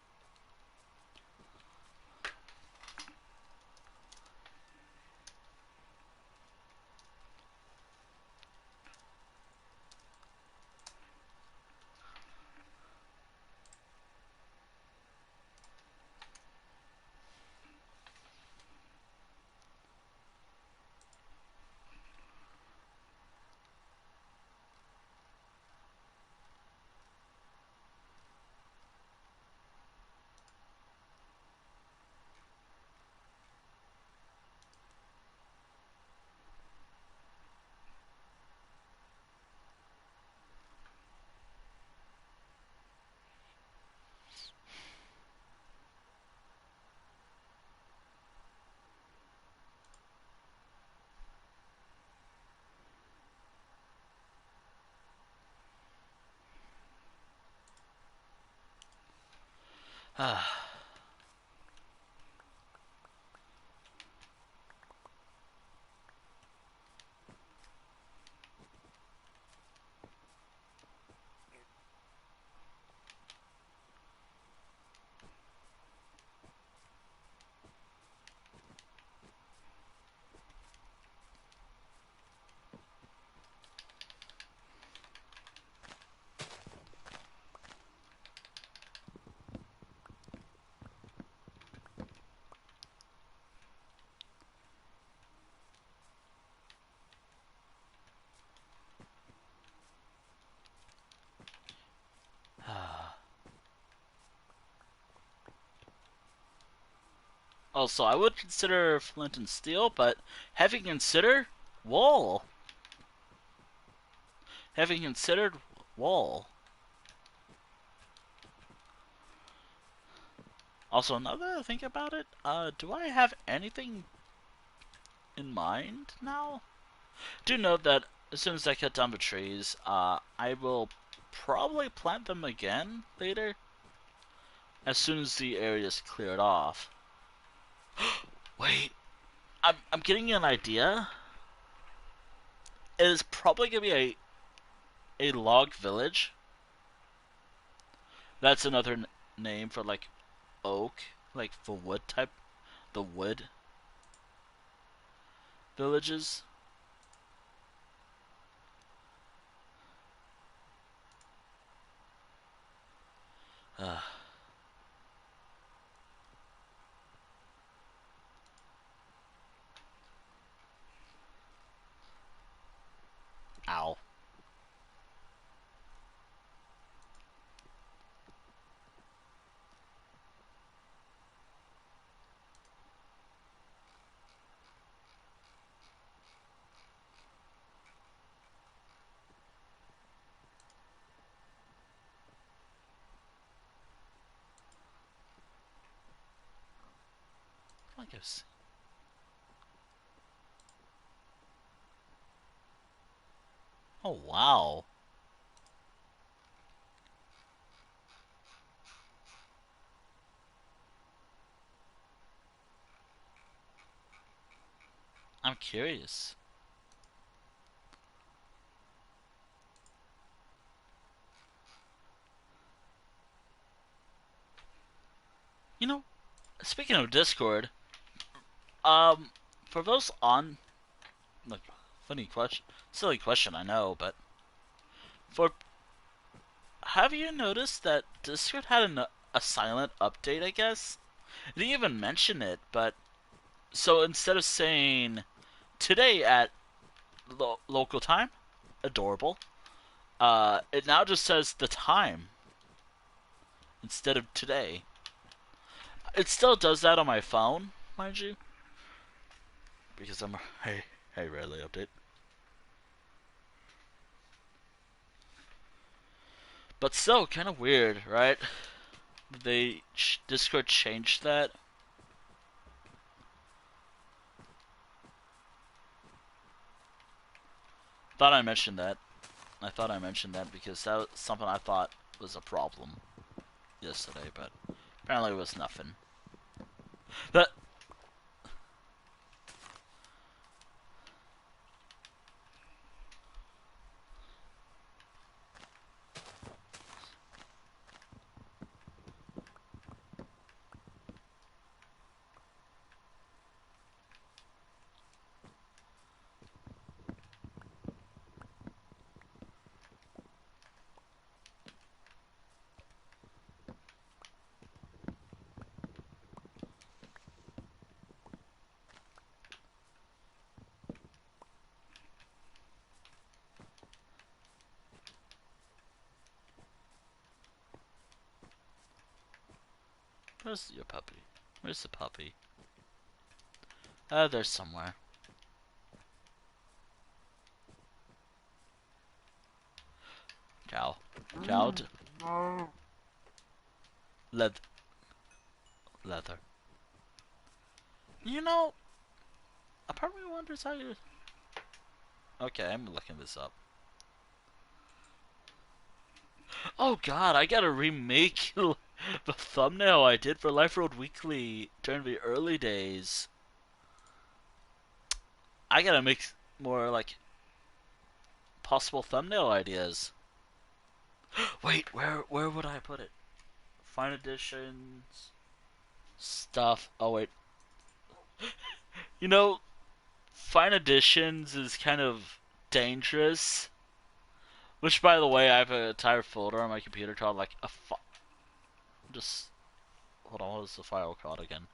Speaker 1: Ah. Also, I would consider flint and steel, but having considered wool, having considered wool. Also, now that I think about it, do I have anything in mind now? Do note that as soon as I cut down the trees, I will probably plant them again later, as soon as the area is cleared off. Wait, I'm getting an idea. It is probably gonna be a log village. That's another name for like oak, like the wood type, the wood villages. Uh, ow. Like I've seen. Oh wow. I'm curious. You know, speaking of Discord, um, for those on, like, funny question, silly question, I know, but for have you noticed that Discord had a silent update? I guess I didn't even mention it, but so instead of saying today at local time, adorable, it now just says the time instead of today. It still does that on my phone, mind you, because I rarely update. But still, kind of weird, right? Discord changed that. Thought I mentioned that. I thought I mentioned that because that was something I thought was a problem yesterday, but apparently it was nothing. But where's your puppy? Where's the puppy? There's somewhere. Cow. Cow. Leather. Leather. You know, a part of me wonders how you. Okay, I'm looking this up. Oh god, I gotta remake the thumbnail I did for Life Road Weekly during the early days. I gotta make more, like, possible thumbnail ideas. Wait, where would I put it? Fine editions stuff. Oh wait. You know, fine editions is kind of dangerous. Which, by the way, I have an entire folder on my computer called like just hold on. What was the file called again?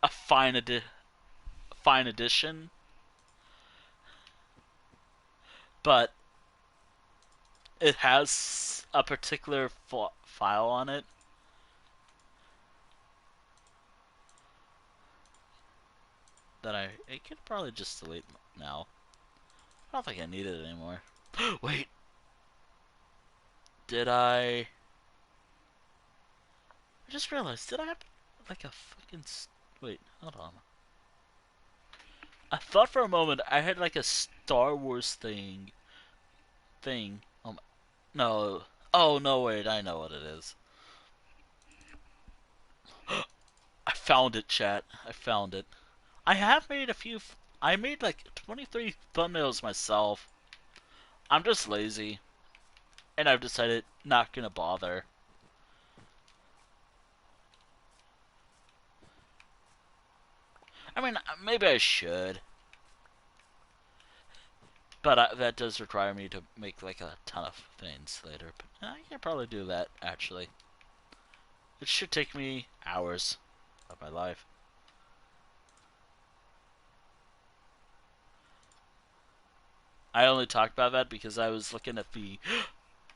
Speaker 1: A fine edition. But it has a particular file on it that I could probably just delete now. I don't think I need it anymore. Wait, did I? I just realized, did I have like a fucking? Wait, hold on. I thought for a moment I had like a Star Wars thing. No. Oh no, wait, I know what it is. I found it, chat. I found it. I have made a few. I made like 23 thumbnails myself. I'm just lazy, and I've decided not gonna bother. I mean, maybe I should, but that does require me to make like a ton of things later. But I can probably do that actually. It should take me hours of my life. I only talked about that because I was looking at the.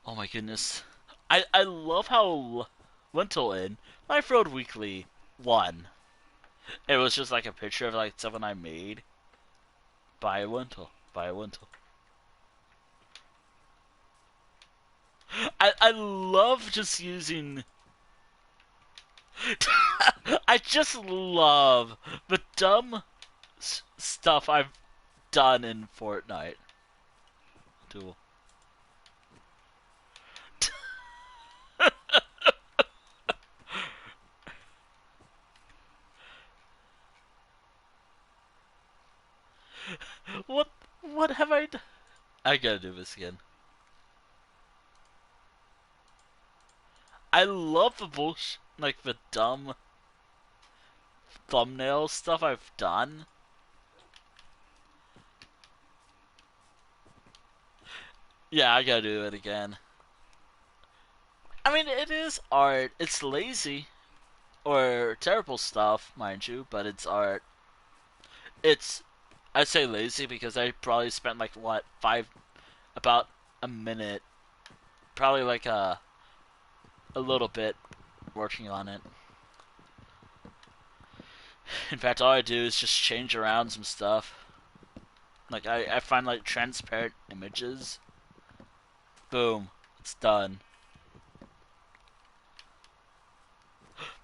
Speaker 1: Oh my goodness! I love how Lentil Inn Life Road Weekly 1. It was just like a picture of like something I made by a lentil. By a lentil. I love just using. I just love the dumb stuff I've done in Fortnite. Duel. What? What have I done? I gotta do this again. I love the bullshit, like the dumb thumbnail stuff I've done. Yeah, I gotta do it again. I mean, it is art. It's lazy or terrible stuff, mind you, but it's art. It's I say lazy because I probably spent like what about a minute, probably like a little bit working on it. In fact, all I do is just change around some stuff. Like I find like transparent images. Boom, it's done.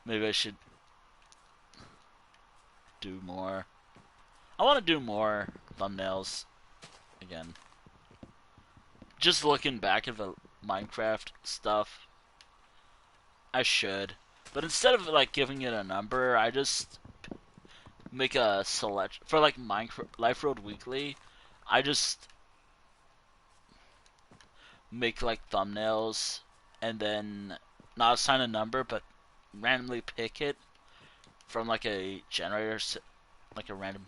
Speaker 1: Maybe I should do more. I want to do more thumbnails again. Just looking back at the Minecraft stuff, I should. But instead of like giving it a number, I just make a select for like Minecraft Life Road Weekly. I just make like thumbnails and then not assign a number, but randomly pick it from like a generator, like a random,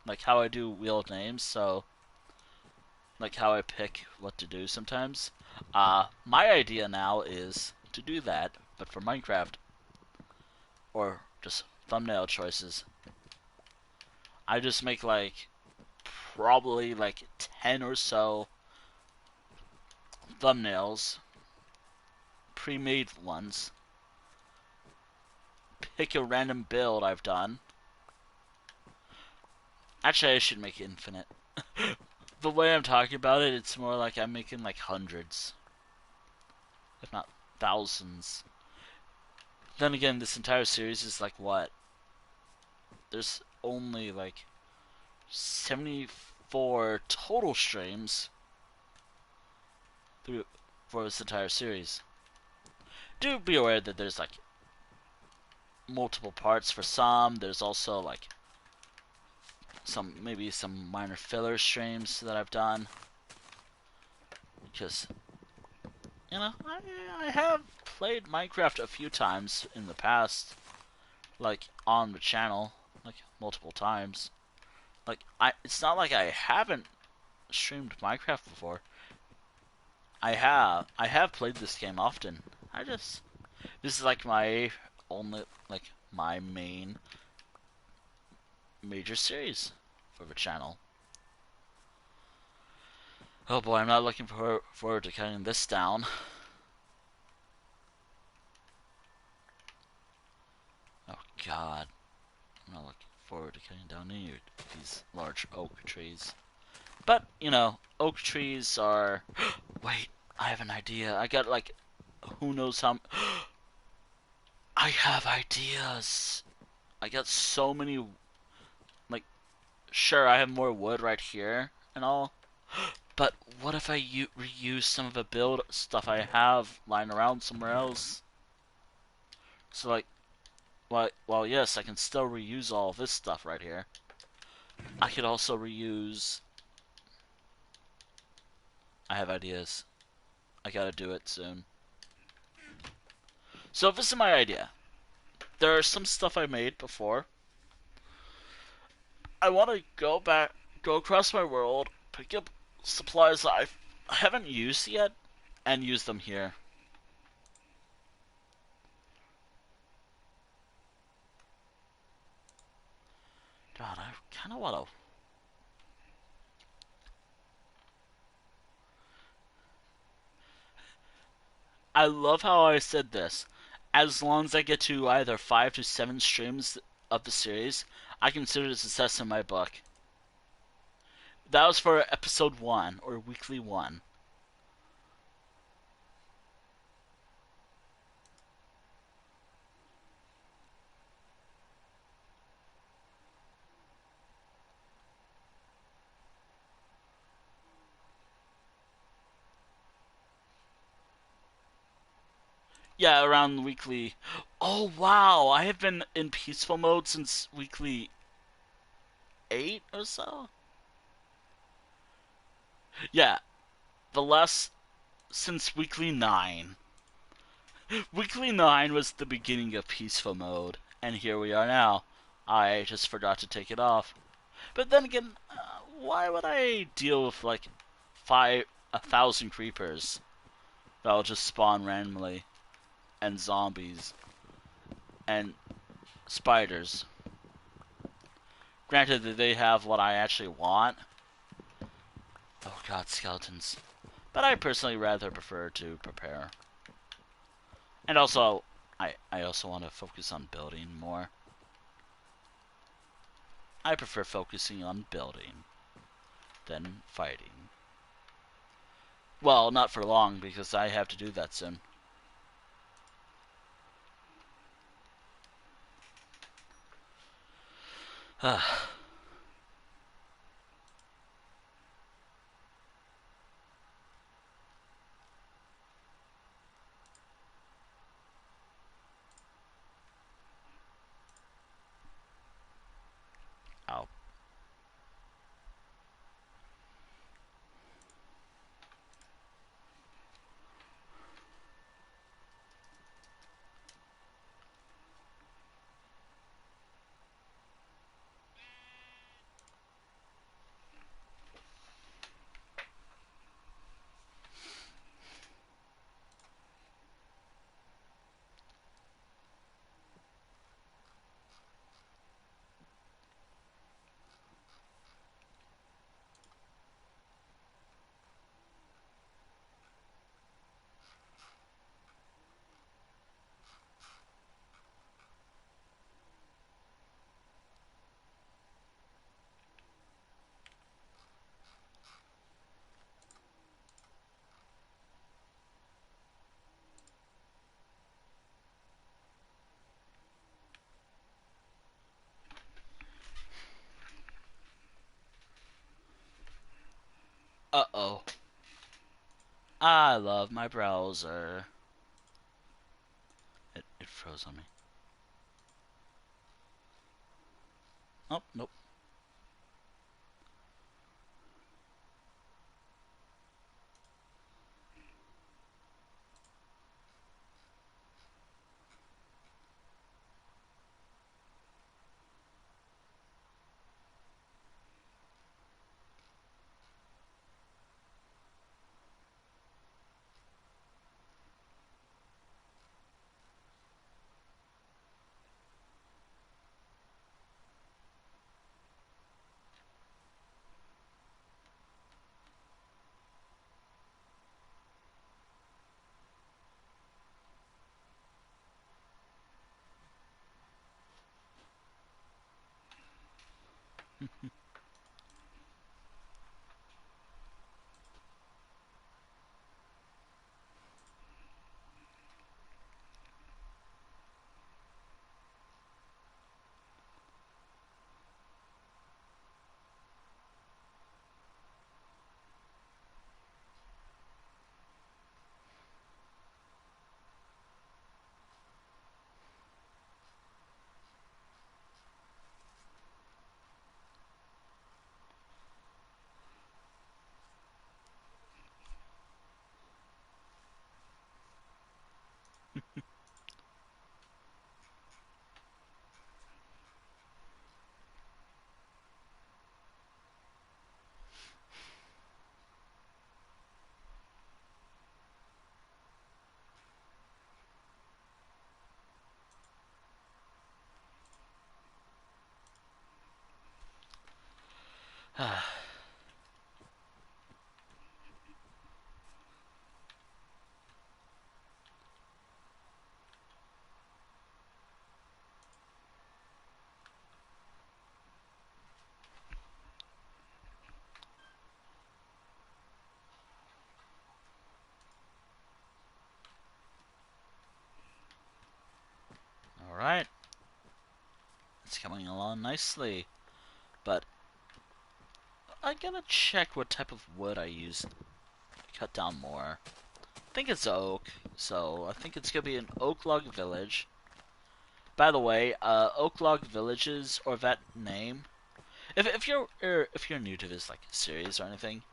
Speaker 1: like how I do Wheel of Names. So like how I pick what to do sometimes. My idea now is to do that, but for Minecraft or just thumbnail choices. I just make like probably like 10 or so thumbnails, pre-made ones. Pick a random build I've done. Actually, I should make it infinite. The way I'm talking about it, it's more like I'm making like hundreds, if not thousands. Then again, this entire series is like what? There's only like 74 total streams through for this entire series. Do be aware that there's like multiple parts for some. There's also like maybe some minor filler streams that I've done. Because I have played Minecraft a few times in the past, like on the channel, like multiple times. Like it's not like I haven't streamed Minecraft before. I have played this game often. This is like my only like my main major series for the channel. Oh boy, I'm not looking forward to cutting this down. Oh god, I'm not looking forward to cutting down any of these large oak trees. But, oak trees are... Wait, I have an idea. I got like, who knows how... I have ideas. I got so many... Like, sure, I have more wood right here and all. But what if I reuse some of the build stuff I have lying around somewhere else? So like, well, yes, I can still reuse all of this stuff right here. I could also reuse... I have ideas. I gotta do it soon. So this is my idea. There are some stuff I made before. I want to go across my world, pick up supplies that I haven't used yet, and use them here. God, I kind of want to... I love how I said this. As long as I get to either 5 to 7 streams of the series, I consider it a success in my book. That was for episode 1, or weekly 1. Yeah, around weekly. Oh wow, I have been in peaceful mode since weekly 8 or so. Yeah, the last since weekly 9. Weekly 9 was the beginning of peaceful mode, and here we are now. I just forgot to take it off. But then again, why would I deal with like 1,000 creepers that'll just spawn randomly, and zombies, and spiders? Granted that they have what I actually want. Oh god, skeletons. But I personally rather prefer to prepare. And also, I also want to focus on building more. I prefer focusing on building than fighting. Well, not for long, because I have to do that soon. Ow. Uh-oh. I love my browser. It froze on me. Oh, nope. Alright. It's coming along nicely. But I gotta check what type of wood I use to cut down more. I think it's oak. So I think it's gonna be an Oak Log Village. By the way, Oak Log Villages, or that name, if you're new to this like series or anything,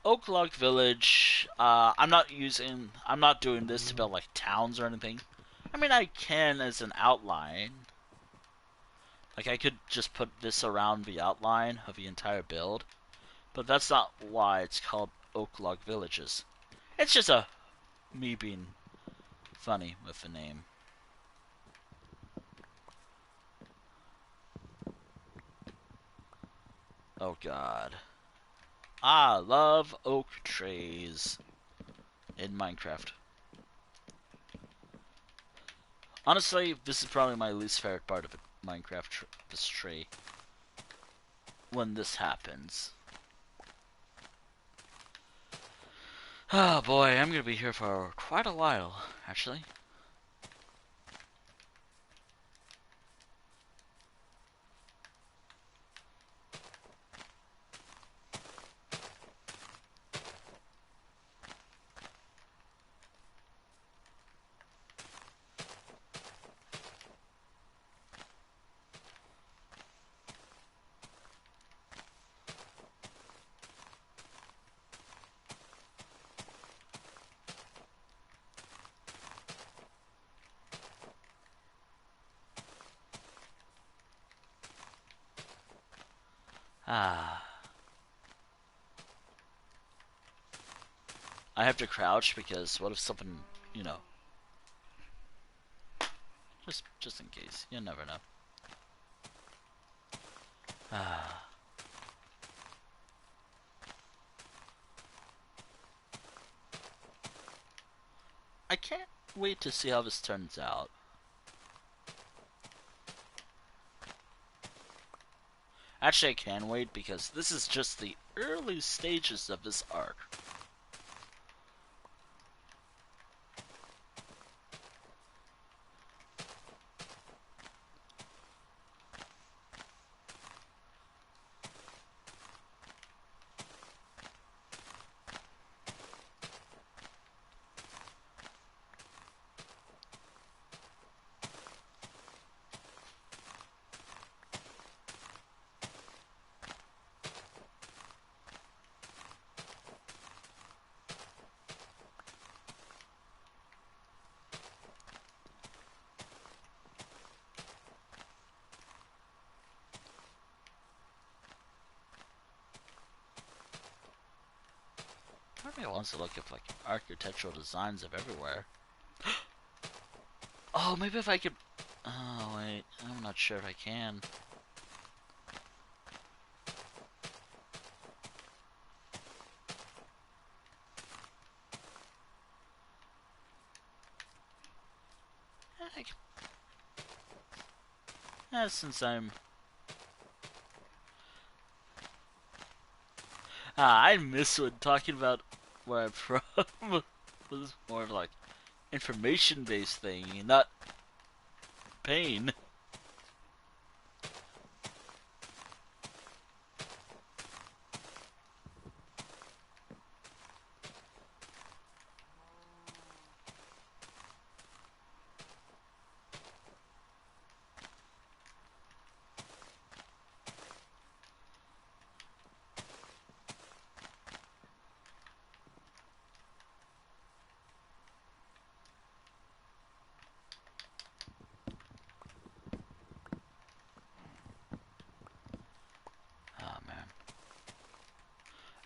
Speaker 1: Oak Log Village. I'm not doing this to build like towns or anything. I mean, I can as an outline. Like I could just put this around the outline of the entire build, but that's not why it's called Oak Log Villages. It's just me being funny with the name. Oh god. I love oak trees in Minecraft. Honestly, this is probably my least favorite part of it, Minecraft, this tree. When this happens. Oh boy, I'm gonna be here for quite a while, actually. Ah. I have to crouch because what if something, you know, just in case. You never know. Ah. I can't wait to see how this turns out. Actually, I can wait because this is just the early stages of this arc. Part of me wants to look at like architectural designs of everywhere. Oh, maybe if I could. Oh wait, I'm not sure if I can. Since I'm. I miss when talking about where I'm from was more of like information based thing, not pain. Oh man.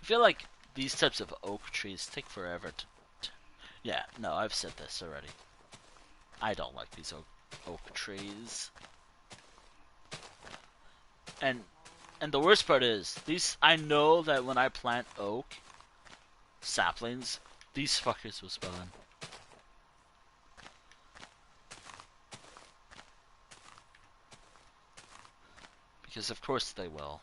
Speaker 1: I feel like these types of oak trees take forever to. Yeah, no, I've said this already. I don't like these oak trees. And and the worst part is, these I know that when I plant oak saplings, these fuckers will spawn. Because of course they will.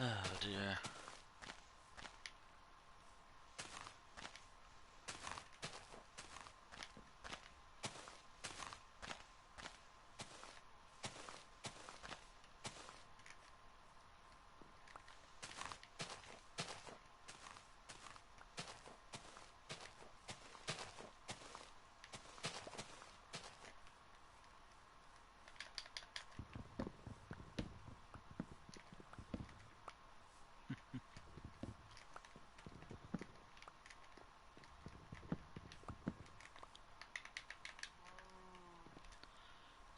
Speaker 1: Oh dear.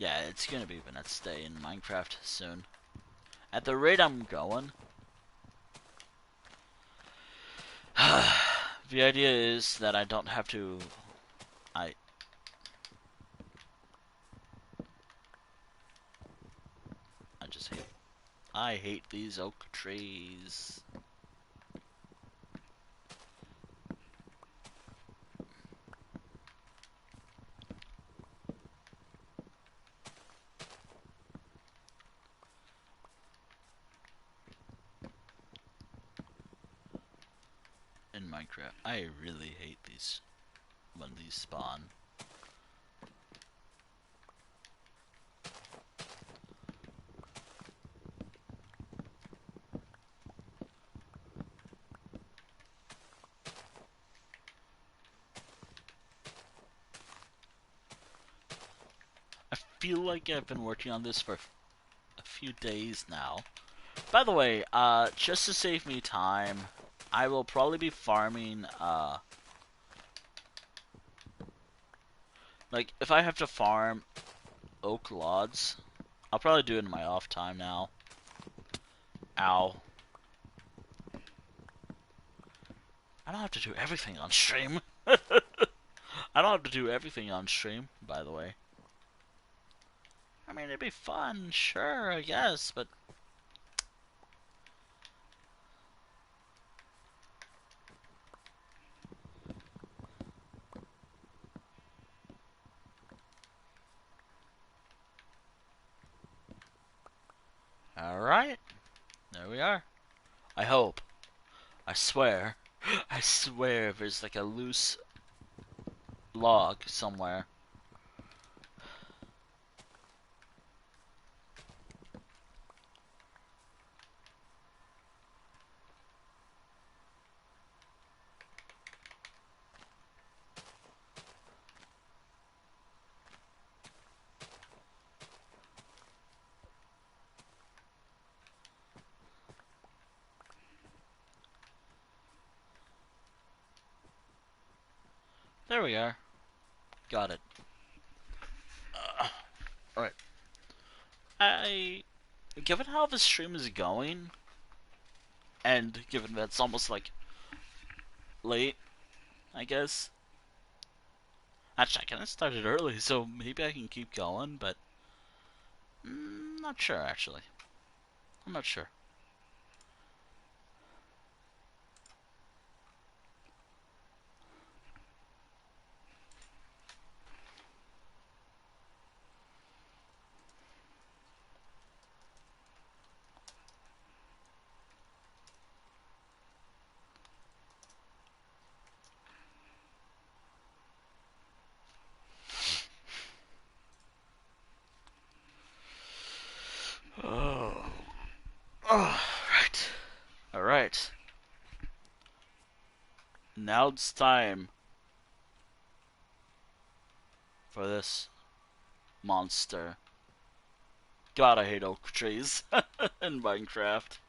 Speaker 1: Yeah, it's gonna be the next day in Minecraft soon. At the rate I'm going, the idea is that I don't have to. I I just hate. I hate these oak trees. In Minecraft, I really hate these when these spawn. I feel like I've been working on this for a few days now. By the way, just to save me time, I will probably be farming, like, if I have to farm oak logs, I'll probably do it in my off time now. Ow. I don't have to do everything on stream. I don't have to do everything on stream, by the way. I mean, it'd be fun, sure, I guess, but... Alright, there we are. I hope. I swear. I swear there's like a loose log somewhere. There we are. Got it. Alright. Given how the stream is going, and given that it's almost like late, I guess. Actually, I kind of started early, so maybe I can keep going, but not sure actually. I'm not sure. Oh. Oh, right. Alright. Now it's time for this monster. God, I hate oak trees in Minecraft.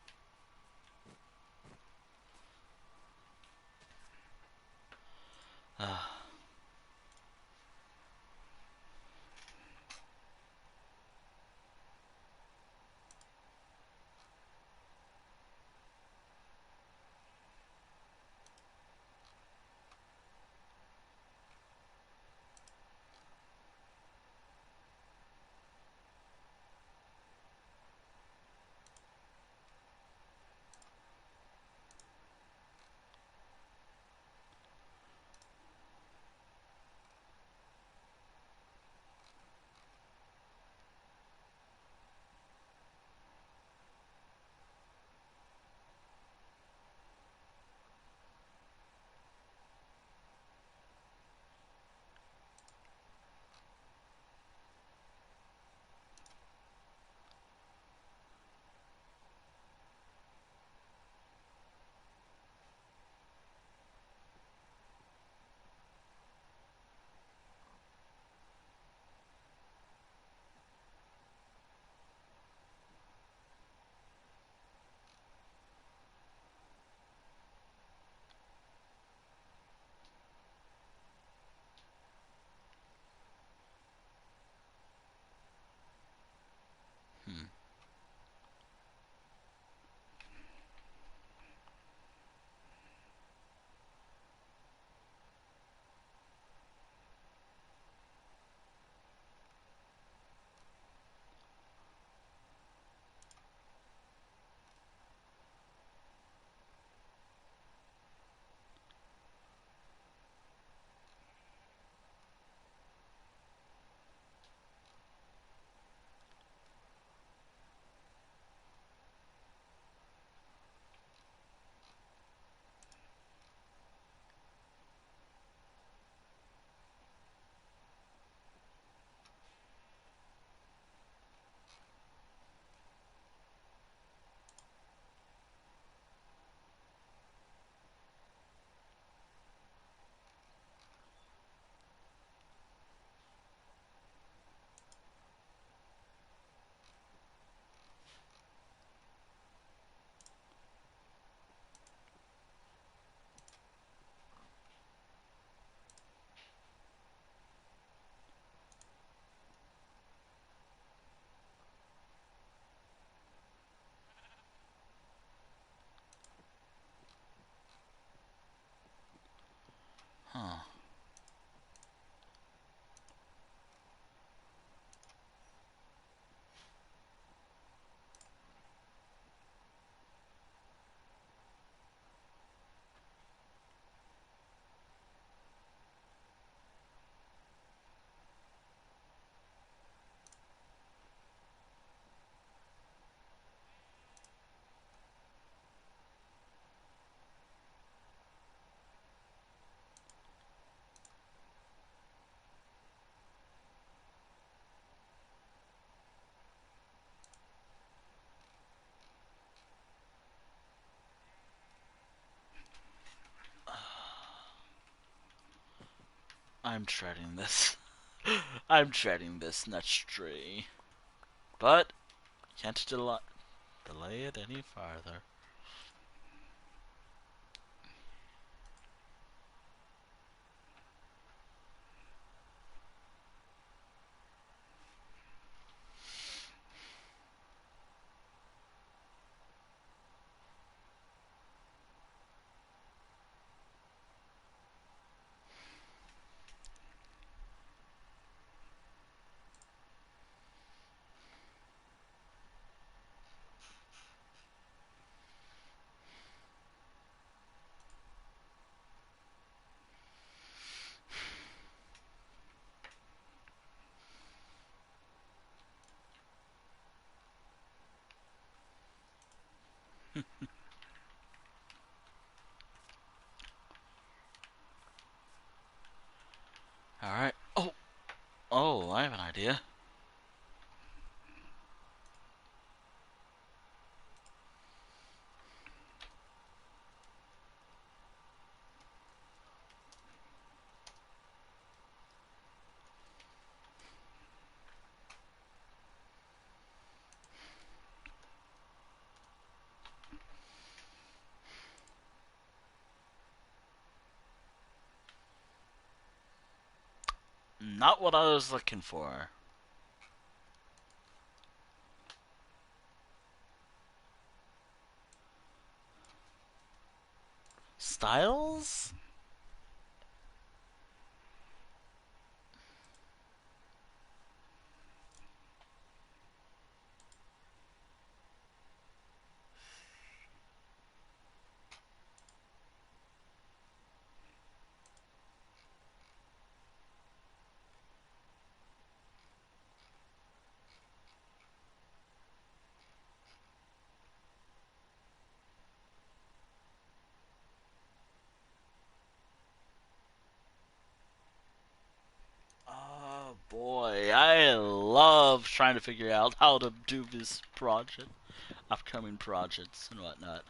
Speaker 1: Huh. I'm treading this. I'm treading this next tree. But can't delay it any farther. Alright. Oh, I have an idea. Not what I was looking for. Styles? Oh boy, I love trying to figure out how to do this project, upcoming projects and whatnot.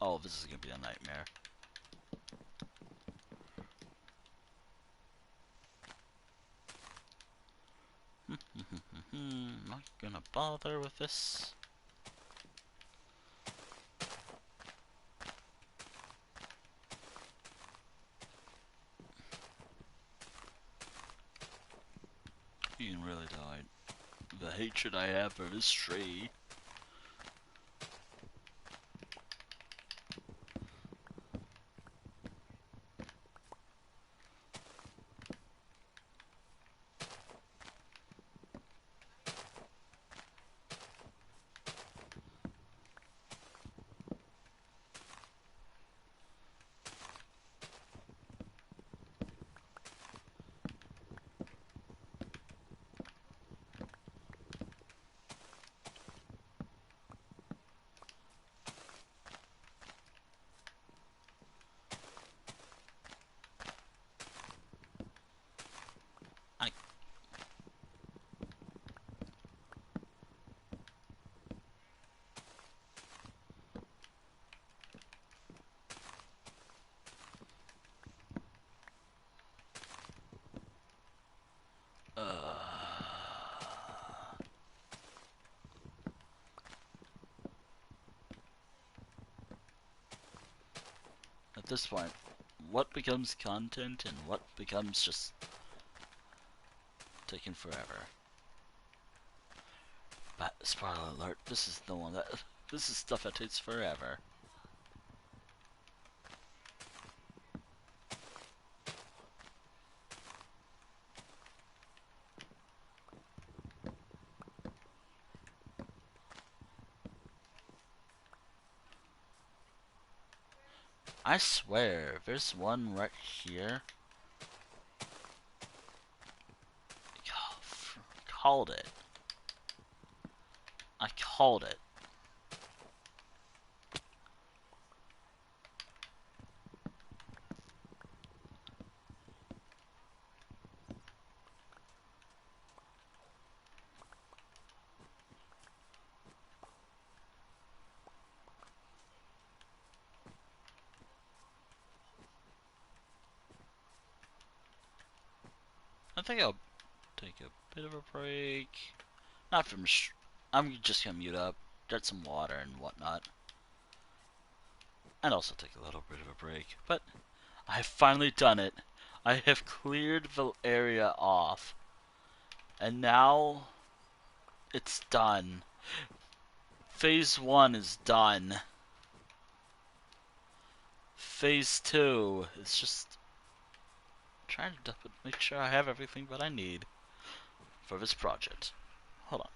Speaker 1: Oh, this is gonna be a nightmare. Not gonna bother with this. You can really tell the hatred I have for this tree. I At this point, what becomes content and what becomes just taking forever. But spoiler alert, this is the one that this is stuff that takes forever. I swear, there's one right here. Called it. I called it. I think I'll take a bit of a break. Not from. I'm just gonna mute up, get some water and whatnot, and also take a little bit of a break. But I've finally done it. I have cleared the area off, and now it's done. Phase 1 is done. Phase 2 is just trying to make sure I have everything that I need for this project. Hold on.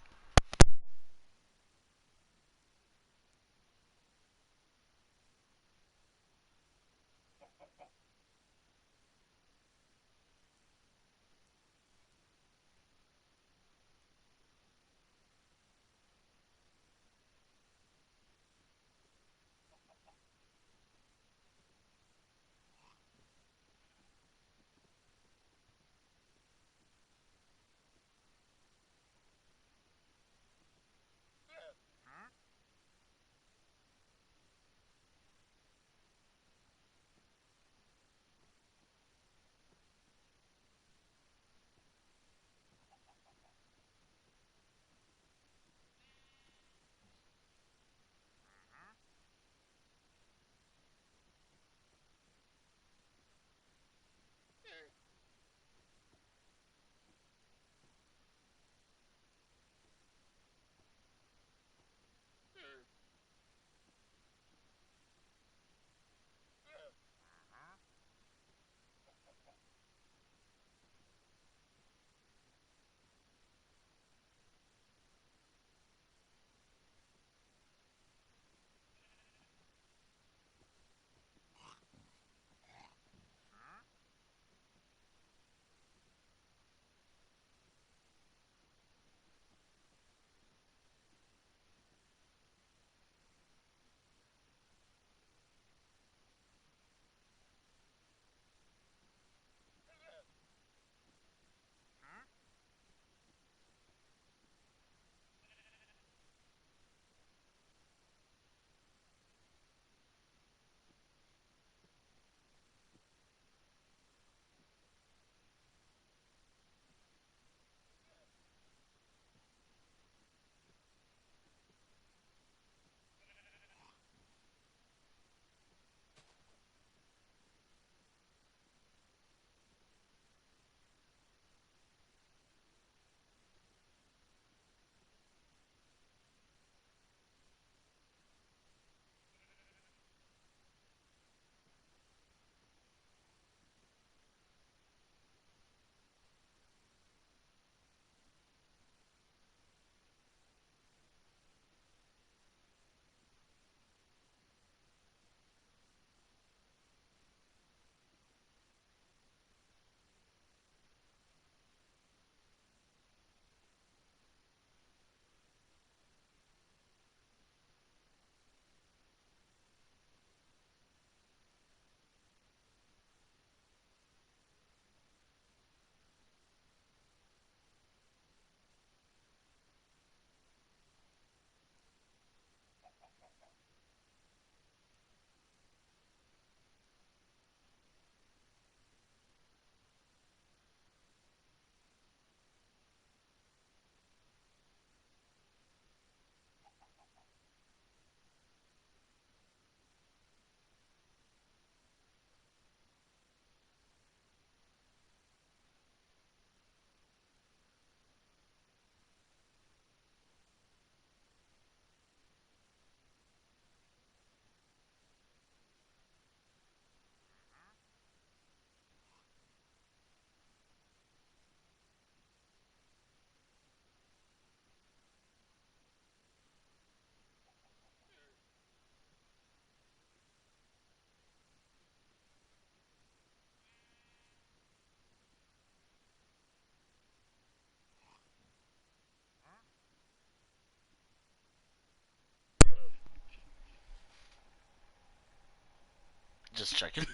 Speaker 1: Just checking.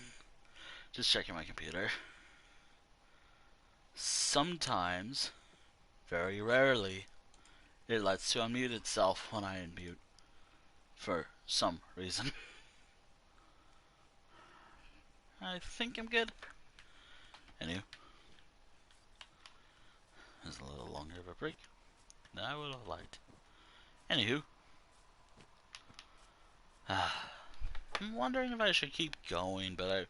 Speaker 1: Just checking my computer. Sometimes, very rarely, it lets to unmute itself when I unmute. For some reason. I think I'm good. Anyway. There's a little longer of a break than I would have liked. Anywho. I'm wondering if I should keep going, but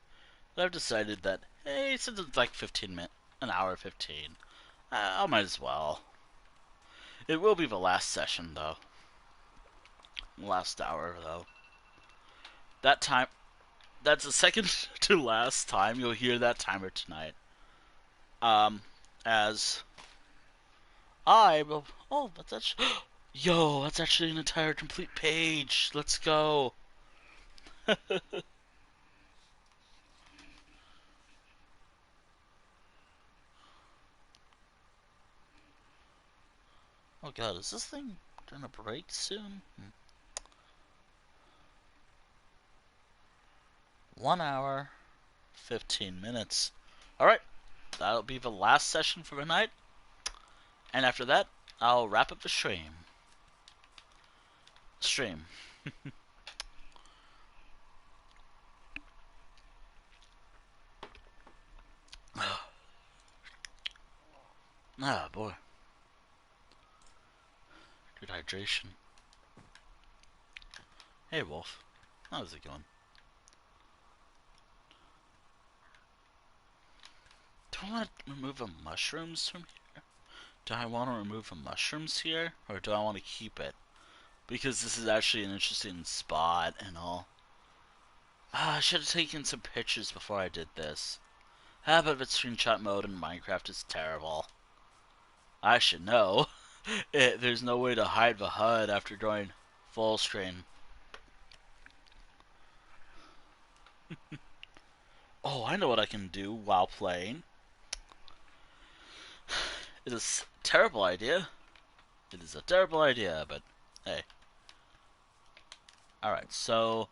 Speaker 1: I've decided that, hey, since it's like 15 minutes, an hour 15, I might as well. It will be the last session, though. Last hour, though. That time, that's the second to last time you'll hear that timer tonight. As I will. Oh, that's actually. Yo, that's actually an entire complete page. Let's go. Oh god, is this thing gonna break soon? 1 hour, 15 minutes. Alright, that'll be the last session for the night. And after that, I'll wrap up the stream. Ah, boy. Good hydration. Hey, Wolf. How's it going? Do I want to remove the mushrooms from here? Do I want to remove the mushrooms here? Or do I want to keep it? Because this is actually an interesting spot and all. I should have taken some pictures before I did this. But screenshot mode in Minecraft is terrible. I should know. There's no way to hide the HUD after going full screen. Oh, I know what I can do while playing. It is a terrible idea. It is a terrible idea, but hey. Alright, so...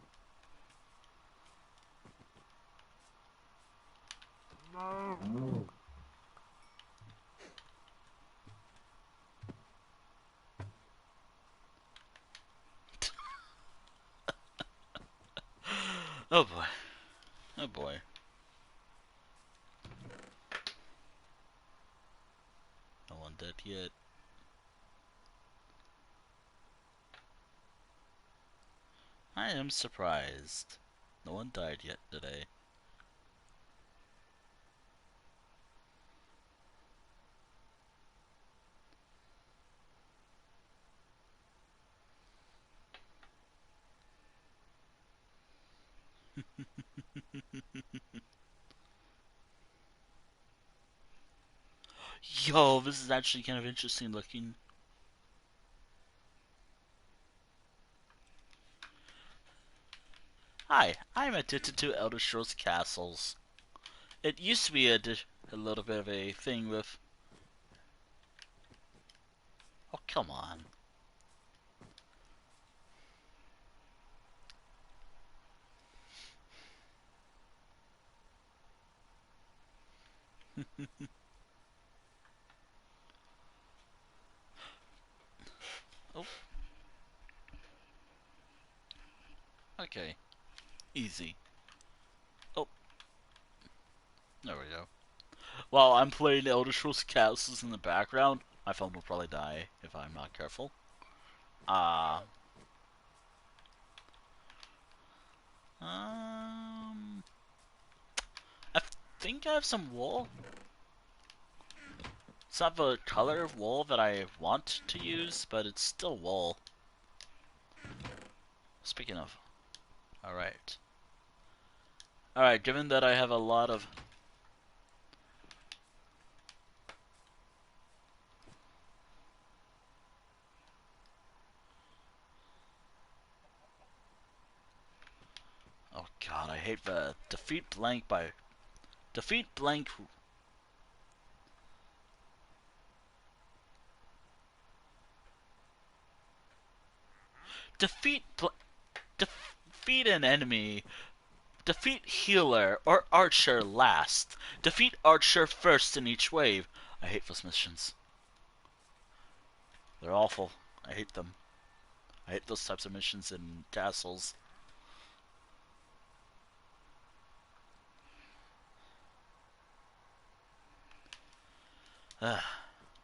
Speaker 1: Oh boy. Oh boy. No one dead yet. I am surprised. No one died yet today. Yo, this is actually kind of interesting looking. Hi, I'm addicted to Elder Scrolls Castles. It used to be a little bit of a thing with... Oh, come on. Oh. Okay. Easy. Oh. There we go. While I'm playing Elder Scrolls Castles in the background, my phone will probably die if I'm not careful. I think I have some wool. It's not the color of wool that I want to use, but it's still wool. Speaking of. Alright. Alright, given that I have a lot of... Oh god, I hate the defeat blank by... Defeat blank... Defeat an enemy Defeat healer or archer last. Defeat archer first in each wave. I hate those missions. They're awful. I hate them. I hate those types of missions in castles.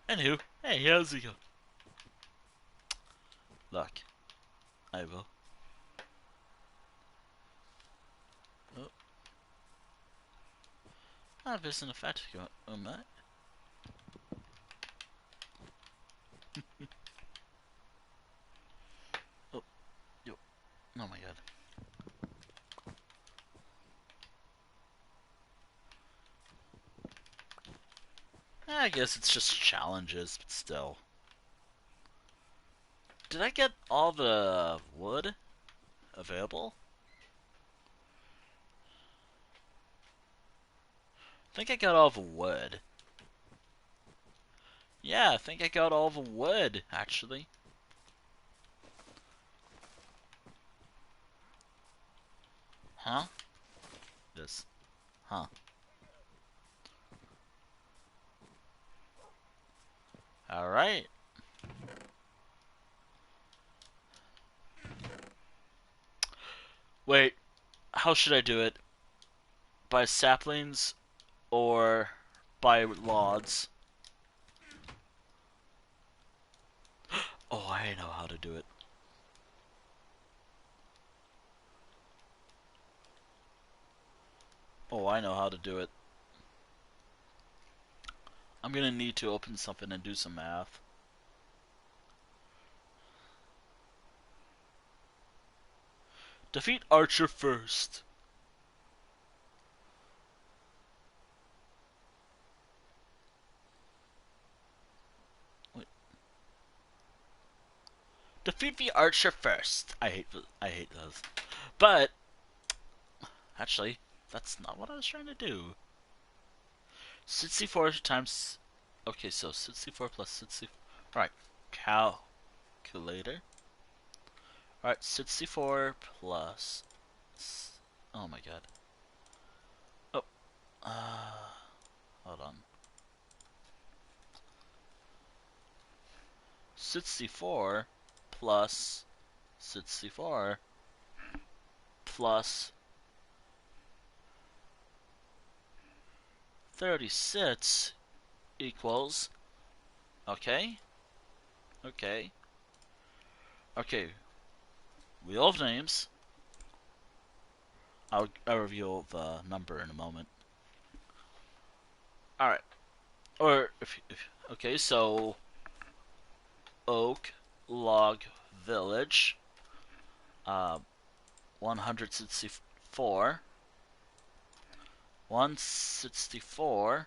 Speaker 1: Anywho, hey, how's it going? Look, I will. Oh, there's an effect on that. Oh, yo, oh my god. I guess it's just challenges, but still. Did I get all the wood available? I think I got all the wood. Yeah, I think I got all the wood, actually. Huh? This. Huh. Alright. Wait, how should I do it? By saplings or by logs? Oh, I know how to do it. Oh, I know how to do it. I'm gonna need to open something and do some math. Defeat Archer first. Wait. Defeat the Archer first. I hate those. But actually, that's not what I was trying to do. 64 times. Okay, so 64 plus 64. Alright, calculator. Alright, 64 plus. Oh my god. Oh, hold on. 64 plus 64 plus 36 equals. Okay. Okay. Okay. Wheel of names. I'll reveal the number in a moment. Alright. Or, if okay, so Oak Log Village. 164. 164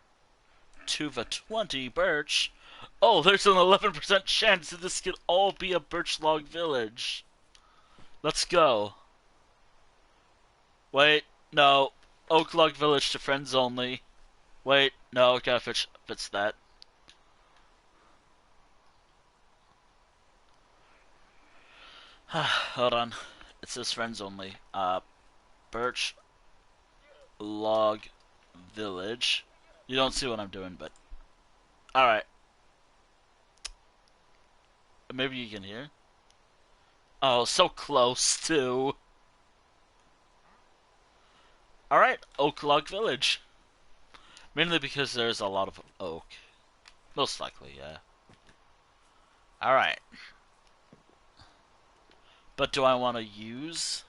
Speaker 1: to the 20 birch. Oh, there's an 11% chance that this could all be a birch log village. Let's go. Wait, no. Oak log village to friends only. Wait, no, gotta fix that. Hold on. It says friends only. Birch log village. You don't see what I'm doing, but alright. Maybe you can hear. Oh, so close too. Alright, Oak Log Village. Mainly because there's a lot of oak. Most likely, yeah. Alright. But do I want to use...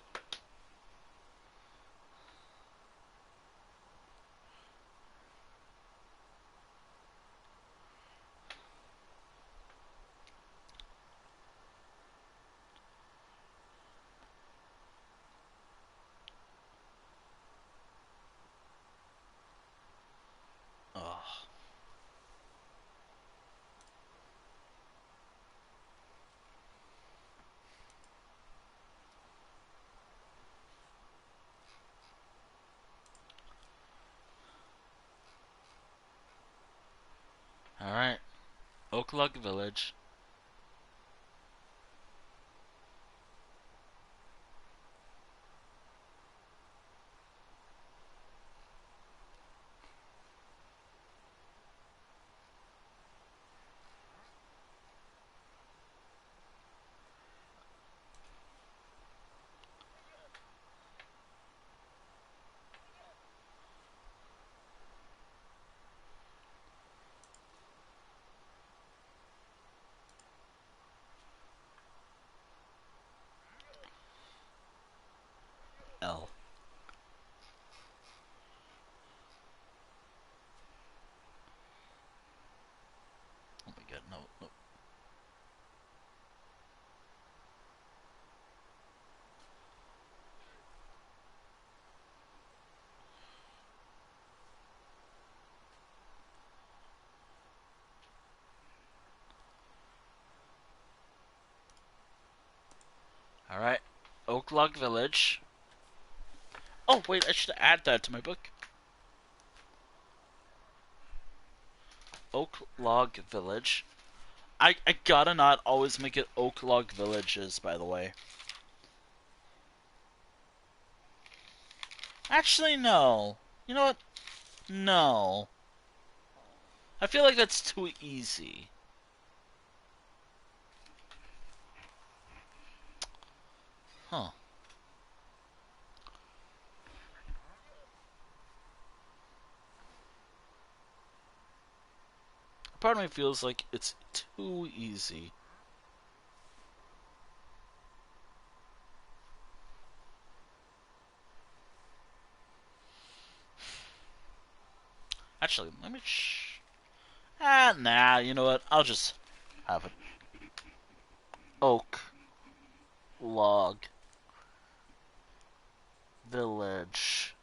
Speaker 1: Oh. Alright. Oak Log Village. Alright. Oak Log Village. Oh, wait, I should add that to my book. Oak Log Village. I gotta not always make it Oak Log Villages, by the way. Actually, no. You know what? No. I feel like that's too easy. Huh. Part of me feels like it's too easy. Actually, let me... nah, you know what? I'll just have it. Oak Log Village.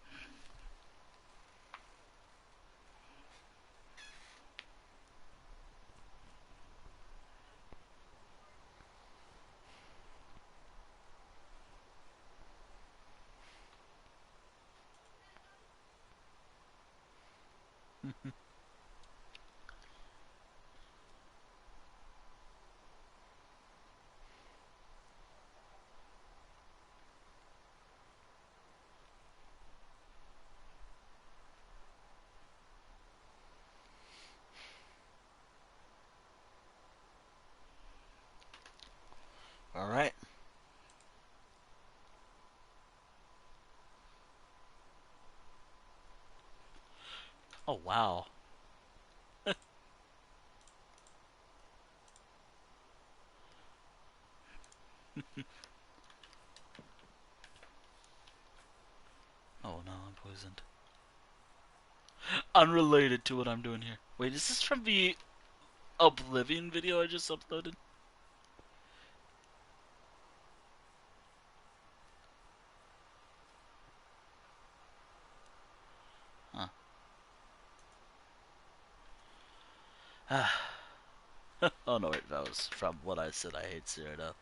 Speaker 1: Alright. Oh, wow. Oh no, I'm poisoned. Unrelated to what I'm doing here. Wait, is this from the Oblivion video I just uploaded? Huh. Oh no, wait, that was from what I said I hate Cyrano.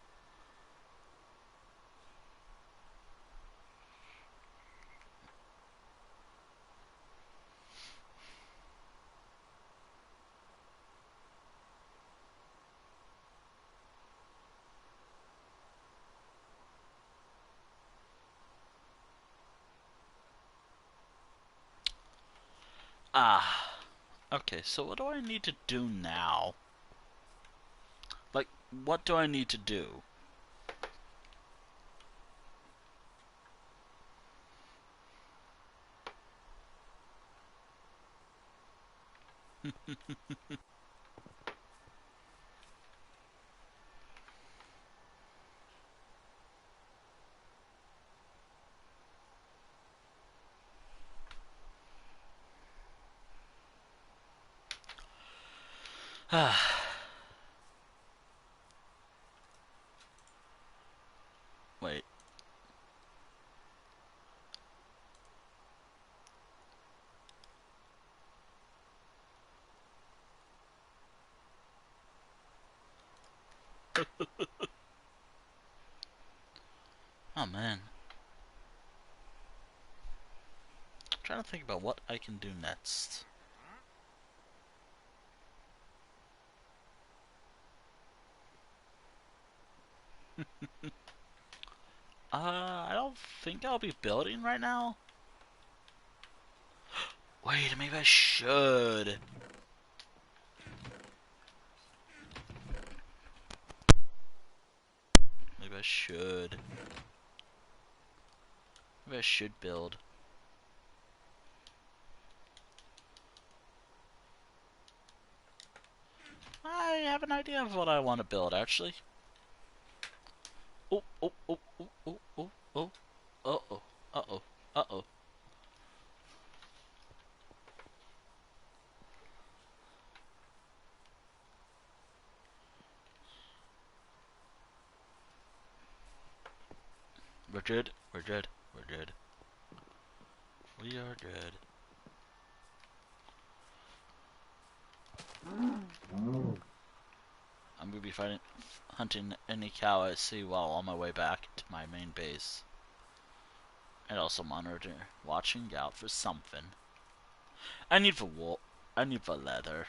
Speaker 1: Ah. Okay, so what do I need to do now? Like, what do I need to do? Ah. Wait. Oh man. I'm trying to think about what I can do next. I don't think I'll be building right now. Wait, maybe I should. Maybe I should. Maybe I should build. I have an idea of what I want to build, actually. Oh, oh, oh, oh, oh, oh, oh. Uh-oh, uh-oh, uh-oh. We're good, we're good, we're good. We are good. I'm gonna be hunting any cow I see while on my way back to my main base. And also monitor, watching out for something. I need for wool. I need for leather.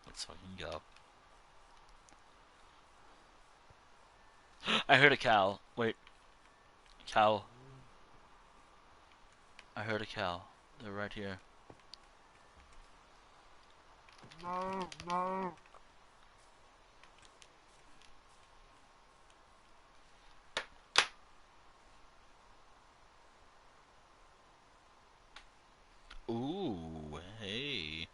Speaker 1: Let's fucking go. I heard a cow. Wait. Cow. I heard a cow. They're right here. Ooh, hey.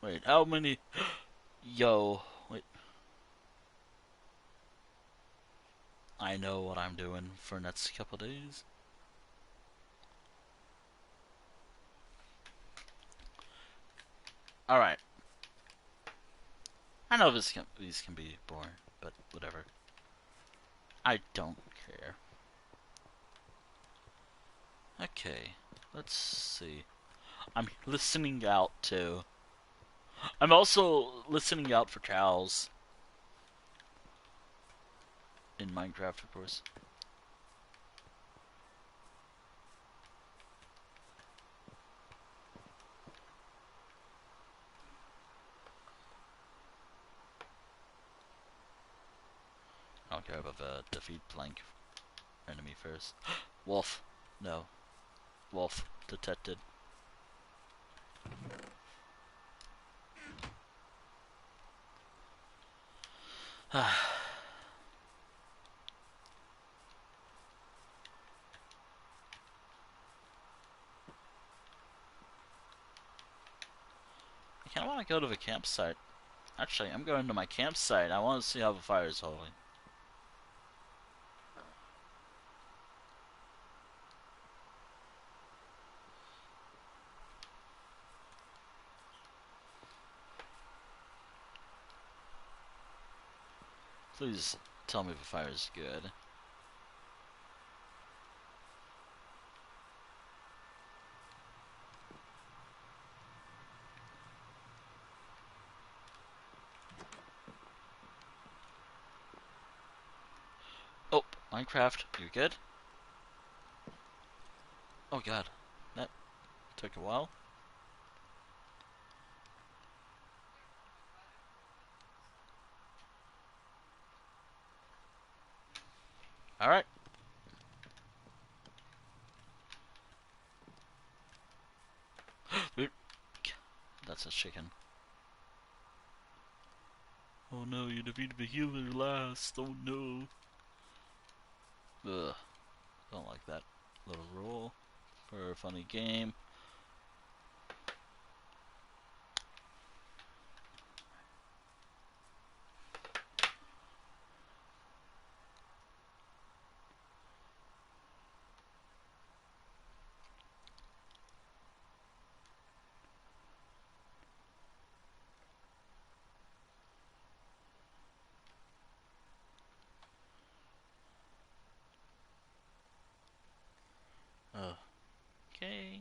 Speaker 1: Wait, how many? Yo, wait. I know what I'm doing for next couple days. Alright. I know these can be boring, but whatever. I don't care. Okay, let's see. I'm listening out too. I'm also listening out for cows. In Minecraft, of course. I don't care about the defeat blank enemy first. Wolf. No. Wolf detected. I kinda wanna go to the campsite. Actually, I'm going to my campsite. I wanna see how the fire is holding. Please tell me the fire is good. Oh, Minecraft, you good? Oh god, that took a while. Alright. That's a chicken. Oh no, you defeated the healer last. Oh no. Ugh. Don't like that little rule for a funny game. Ugh. Okay.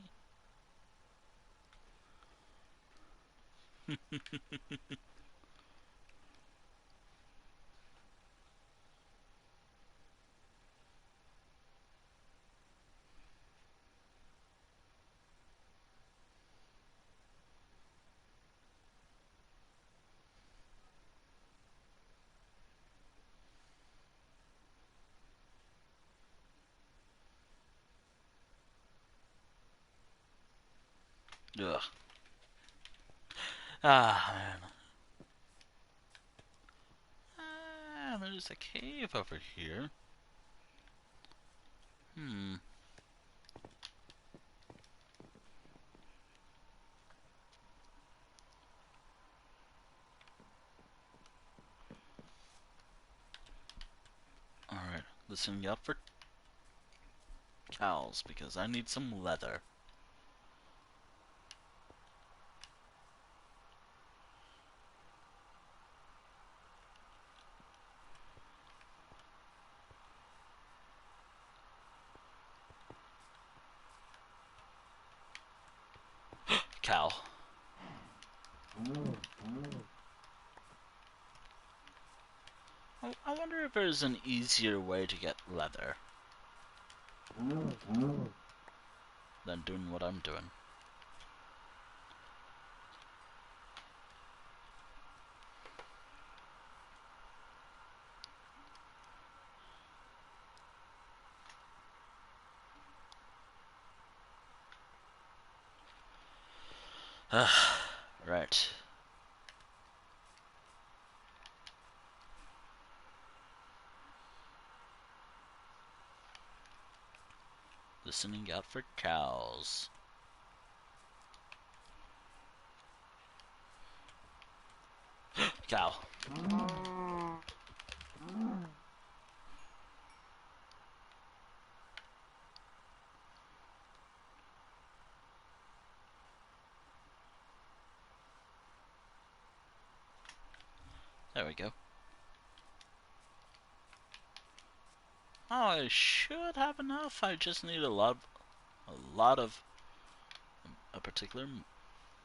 Speaker 1: Ugh. Ah, man. there's a cave over here. Alright, listening up for cows because I need some leather. Cow. I wonder if there's an easier way to get leather than doing what I'm doing. Right. Listening out for cows. Cow. There we go. Oh, I should have enough. I just need a lot of a particular.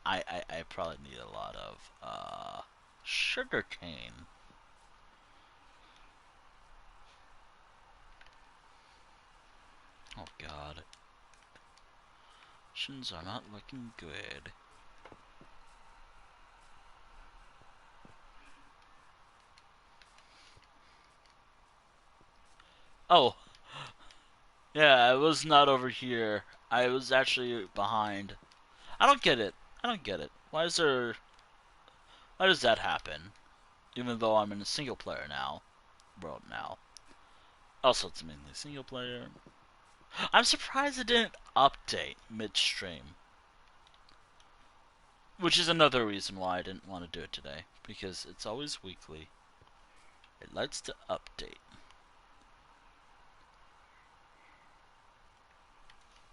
Speaker 1: I probably need a lot of sugar cane. Oh God, shins are not looking good. Oh, yeah, I was not over here. I was actually behind. I don't get it. I don't get it. Why is there? Why does that happen? Even though I'm in a single player world now. Also, it's mainly single player. I'm surprised it didn't update midstream. Which is another reason why I didn't want to do it today. Because it's always weekly. It likes to update.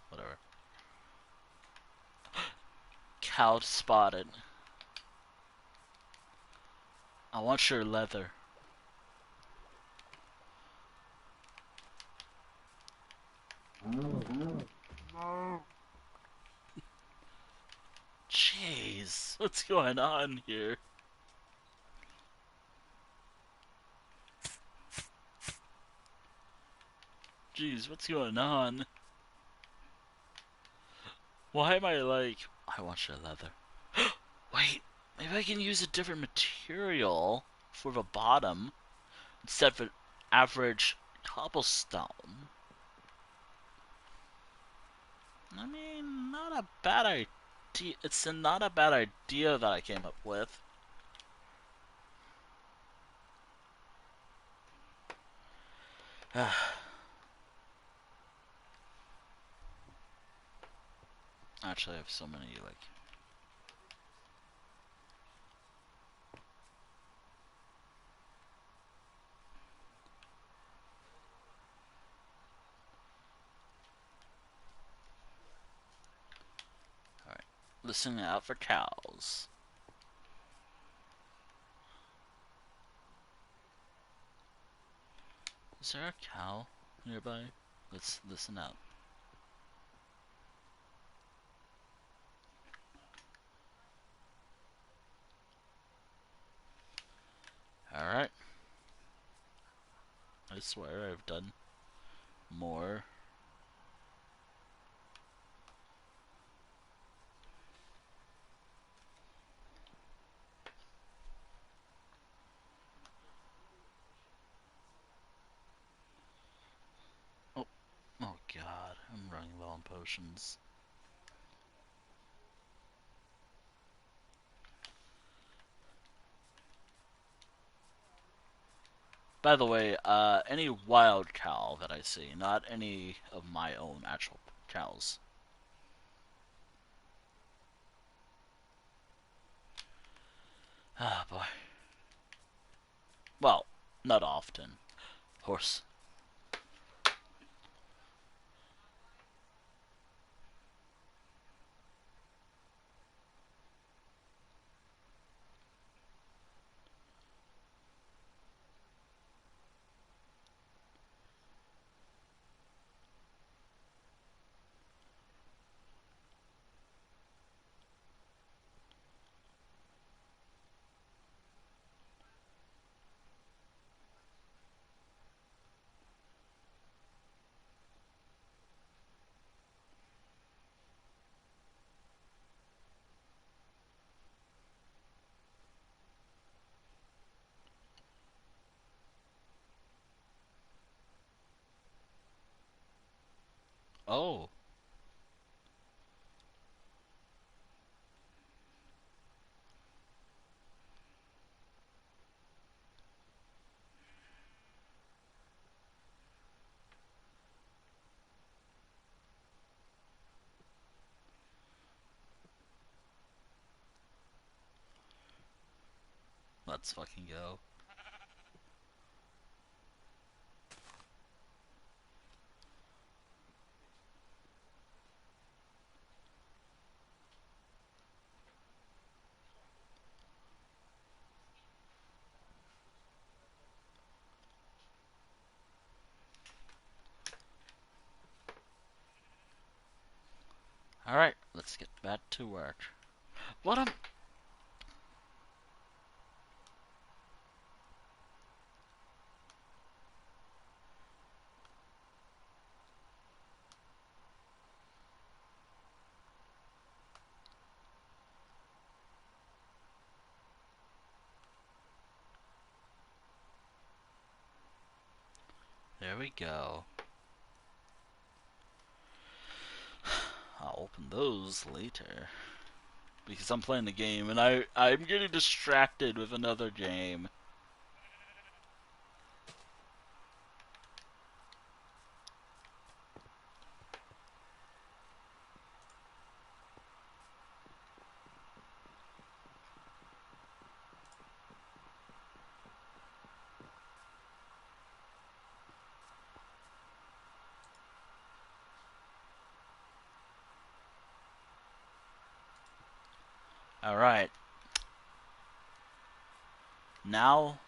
Speaker 1: Whatever. Cow spotted. I want your leather. Jeez, what's going on here? Jeez, what's going on? Why am I like... I want your leather. Wait, maybe I can use a different material for the bottom instead of an average cobblestone. I mean, not a bad idea. It's not a bad idea that I came up with. Actually, I have so many, like... Alright. Listening out for cows. Is there a cow nearby? Let's listen out. Alright. I swear I've done more. Oh, oh God, I'm running low on potions. By the way, any wild cow that I see, not any of my own actual cows. Ah, boy. Well, not often. Horse. Oh, let's fucking go. Alright, let's get back to work. What am... There we go. I'll open those later. Because I'm playing the game and I'm getting distracted with another game. Alright. Now...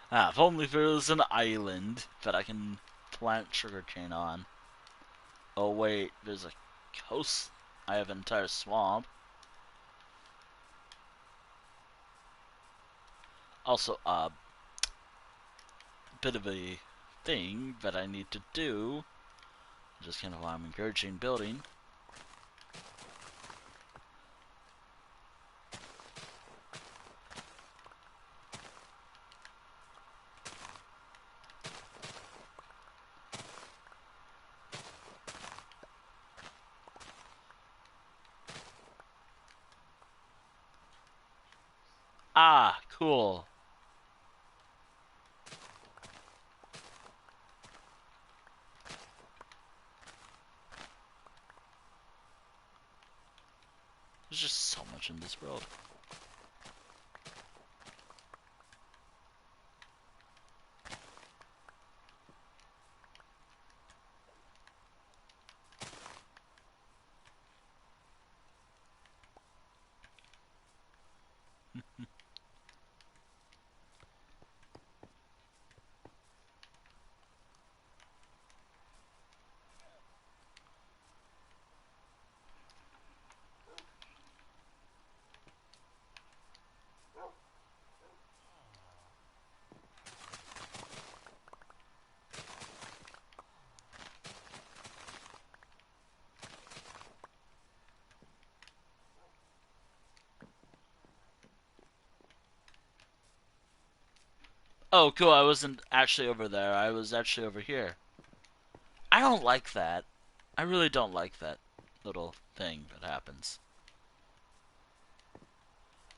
Speaker 1: if only there was an island that I can plant sugarcane on. Oh wait, there's a coast. I have an entire swamp. Also, bit of a thing that I need to do. Just kind of why I'm encouraging building. Ah, cool. There's just so much in this world. Oh, cool. I wasn't actually over there. I was actually over here. I don't like that. I really don't like that little thing that happens.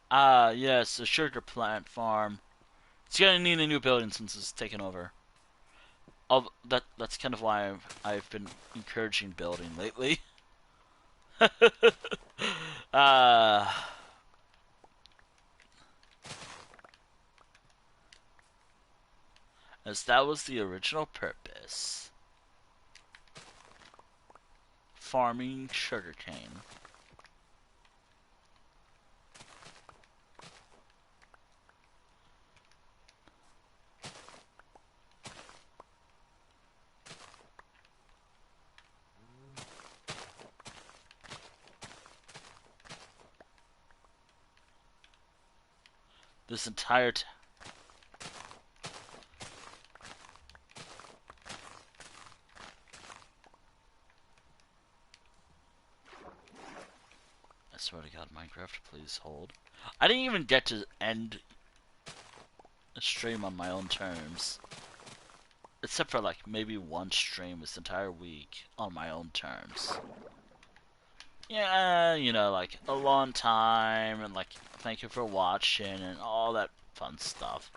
Speaker 1: Ah, yes, a sugar plant farm. It's gonna need a new building since it's taken over. That's kind of why I've been encouraging building lately. uh, as that was the original purpose. Farming sugarcane. This entire I swear to God, Minecraft, please hold. I didn't even get to end a stream on my own terms. Except for like maybe one stream this entire week on my own terms. Yeah, you know, like a long time and like thank you for watching and all that fun stuff.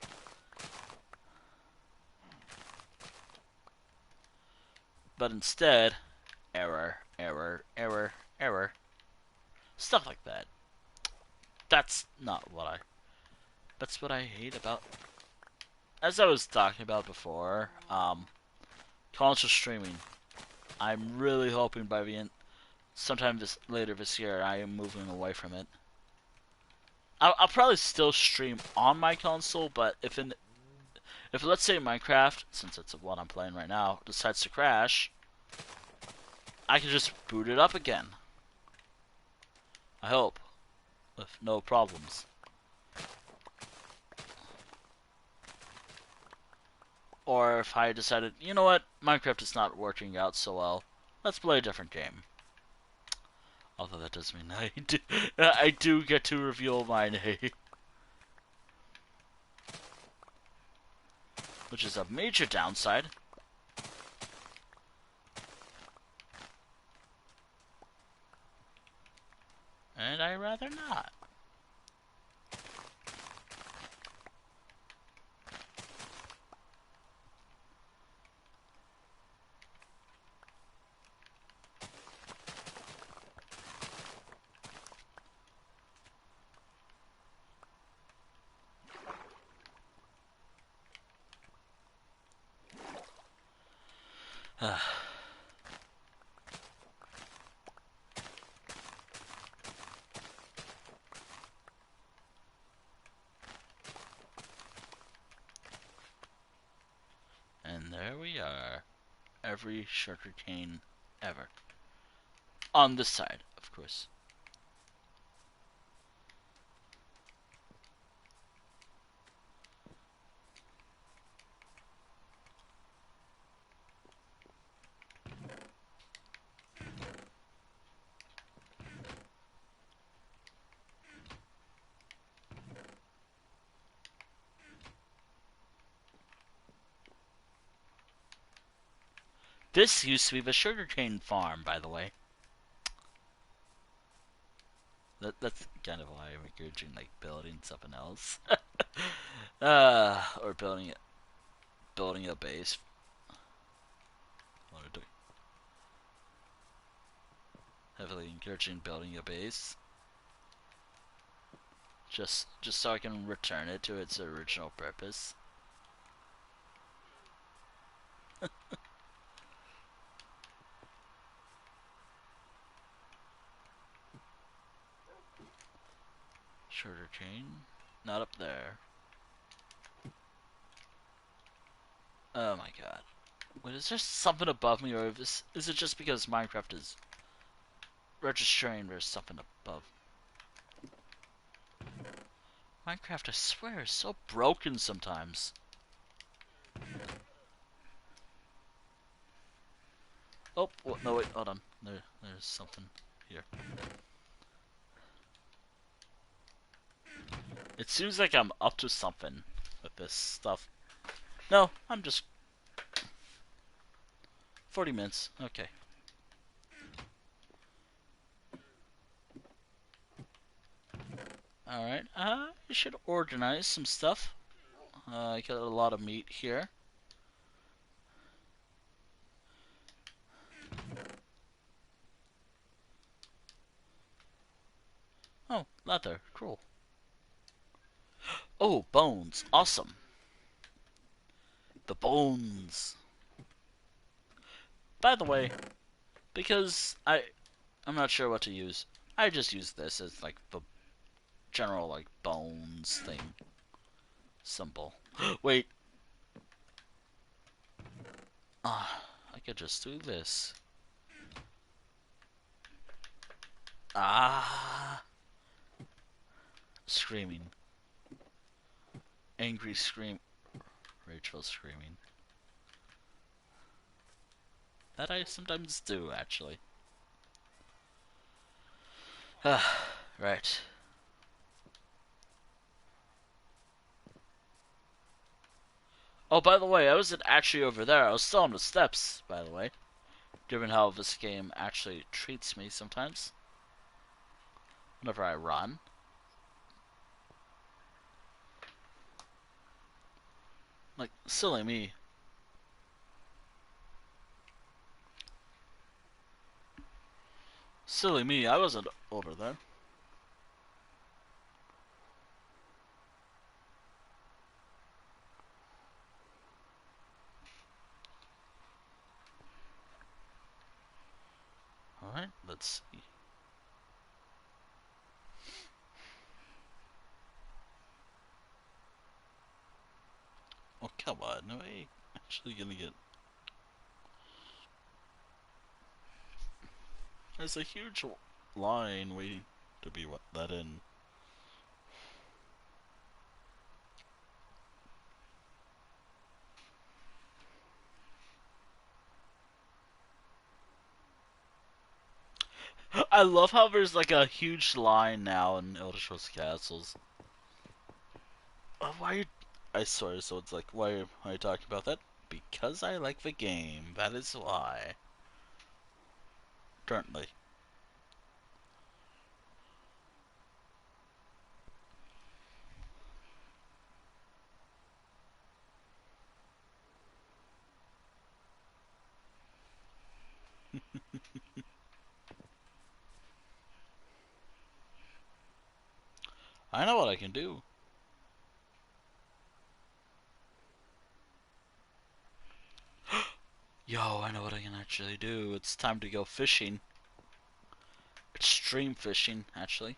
Speaker 1: But instead, error, error, error, error. Stuff like that. That's not what that's what I hate about, as I was talking about before, console streaming. I'm really hoping by the end, sometime later this year, I am moving away from it. I'll probably still stream on my console, but if let's say Minecraft, since it's what I'm playing right now, decides to crash, I can just boot it up again. I hope, with no problems. Or if I decided, you know what, Minecraft is not working out so well, let's play a different game. Although that does mean I do get to reveal my name. Which is a major downside. And I'd rather not. And there we are. Every sugarcane ever. On this side, of course. This used to be the sugarcane farm, by the way. That's kind of why I'm encouraging like building something else, or building a base. What do heavily encouraging building a base, just so I can return it to its original purpose. Sugar cane, not up there. Oh my God! Wait, is there something above me, or is it just because Minecraft is registering there's something above? Minecraft, I swear, is so broken sometimes. Oh, no, wait, hold on. There's something here. It seems like I'm up to something with this stuff. No, I'm just 40 minutes. Okay. Alright, I should organize some stuff. I got a lot of meat here. Oh, leather. Cool. Oh, bones. Awesome. The bones. By the way, because I'm not sure what to use, I just use this as like the general like bones thing. Symbol. Wait. I could just do this. Ah. Screaming. Angry scream. Rachel screaming. That I sometimes do, actually. Right. Oh, by the way, I wasn't actually over there. I was still on the steps, by the way. Given how this game actually treats me sometimes. Whenever I run. Like, silly me. Silly me, I wasn't over there. Alright, let's see. Oh, come on. No way. Actually gonna get... There's a huge line waiting to be let in. I love how there's like a huge line now in Elder Scrolls Castles. Why are you... I swear, so it's like, why are you talking about that? Because I like the game. That is why. Currently. I know what I can do. Yo, I know what I can actually do. It's time to go fishing. Extreme fishing, actually.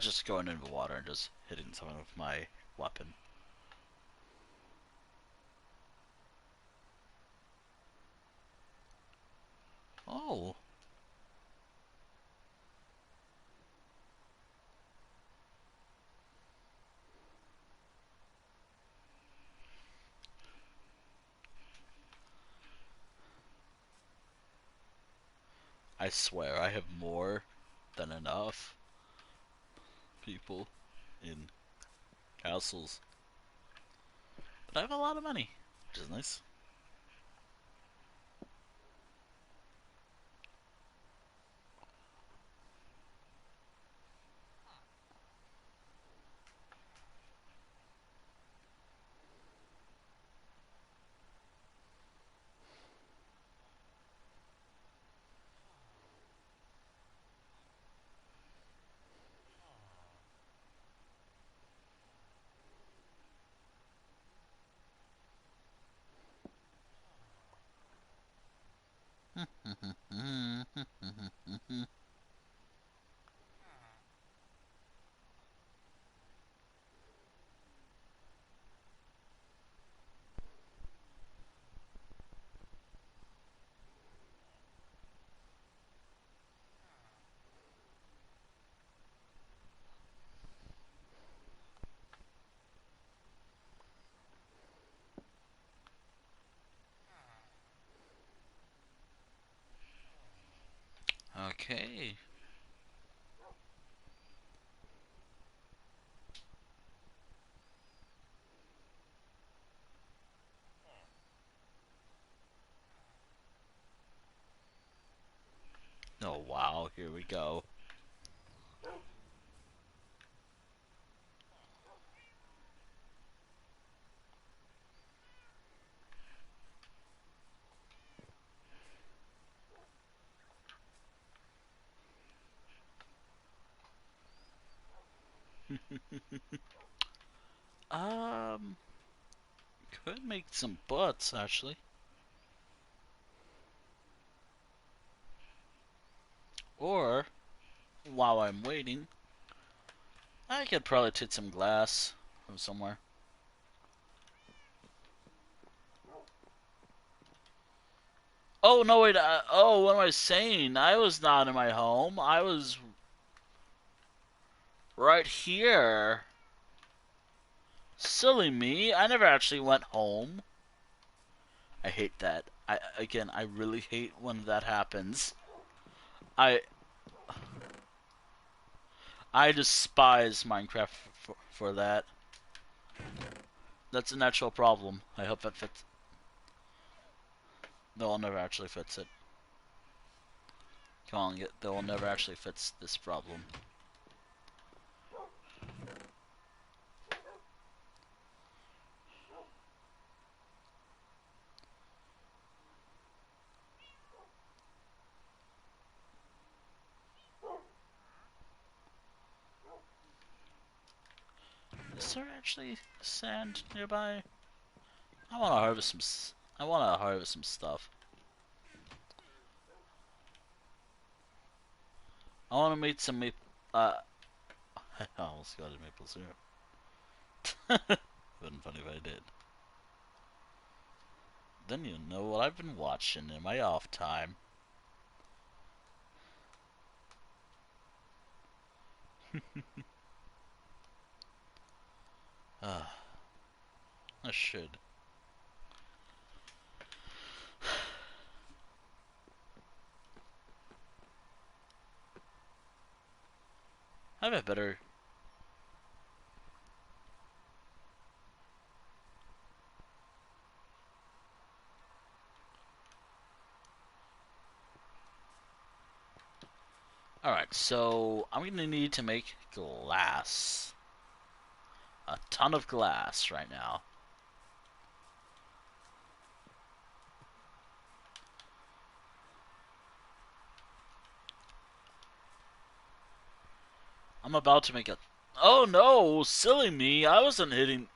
Speaker 1: Just going into the water and just hitting someone with my weapon. Oh. I swear, I have more than enough people in castles. But I have a lot of money, which is nice. Okay. Oh wow, here we go. Um, could make some butts actually. Or while I'm waiting, I could probably take some glass from somewhere. Oh no, wait. Oh, what am I saying? I was not in my home. I was right here. Silly me. I never actually went home. I hate that. I really hate when that happens. I I despise Minecraft for that. That's an actual problem. I hope that fits. They'll never actually fix it. Calling it. They'll never actually fix this problem. Is there actually sand nearby? I want to harvest some. I want to harvest some stuff. I want to make some maple. I almost got a maple syrup. Wouldn't funny if I did. Then you know what I've been watching in my off time. I should. I have a better. Alright, so I'm gonna need to make glass. A ton of glass right now. I'm about to make a. Oh no! Silly me! I wasn't hitting.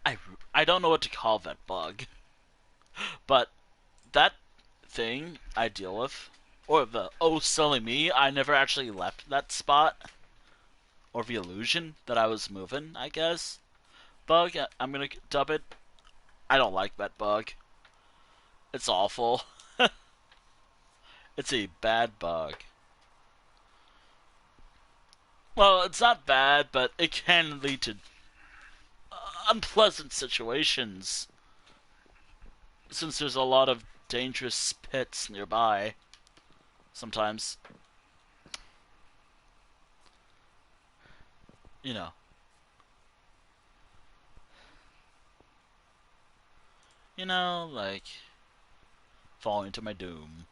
Speaker 1: I, I don't know what to call that bug, but that thing I deal with, or the oh silly me, I never actually left that spot, or the illusion that I was moving, I guess. Bug, I'm gonna dub it. I don't like that bug. It's awful. It's a bad bug. Well, it's not bad, but it can lead to unpleasant situations since there's a lot of dangerous pits nearby. Sometimes, you know, like falling to my doom.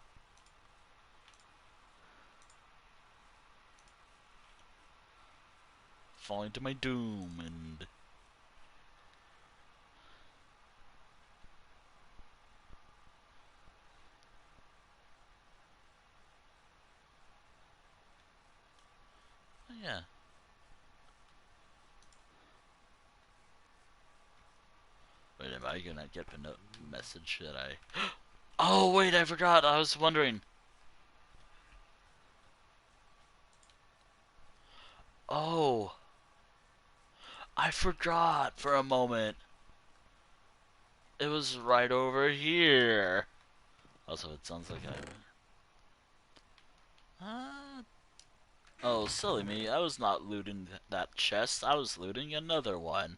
Speaker 1: Falling to my doom and yeah. Wait, am I gonna get the message that I? Oh wait, I forgot. I was wondering. Oh, I forgot for a moment. It was right over here. Also, it sounds like oh, silly me. I was not looting that chest. I was looting another one.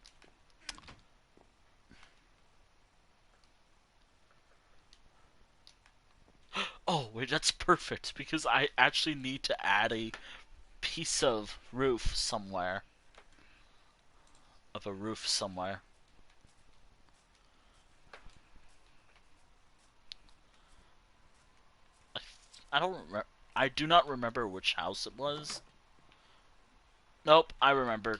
Speaker 1: Oh, wait, that's perfect because I actually need to add a piece of roof somewhere. Of a roof somewhere. I, I don't remember. I do not remember which house it was. Nope, I remember.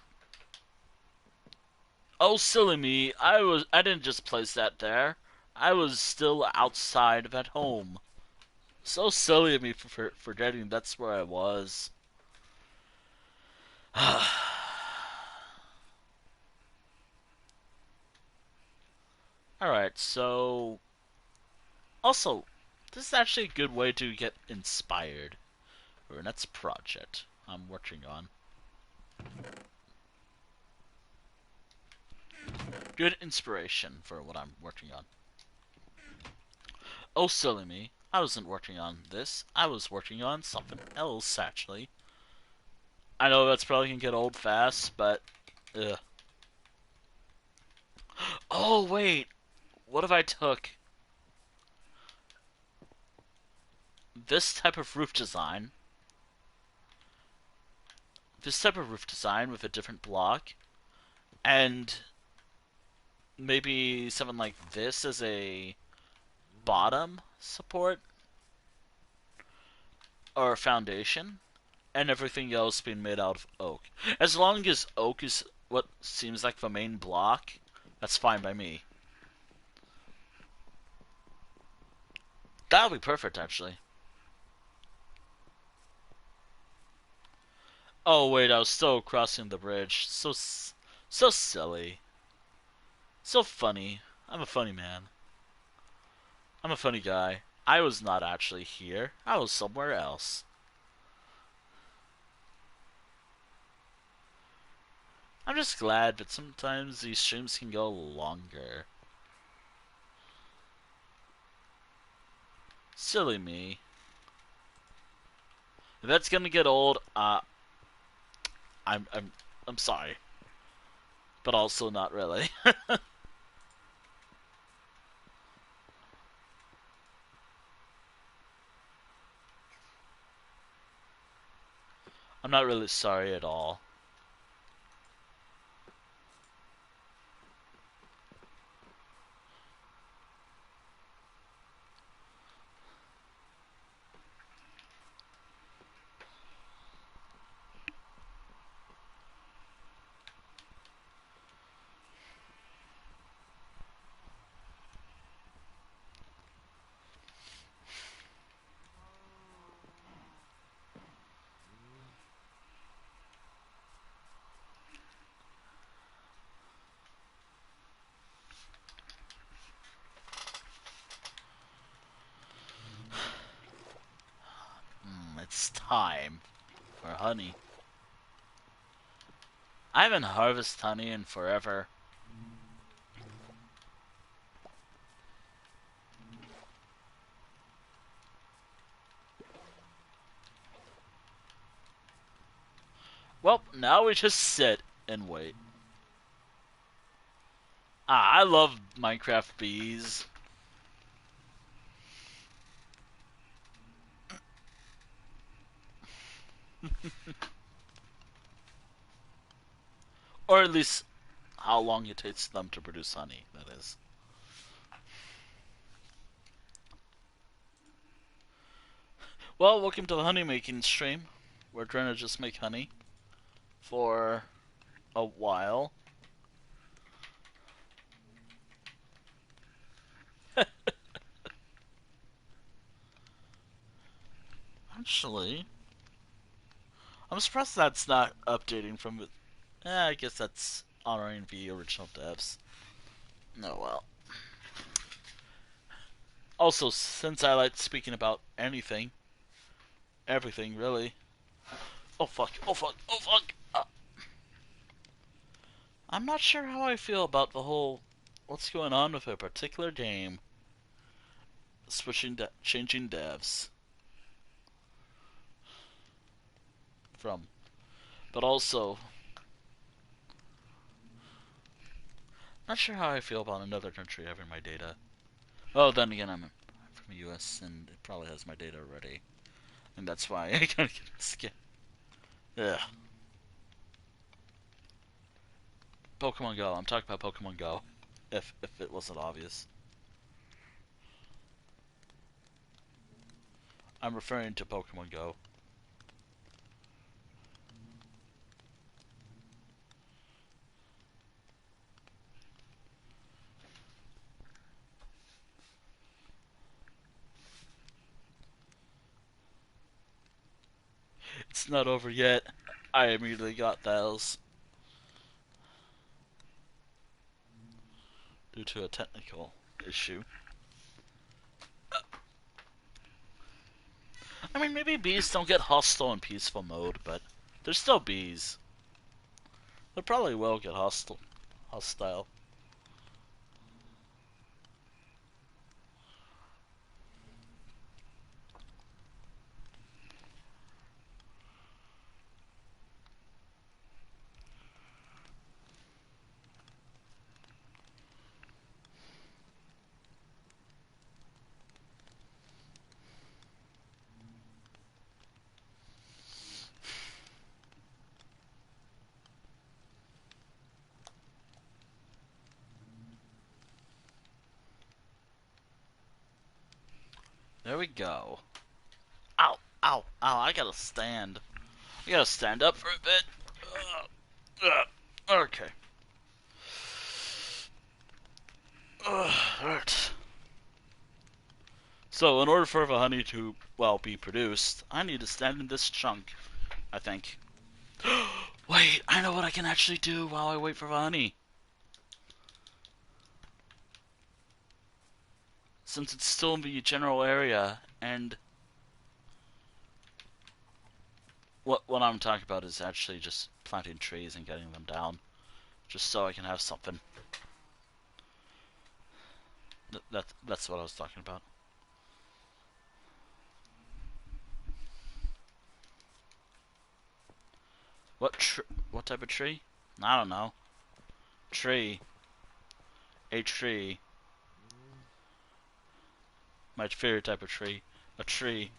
Speaker 1: Oh, silly me. I didn't just place that there. I was still outside of at home. So silly of me for forgetting that's where I was. Alright, so also, this is actually a good way to get inspired for an next project I'm working on. Good inspiration for what I'm working on. Oh, silly me. I wasn't working on this. I was working on something else, actually. I know that's probably gonna get old fast, but... Ugh. Oh, wait! What if I took this type of roof design... This type of roof design with a different block, and maybe something like this as a bottom support or foundation, and everything else being made out of oak. As long as oak is what seems like the main block, that's fine by me. That'll be perfect, actually. Oh wait, I was still crossing the bridge. So silly, so funny. I'm a funny man. I'm a funny guy. I was not actually here. I was somewhere else. I'm just glad that sometimes these streams can go longer. Silly me. If that's gonna get old, I'm I'm I'm sorry, but also not really. I'm not really sorry at all. It's time for honey. I haven't harvested honey in forever. Well, now we just sit and wait. I love Minecraft bees. Or at least how long it takes them to produce honey, that is. Well, welcome to the honey making stream. We're trying to just make honey for a while. Actually, I'm surprised that's not updating from it. I guess that's honoring the original devs. No, well. Also, since I like speaking about anything, everything really, Oh fuck, oh fuck, oh fuck! I'm not sure how I feel about the whole what's going on with a particular game. Changing devs from. But also, not sure how I feel about another country having my data. Oh, then again, I'm from the US and it probably has my data already. And that's why I gotta get scared. Yeah. Pokemon Go. I'm talking about Pokemon Go. If it wasn't obvious. I'm referring to Pokemon Go. It's not over yet. I immediately got those due to a technical issue. I mean, maybe bees don't get hostile in peaceful mode, but they're still bees. They probably will get hostile. There we go. Ow, ow, ow! I gotta stand. I gotta stand up for a bit. Okay. Alright. So, in order for the honey to, well, be produced, I need to stand in this chunk, I think. Wait, I know what I can actually do while I wait for the honey. Since it's still in the general area, and what I'm talking about is actually just planting trees and getting them down, just so I can have something. That's what I was talking about. What type of tree? I don't know. Tree. A tree. My favorite type of tree. A tree.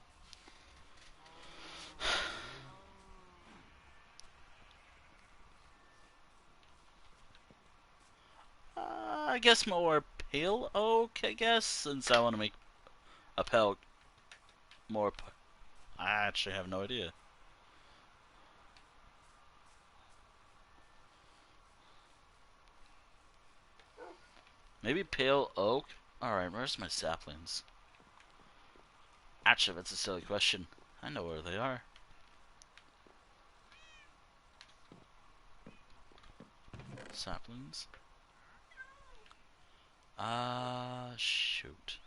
Speaker 1: I guess more pale oak, I guess, since I want to make a pale more. I actually have no idea. Maybe pale oak? Alright, where's my saplings? Actually, that's a silly question. I know where they are. Saplings? Shoot.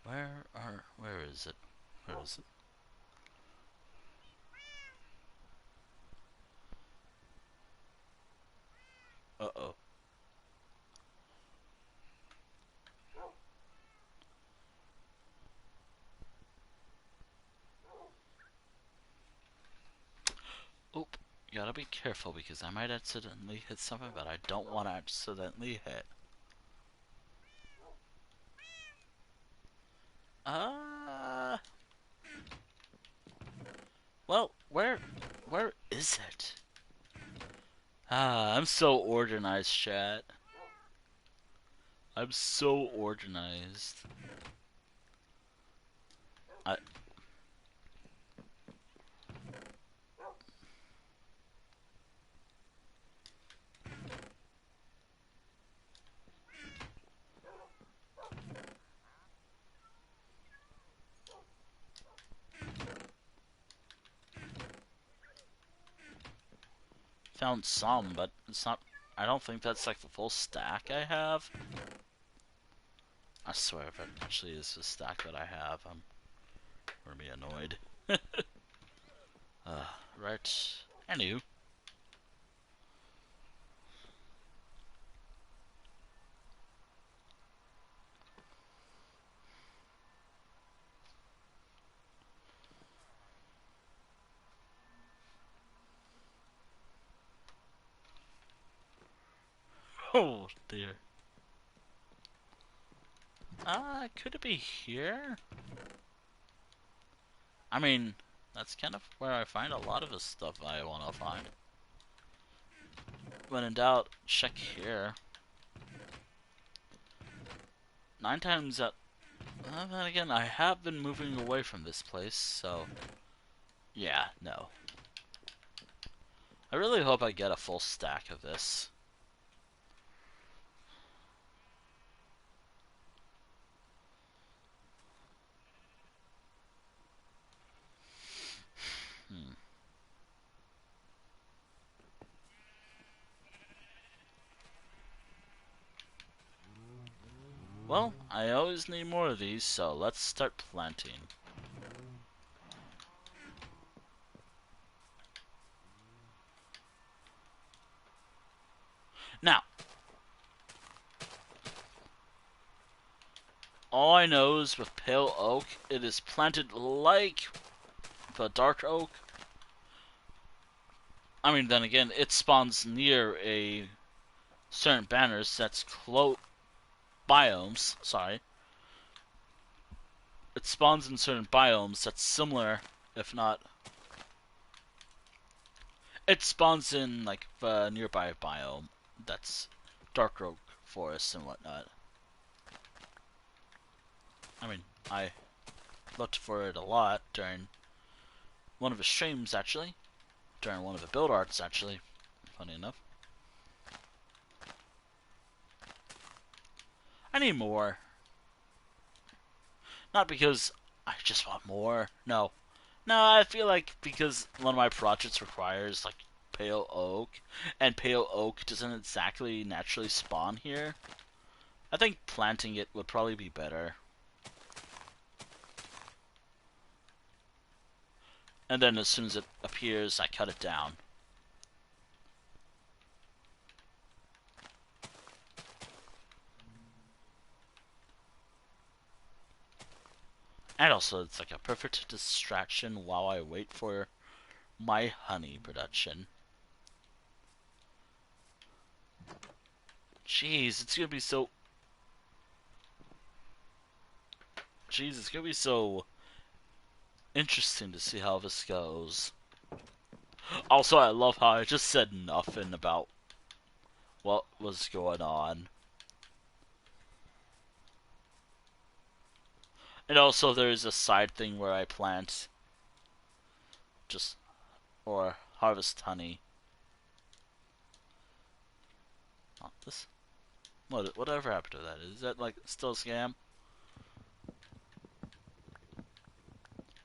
Speaker 1: Where is it? Where is it? Uh-oh. Oop. Gotta be careful because I might accidentally hit something that I don't want to accidentally hit. Uh... Well, where is it? I'm so organized, chat. I'm so organized. I found some, but it's not. I don't think that's like the full stack I have. I swear if it actually is the stack that I have, Or be annoyed. Right. Anywho. Oh dear. Could it be here? I mean, that's kind of where I find a lot of the stuff I want to find. When in doubt, check here. 9 times out. Then again, I have been moving away from this place, so yeah, no. I really hope I get a full stack of this. Well, I always need more of these, so let's start planting. Now, all I know is with pale oak, it is planted like the dark oak. I mean, then again, it spawns near a certain banners that's biomes. Sorry, it spawns in certain biomes that's similar, if not. It spawns in like the nearby biome that's dark oak forest and whatnot. I mean, I looked for it a lot during one of the streams, actually. During one of the build arts, actually. Funny enough. I need more. Not because I just want more. No. No, I feel like because one of my projects requires, like, pale oak, and pale oak doesn't exactly naturally spawn here, I think planting it would probably be better. And then as soon as it appears, I cut it down. And also, it's like a perfect distraction while I wait for my honey production. Jeez, it's gonna be so... Jeez, it's gonna be so interesting to see how this goes. Also, I love how I just said nothing about what was going on. And also, there's a side thing where I plant just... or harvest honey. Not this. Whatever happened to that? Is that, like, still a scam?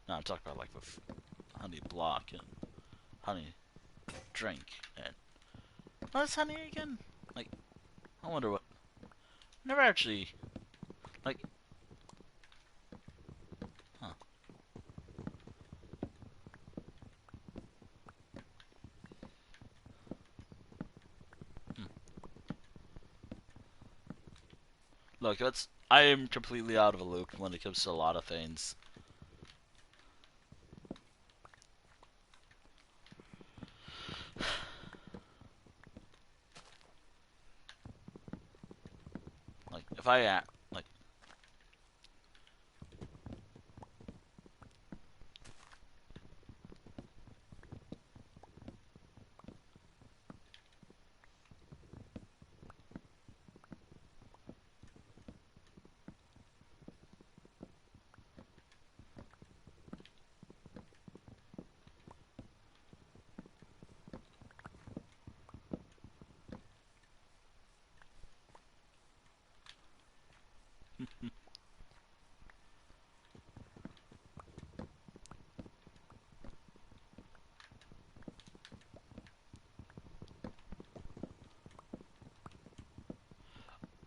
Speaker 1: No, I'm talking about, like, the honey block and honey drink. And what's honey again? Like, I wonder what... Never actually... Like... Huh. Hmm. Look, I am completely out of a loop when it comes to a lot of things. Like, if I like...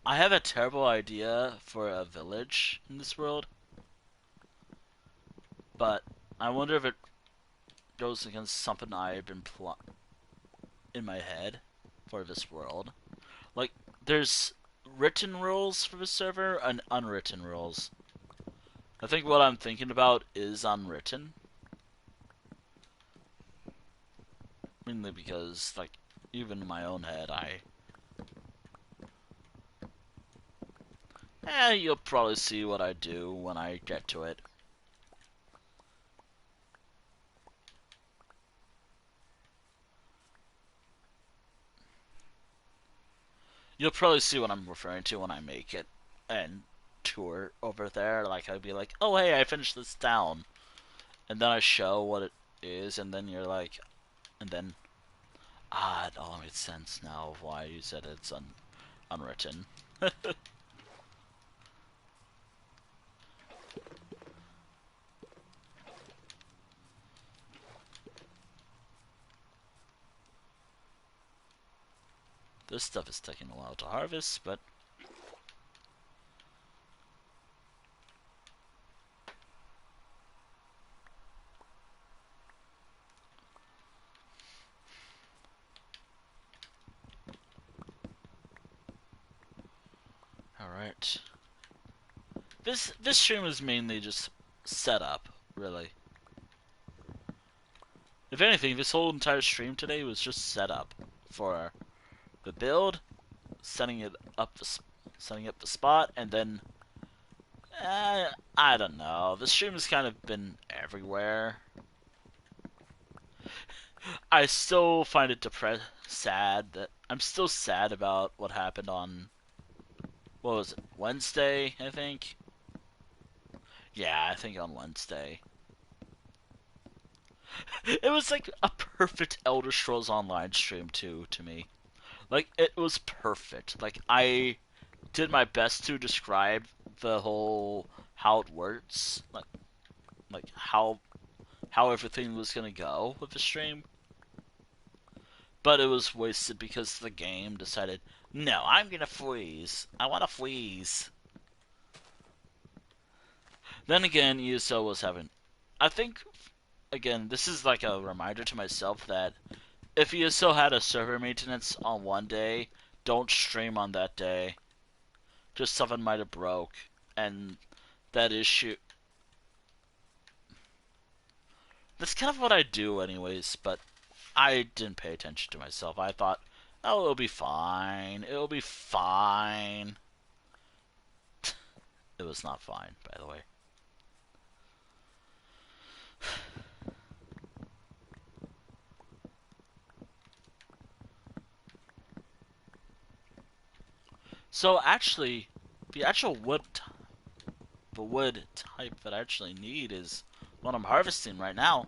Speaker 1: I have a terrible idea for a village in this world. but I wonder if it goes against something I've been in my head for this world. Like, there's written rules for the server and unwritten rules. I think what I'm thinking about is unwritten. Mainly because, like, even in my own head, you'll probably see what I do when I get to it. You'll probably see what I'm referring to when I make it and tour over there. Like, I'd be like, oh, hey, I finished this town. And then I show what it is, and then you're like, and then, it all makes sense now of why you said it's unwritten. This stuff is taking a while to harvest, but alright. This stream is mainly just setup, really. If anything, this whole entire stream today was just setup for the build, setting up the spot, and then I don't know. The stream has kind of been everywhere. I still find it sad that I'm still sad about what happened on, what was it, Wednesday, I think? Yeah, I think on Wednesday. It was like a perfect Elder Scrolls Online stream too, to me. Like, it was perfect. Like, I did my best to describe the whole how it works, like how everything was gonna go with the stream. But it was wasted because the game decided, no, I'm gonna freeze. I want to freeze. Then again, ESO was having. I think, again, this is like a reminder to myself that if ESO had a server maintenance on one day, don't stream on that day. Just something might have broke, and that issue. That's kind of what I do, anyways. But I didn't pay attention to myself. I thought, oh, it'll be fine. It'll be fine. It was not fine, by the way. So actually, the actual wood type that I actually need is what I'm harvesting right now.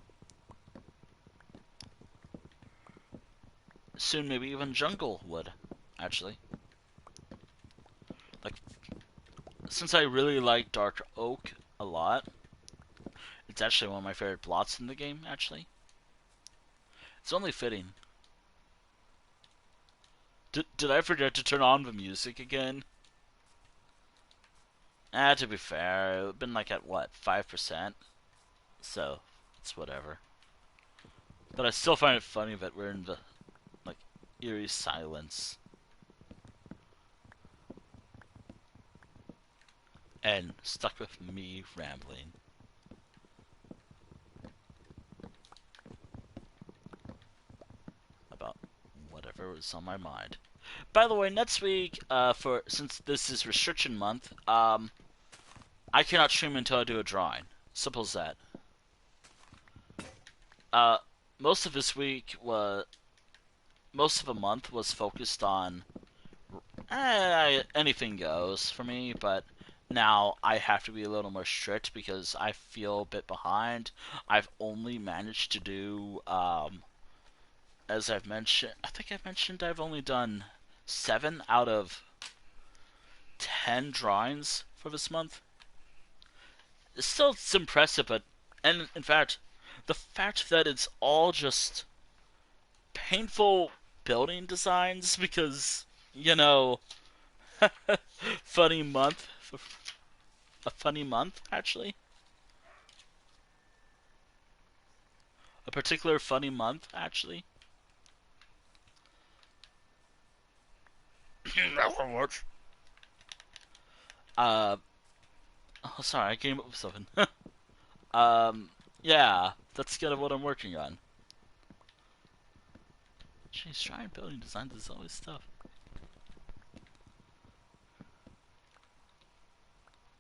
Speaker 1: Soon, maybe even jungle wood, actually. Like, since I really like dark oak a lot, it's actually one of my favorite plots in the game, actually. It's only fitting. Did I forget to turn on the music again? To be fair, it's been like at what, 5%? So, it's whatever. But I still find it funny that we're in the, like, eerie silence. And stuck with me rambling. About whatever was on my mind. By the way, next week, since this is restriction month, I cannot stream until I do a drawing. Simple as that. Uh, most of this week most of a month was focused on anything goes for me, but now I have to be a little more strict because I feel a bit behind. I've only managed to do, as I've mentioned, I think I've mentioned I've only done 7 out of 10 drawings for this month. It's impressive, but, and in fact, the fact that it's all just painful building designs because, you know, funny month, a funny month, actually. a particular funny month, actually. That one works. Uh, oh, sorry, I came up with something. um, yeah, that's kind of what I'm working on. Jeez, trying building designs is always tough.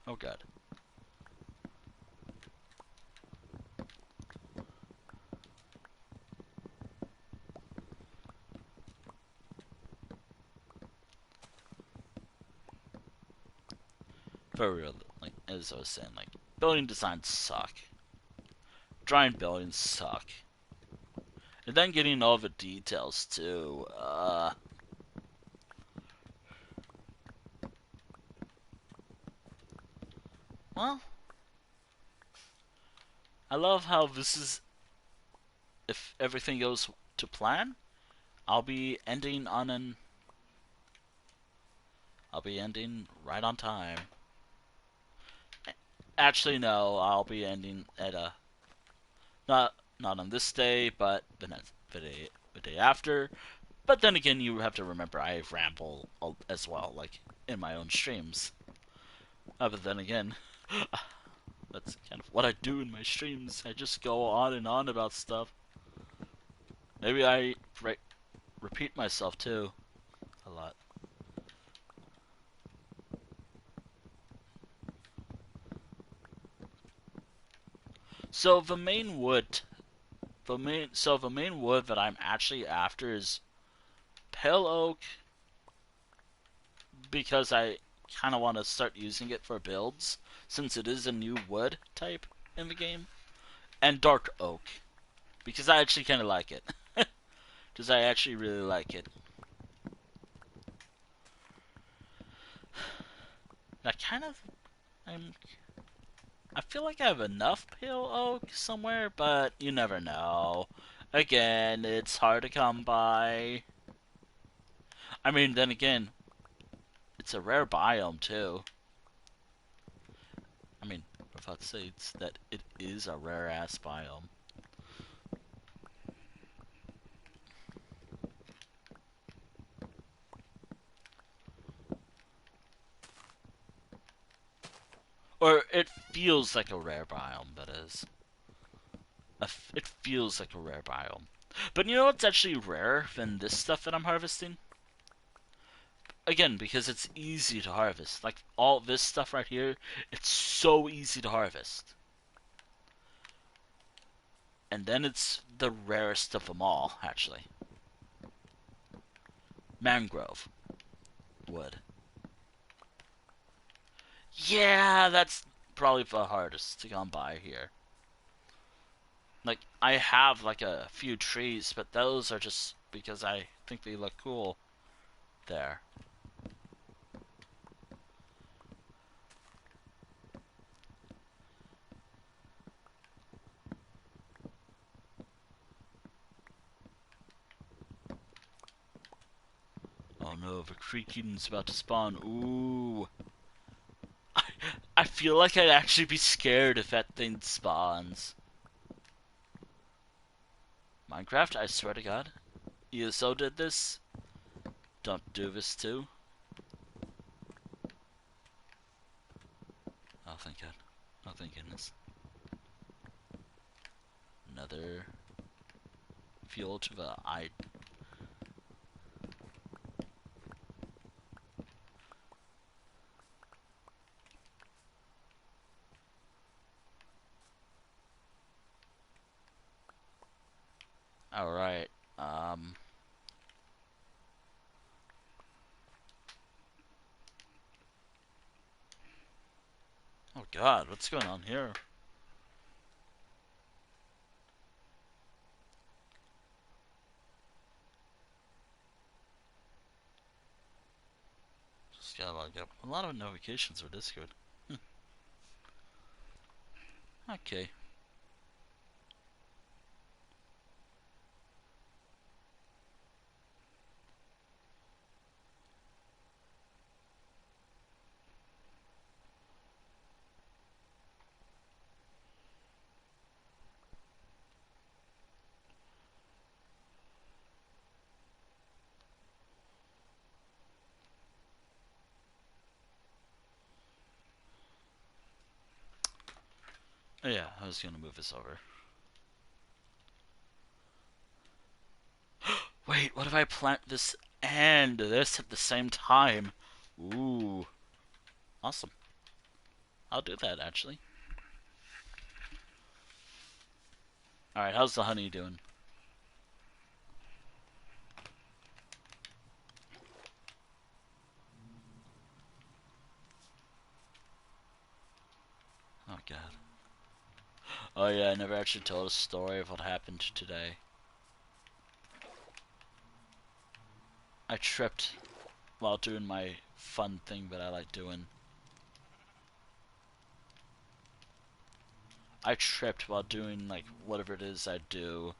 Speaker 1: Oh god. For real, like, as I was saying, like, building designs suck. Drawing buildings suck. And then getting all the details, too. Well, I love how this is, if everything goes to plan, I'll be ending on an, I'll be ending right on time. Actually, no, I'll be ending at a, not, not on this day, but the day after. But then again, you have to remember I ramble as well, like, in my own streams. But then again, that's kind of what I do in my streams. I just go on and on about stuff. Maybe I repeat myself too a lot. So the main wood, the main wood that I'm actually after is pale oak, because I kind of want to start using it for builds since it is a new wood type in the game, and dark oak because I actually kind of like it. Because I actually really like it. I kind of, I feel like I have enough pale oak somewhere, but you never know. Again, it's hard to come by. I mean, then again, it's a rare biome too. I mean, without saying that it is a rare ass biome. Or it feels like a rare biome, that is. It feels like a rare biome. But you know what's actually rarer than this stuff that I'm harvesting? Again, because it's easy to harvest. Like, all this stuff right here, it's so easy to harvest. And then it's the rarest of them all, actually. Mangrove wood. Yeah, that's probably the hardest to come by here. Like, I have, like, a few trees, but those are just because I think they look cool there. Oh no, the creakin's about to spawn. Ooh. I feel like I'd actually be scared if that thing spawns. Minecraft, I swear to God. ESO did this. Don't do this too. Oh, thank God. Oh, thank goodness. Another fuel to the eye. Alright. Oh God, what's going on here? Just gotta log up. A lot of notifications for Discord. Okay. Oh, yeah, I was gonna move this over. Wait, what if I plant this and this at the same time? Ooh, awesome. I'll do that, actually. Alright, how's the honey doing? Oh, God. Oh, yeah, I never actually told a story of what happened today. I tripped while doing my fun thing that I like doing. I tripped while doing, like, whatever it is I do.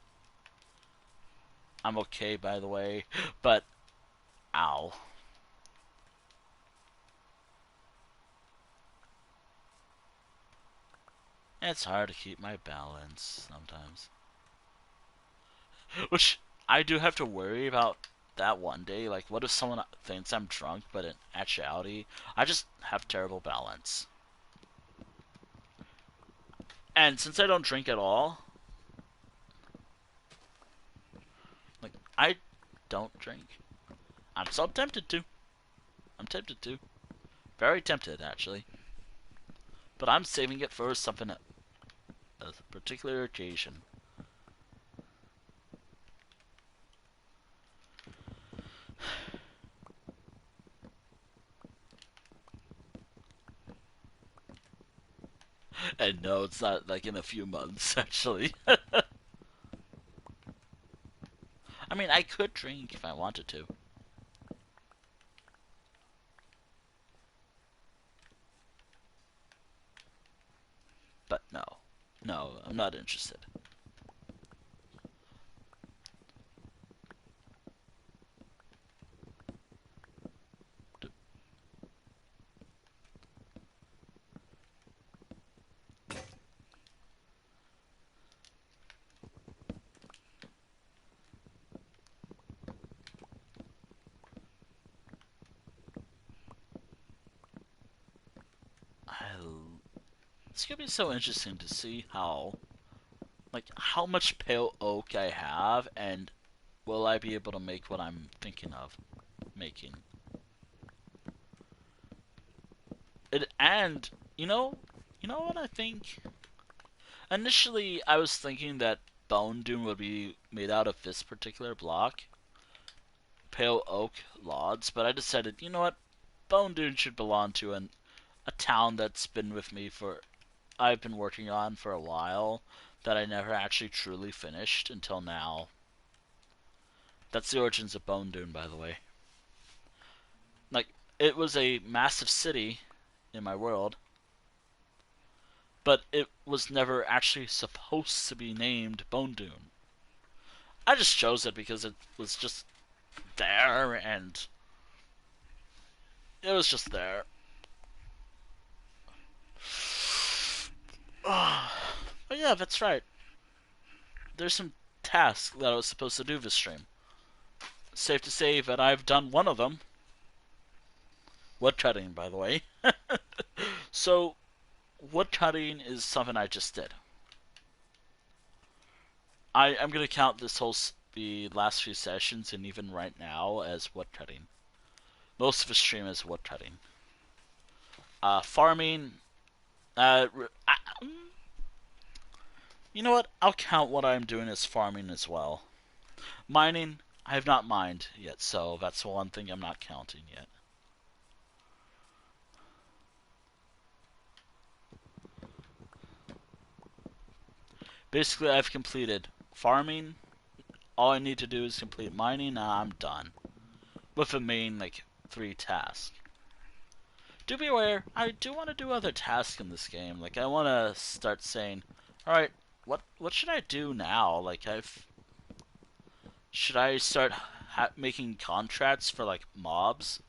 Speaker 1: I'm okay, by the way, but ow. It's hard to keep my balance sometimes. Which I do have to worry about that one day. Like, what if someone thinks I'm drunk, but in actuality, I just have terrible balance. And since I don't drink at all, like, I don't drink. I'm so tempted to. I'm tempted to. Very tempted, actually. But I'm saving it for something, a particular occasion. And no, it's not like in a few months, actually. I mean, I could drink if I wanted to. But no. No, I'm not interested. It's gonna be so interesting to see how much pale oak I have, and will I be able to make what I'm thinking of making? And you know what I think? Initially, I was thinking that Bonedune would be made out of this particular block, pale oak logs, but I decided, you know what? Bonedune should belong to a town that's been with me for I've been working on for a while that I never actually truly finished until now. That's the origins of Bonedune, by the way. Like, it was a massive city in my world, but it was never actually supposed to be named Bonedune. I just chose it because it was just there, and it was just there. Oh, but yeah, that's right. There's some tasks that I was supposed to do this stream. Safe to say that I've done one of them. Woodcutting, by the way. So, woodcutting is something I just did. I'm gonna count the last few sessions and even right now as woodcutting. Most of the stream is woodcutting. Farming. Uh, you know what? I'll count what I'm doing as farming as well. Mining. I have not mined yet, so that's one thing I'm not counting yet. Basically, I've completed farming. All I need to do is complete mining, and I'm done. With the main, like, 3 tasks. Do be aware, I do want to do other tasks in this game. Like, I want to start saying, alright, what should I do now? Like, should I start making contracts for, like, mobs?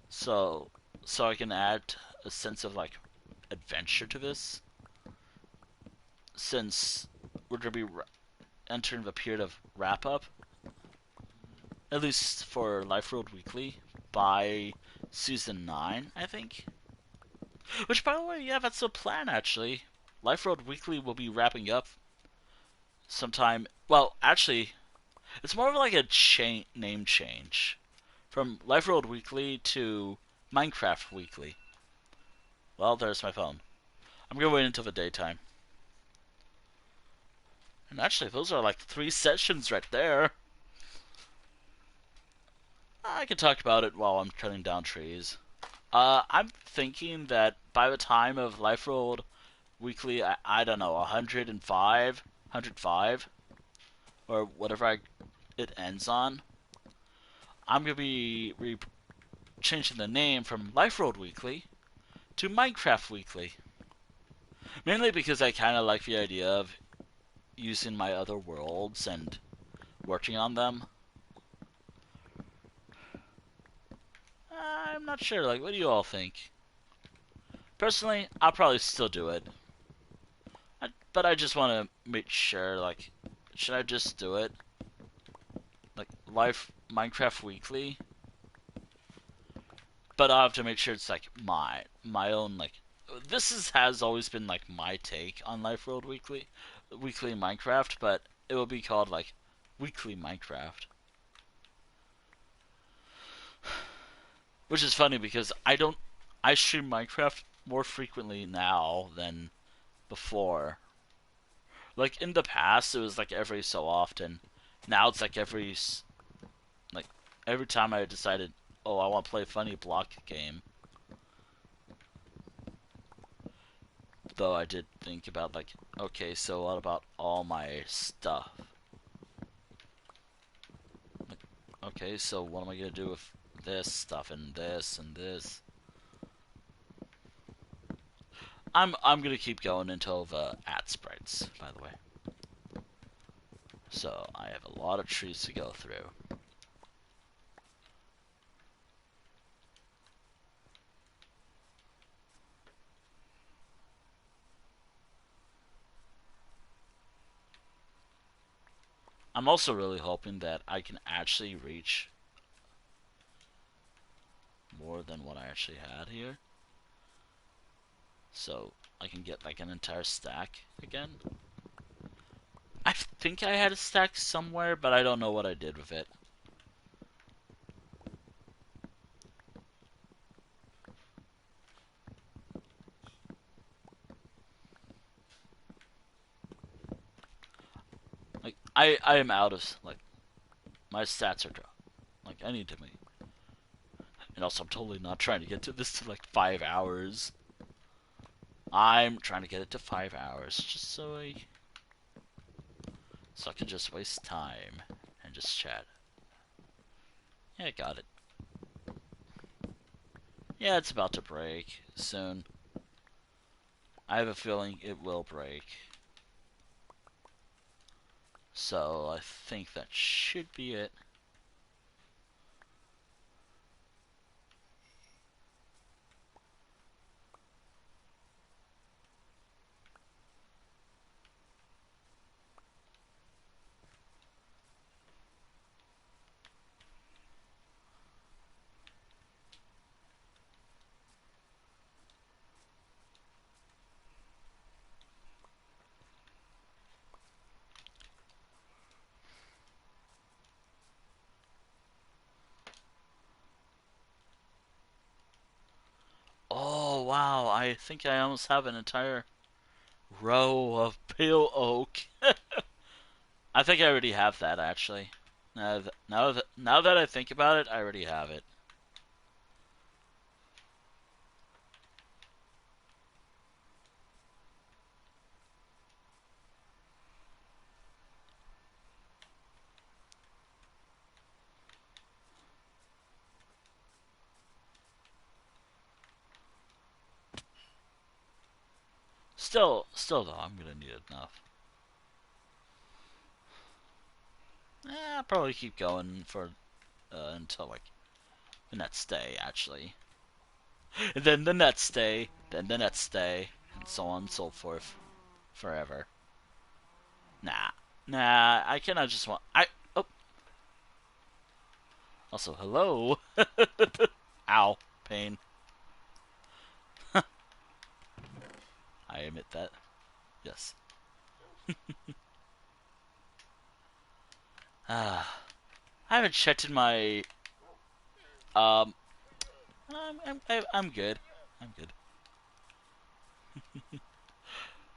Speaker 1: So, so I can add a sense of, like, adventure to this? Since we're going to be entering the period of wrap-up, at least for Life World Weekly, by Season 9, I think. Which, by the way, yeah, that's the plan, actually. Life Road Weekly will be wrapping up sometime. Well, actually, it's more of like a name change from Life Road Weekly to Minecraft Weekly. Well, there's my phone. I'm gonna wait until the daytime. And actually, those are like 3 sessions right there. I can talk about it while I'm cutting down trees. I'm thinking that by the time of Life Road Weekly, I don't know, 105, or whatever it ends on, I'm gonna be changing the name from Life Road Weekly to Minecraft Weekly. Mainly because I kind of like the idea of using my other worlds and working on them. I'm not sure, like, what do you all think? Personally, I'll probably still do it. But I just want to make sure, like, should I just do it? Like, Life Minecraft Weekly? But I'll have to make sure it's, like, my own, like... has always been, like, my take on Life Road Weekly Minecraft, but it will be called, like, Weekly Minecraft. Which is funny because I stream Minecraft more frequently now than before. Like in the past, it was like every so often. Now it's like like every time I decided, oh, I want to play a funny block game. Though I did think about like, okay, so what about all my stuff? Like, okay, so what am I gonna do with this stuff and this and this? I'm gonna keep going until the at sprites, by the way. So I have a lot of trees to go through. I'm also really hoping that I can actually reach more than what I actually had here. So I can get like an entire stack again. I think I had a stack somewhere, but I don't know what I did with it. Like I am out of like my stats are dropped. Like I need to make. And also I'm totally not trying to get to this to like 5 hours. I'm trying to get it to 5 hours just so I can just waste time and just chat. Yeah, I got it. Yeah, it's about to break soon. I have a feeling it will break. So I think that should be it. Oh wow, I think I almost have an entire row of pale oak. I think I already have that actually. Now that I think about it, I already have it. Still though, I'm gonna need enough. I'll probably keep going for until like the next day actually, and then the next day, then the next day, and so on and so forth, forever. Nah, I cannot just want oh. Also, hello. Ow, pain. I admit that. Yes. Ah, I haven't checked in my. Um, I'm good. I'm good.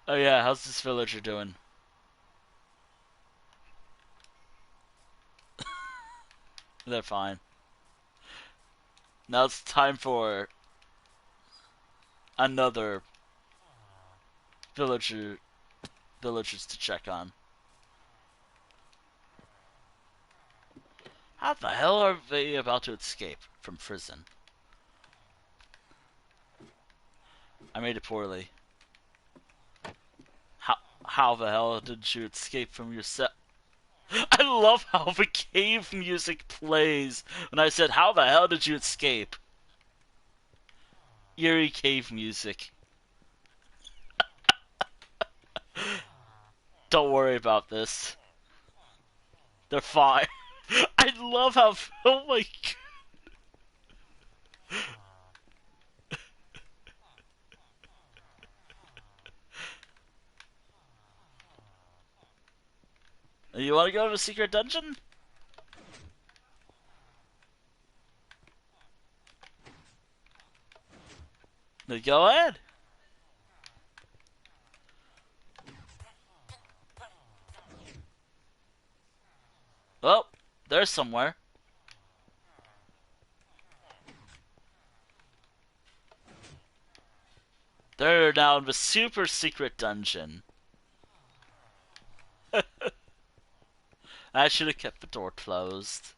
Speaker 1: Oh yeah, how's this villager doing? They're fine. Now it's time for another villager villagers to check on. How the hell are they about to escape from prison? I made it poorly. How how the hell did you escape from your cell? I love how the cave music plays when I said, "How the hell did you escape?" Eerie cave music. Don't worry about this. They're fine. I love how. Oh my. You want to go to the secret dungeon? Then go ahead. Oh, there's somewhere. They're now in the super secret dungeon. I should have kept the door closed.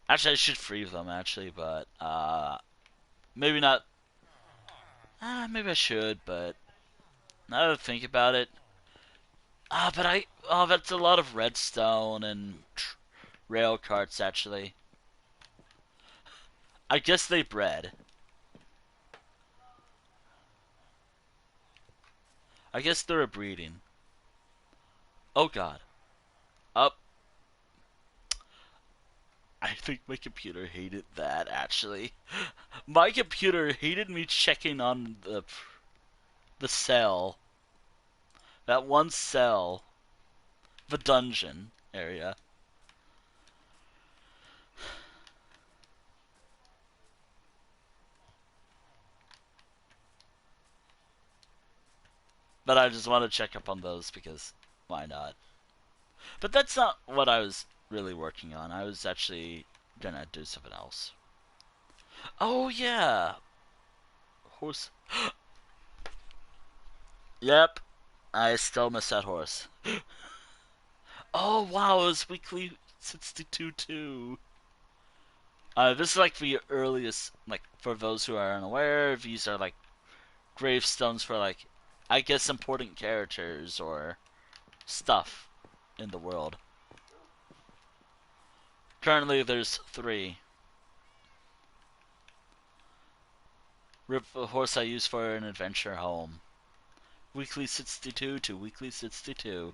Speaker 1: Actually, I should free them, actually, but, maybe not. Maybe I should, but now that I think about it. Oh, that's a lot of redstone and rail carts, actually. I guess they bred. I guess they're a breeding. Oh god. Up. I think my computer hated that, actually. My computer hated me checking on the cell. That one cell. The dungeon area. But I just want to check up on those because why not? But that's not what I was really working on. I was actually gonna do something else. Oh yeah, horse. Yep, I still miss that horse. Oh wow, it was weekly 62 too. This is like the earliest, like for those who are unaware, these are like gravestones for like, I guess important characters or stuff in the world. Currently, there's three. Rip the horse I use for an adventure home. Weekly 62 to weekly 62.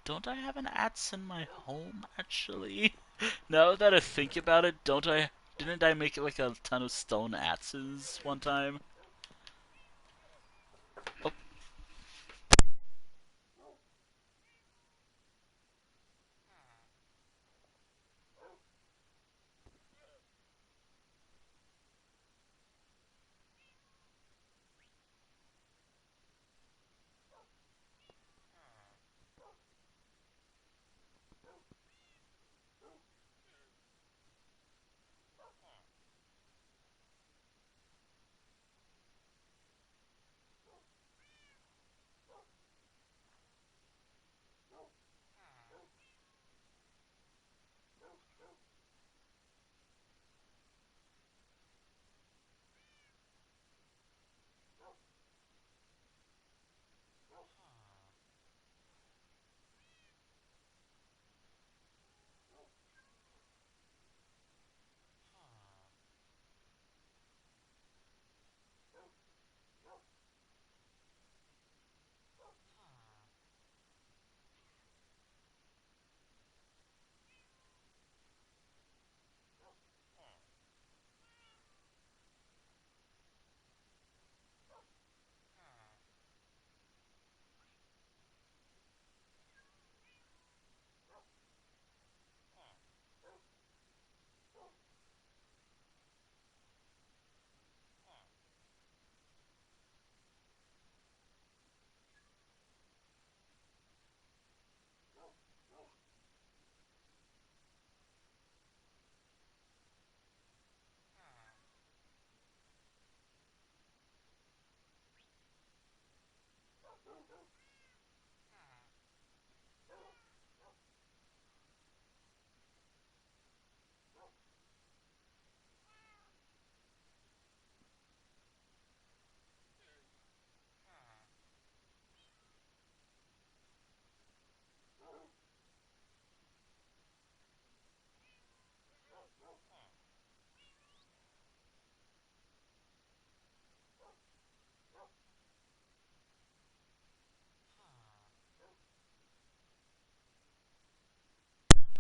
Speaker 1: Don't I have an axe in my home, actually? Now that I think about it, don't I? Didn't I make like a ton of stone axes one time? Oh,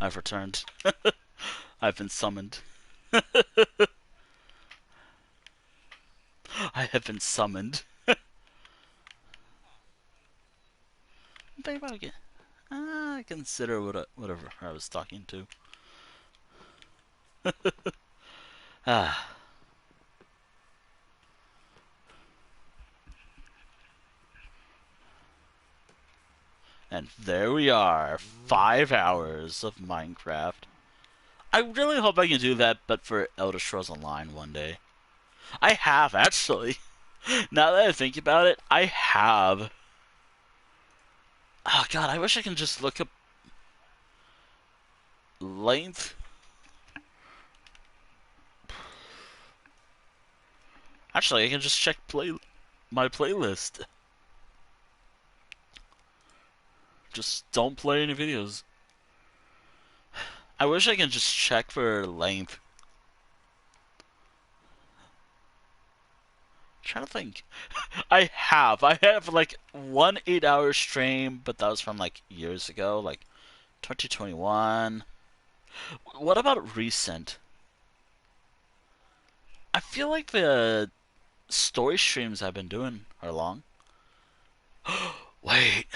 Speaker 1: I've returned. I've been summoned. I have been summoned. Think about it. I consider whatever I was talking to. Ah. And there we are. 5 hours of Minecraft. I really hope I can do that, but for Elder Scrolls Online one day. I have, actually. Now that I think about it, I have. Oh god, I wish I can just look up length. Actually, I can just check my playlist. Just don't play any videos. I wish I can just check for length. I'm trying to think. I have like one 8-hour stream, but that was from like years ago, like 2021. What about recent? I feel like the story streams I've been doing are long. Wait.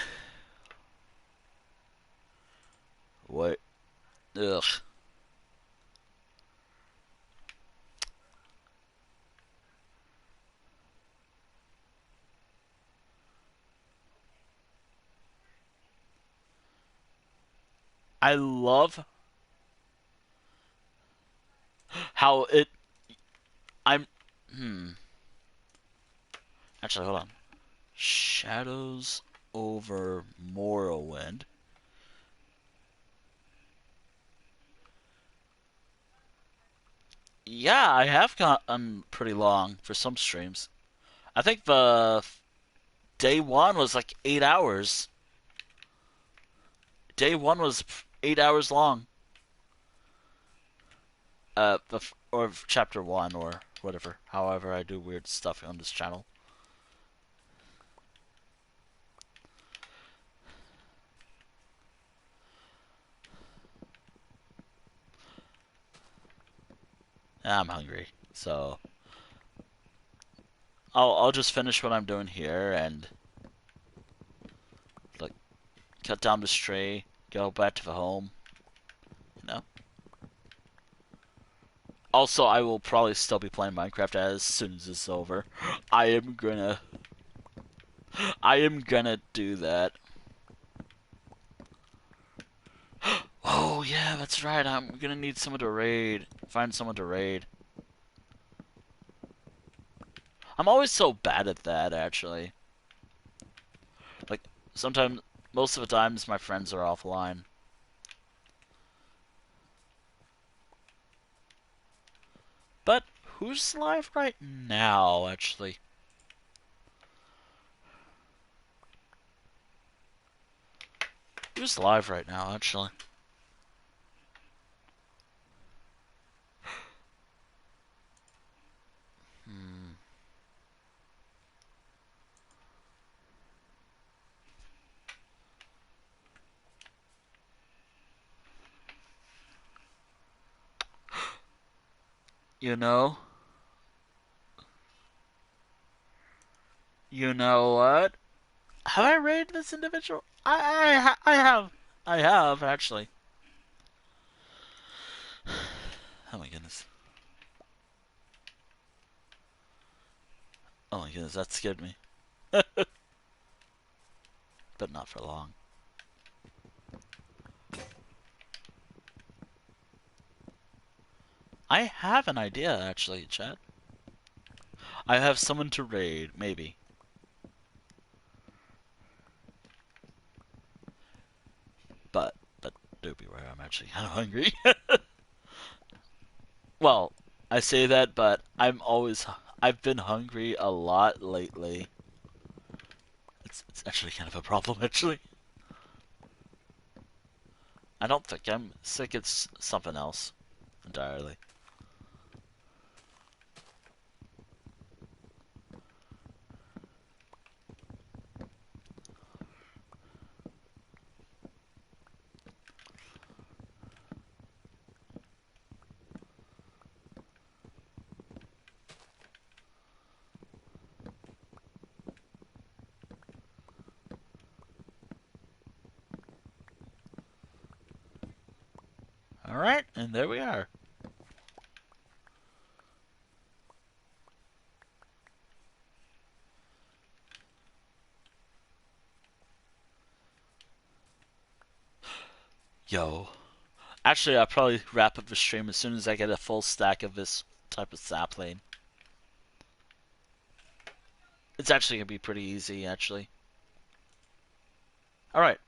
Speaker 1: What? Ugh. I love how it. I'm. Hmm. Actually, hold on. Shadows over Morrowind. Yeah, I have gotten pretty long for some streams. I think the day one was like 8 hours. Day one was 8 hours long. Or chapter one or whatever. However, I do weird stuff on this channel. I'm hungry, so I'll just finish what I'm doing here and like cut down this tree, go back to the home. You know. Also, I will probably still be playing Minecraft as soon as it's over. I am gonna, I am gonna do that. Oh yeah, that's right. I'm gonna need someone to raid. Find someone to raid. I'm always so bad at that, actually. Like sometimes, most of the times, my friends are offline. But who's live right now, actually? Who's live right now, actually? Hmm. You know? You know what? Have I raided this individual? I have. I have, actually. Oh my goodness. Oh my goodness, that scared me. But not for long. I have an idea, actually, chat. I have someone to raid, maybe. But do beware, I'm actually kind of hungry. Well, I say that, but I've been hungry a lot lately. It's actually kind of a problem, actually. I don't think I'm sick, it's something else entirely. Alright, and there we are. Yo. Actually, I'll probably wrap up the stream as soon as I get a full stack of this type of sapling. It's actually going to be pretty easy, actually. Alright.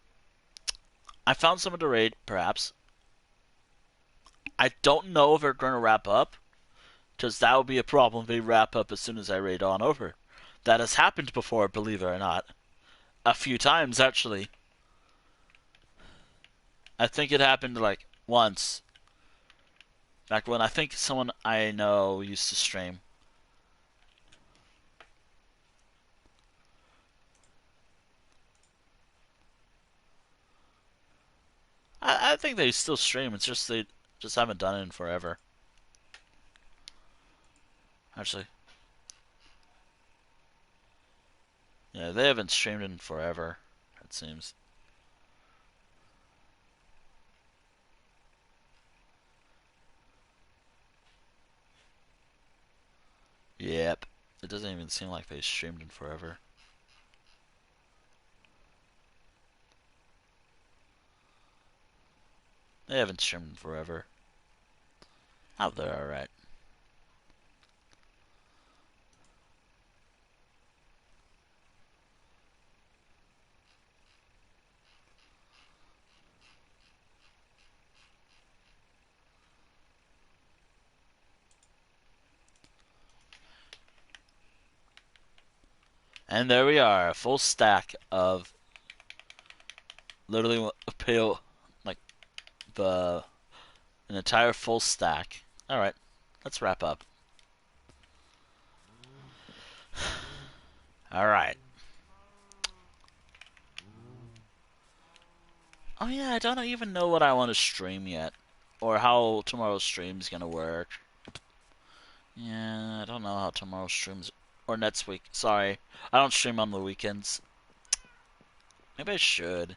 Speaker 1: I found some of the raid, perhaps. I don't know if they're going to wrap up, because that would be a problem if they wrap up as soon as I raid on over. That has happened before, believe it or not. A few times, actually. I think it happened, like, once. Back when I think someone I know used to stream. I think they still stream, it's just they just haven't done it in forever. Actually. Yeah, they haven't streamed in forever, it seems. Yep. It doesn't even seem like they streamed in forever. They haven't streamed in forever. Oh, they're alright. And there we are, a full stack of literally a pale, like the an entire full stack. All right, let's wrap up. All right. Oh yeah, I don't even know what I want to stream yet, or how tomorrow's stream's gonna work. Yeah, I don't know how tomorrow's streams or next week. Sorry, I don't stream on the weekends. Maybe I should.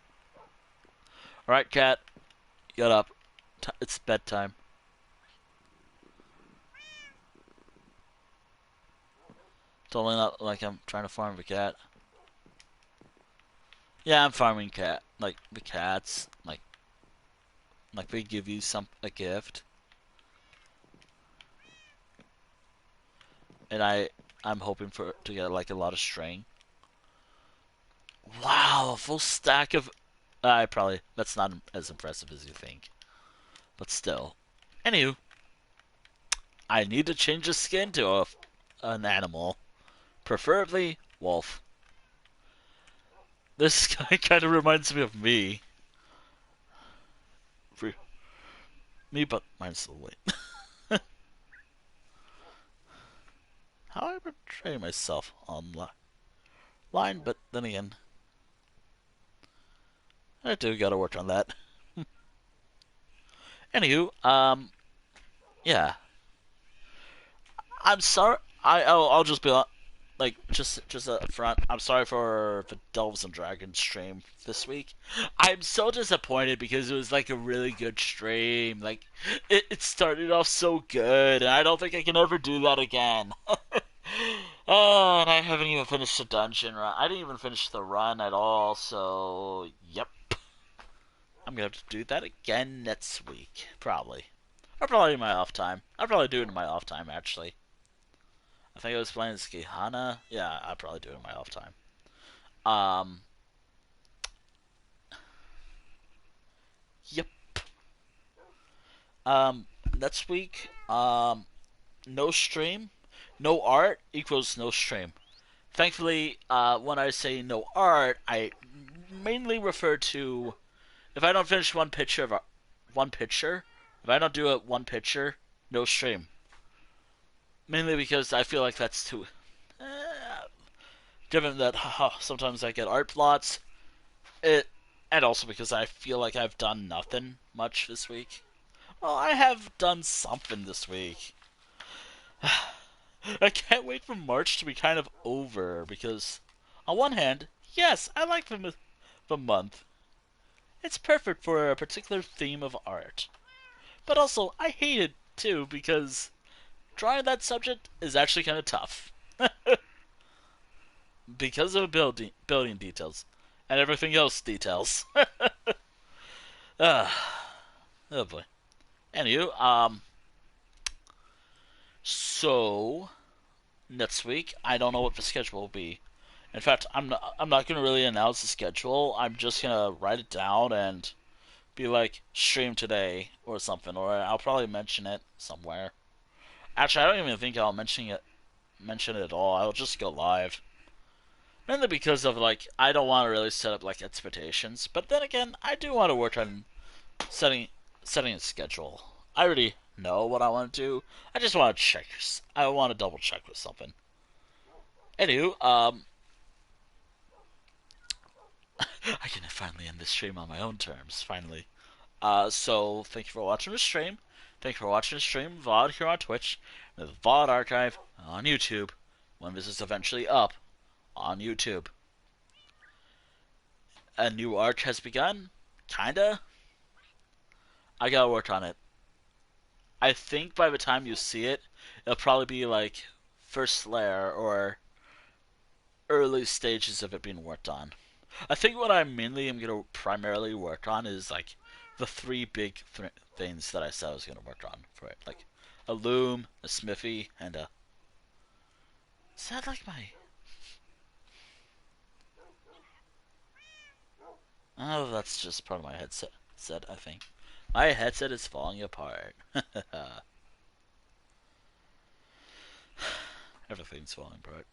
Speaker 1: All right, cat, get up. It's bedtime. Totally not like I'm trying to farm the cat. Yeah, I'm farming cat. Like the cats, like they give you a gift, and I'm hoping for to get like a lot of string. Wow, a full stack of. I probably that's not as impressive as you think, but still. Anywho, I need to change the skin to an animal, preferably wolf. This guy kind of reminds me of me. Me, but mine's the way. How I portray myself online, but then again, I do gotta work on that. Anywho, yeah, I'm sorry. I'll just be like just up front. I'm sorry for the Delves and Dragons stream this week. I'm so disappointed because it was like a really good stream. Like it started off so good, and I don't think I can ever do that again. Oh, and I haven't even finished the dungeon run. I didn't even finish the run at all. So yep, I'm gonna have to do that again next week, probably. Or probably in my off time. I'll probably do it in my off time actually. I think I was playing Skihana. Yeah, I'll probably do it in my off time. Um, yep. Next week, no stream, no art equals no stream. Thankfully, when I say no art, I mainly refer to if I don't finish one picture, if I don't do it one picture, no stream. Mainly because I feel like that's too. Given that sometimes I get art plots, it, and also because I feel like I've done nothing much this week. Well, I have done something this week. I can't wait for March to be kind of over because, on one hand, yes, I like the month. It's perfect for a particular theme of art. But also, I hate it too because drawing that subject is actually kind of tough because of building details and everything else details. uh, oh boy. Anywho, so next week I don't know what the schedule will be. In fact, I'm not gonna really announce the schedule. I'm just gonna write it down and be like stream today or something, or I'll probably mention it somewhere. Actually, I don't even think I'll mention it at all. I'll just go live. Mainly because of like I don't want to really set up like expectations, but then again, I do want to work on setting setting a schedule. I already know what I want to do. I just want to check. I want to double check with something. Anywho, I can finally end this stream on my own terms. Finally. So thank you for watching the stream. Thank you for watching the stream VOD here on Twitch, and the VOD archive on YouTube when this is eventually up on YouTube. A new arc has begun, kinda. I gotta work on it. I think by the time you see it, it'll probably be like first layer or early stages of it being worked on. I think what I mainly am gonna primarily work on is like the three big things that I said I was gonna work on for it, like a loom, a smithy, and a. Is that like my? Oh, that's just part of my headset. I think my headset is falling apart. Everything's falling apart.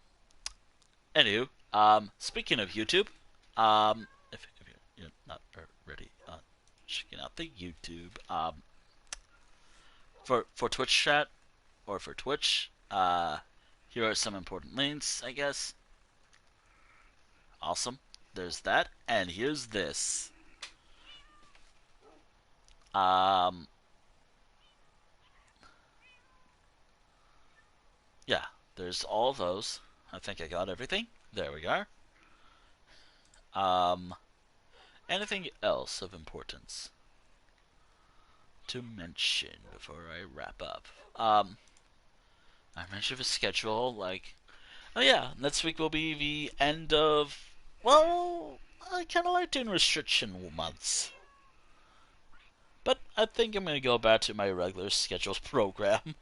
Speaker 1: Anywho, speaking of YouTube, if you're not already checking out the YouTube, for Twitch chat or for Twitch, here are some important links, I guess. Awesome. There's that, and here's this. Yeah, there's all those. I think I got everything. There we go. Um, Anything else of importance to mention before I wrap up? I mentioned the schedule, like, oh yeah, next week will be the end of, well, I kind of like doing restriction months. But I think I'm going to go back to my regular scheduled program.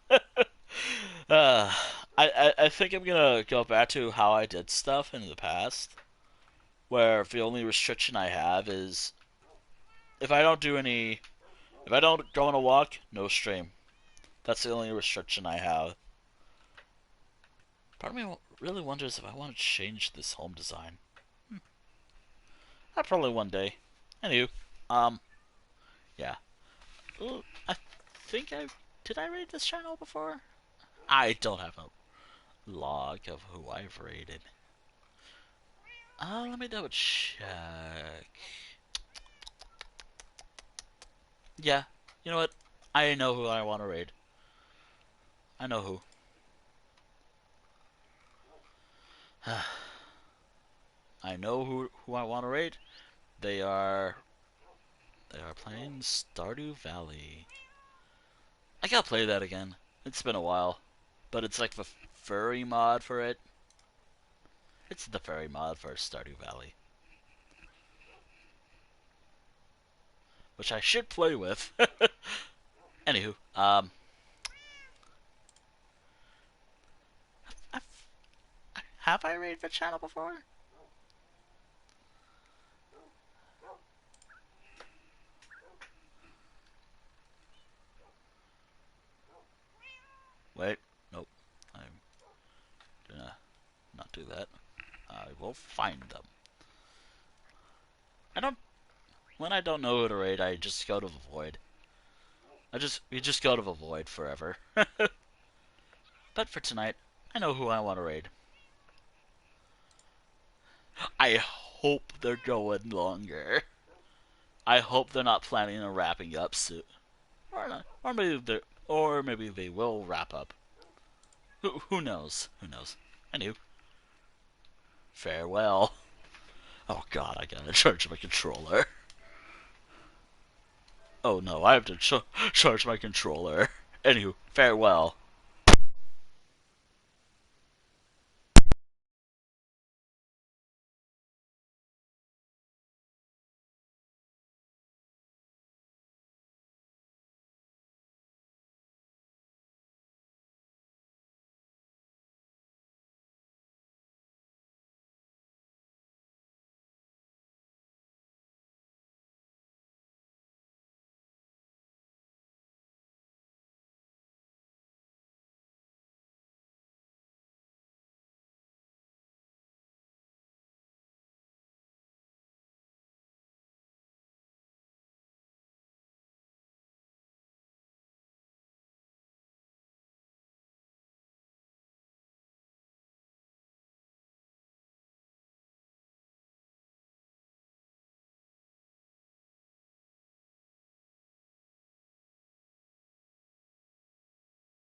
Speaker 1: uh, I think I'm going to go back to how I did stuff in the past, where the only restriction I have is if I don't do any, if I don't go on a walk, no stream. That's the only restriction I have. Part of me really wonders if I want to change this home design. I probably one day. Anywho, yeah. Ooh, I think did I raid this channel before? I don't have a log of who I've raided. Let me double check. Yeah, you know what? I know who I want to raid. I know who. I know who I want to raid. They are playing Stardew Valley. I gotta play that again. It's been a while, but it's like the furry mod for it. It's the furry mod for Stardew Valley, which I should play with. Anywho, I've, have I raided the channel before? Wait, nope. I'm gonna not do that. I will find them. I don't. When I don't know who to raid, I just go to the void. We just go to the void forever. But for tonight, I know who I want to raid. I hope they're going longer. I hope they're not planning on wrapping up soon, or not, or maybe they will wrap up. Who knows? Who knows? Anywho, farewell. Oh God, I gotta charge my controller. Oh no, I have to charge my controller. Anywho, farewell.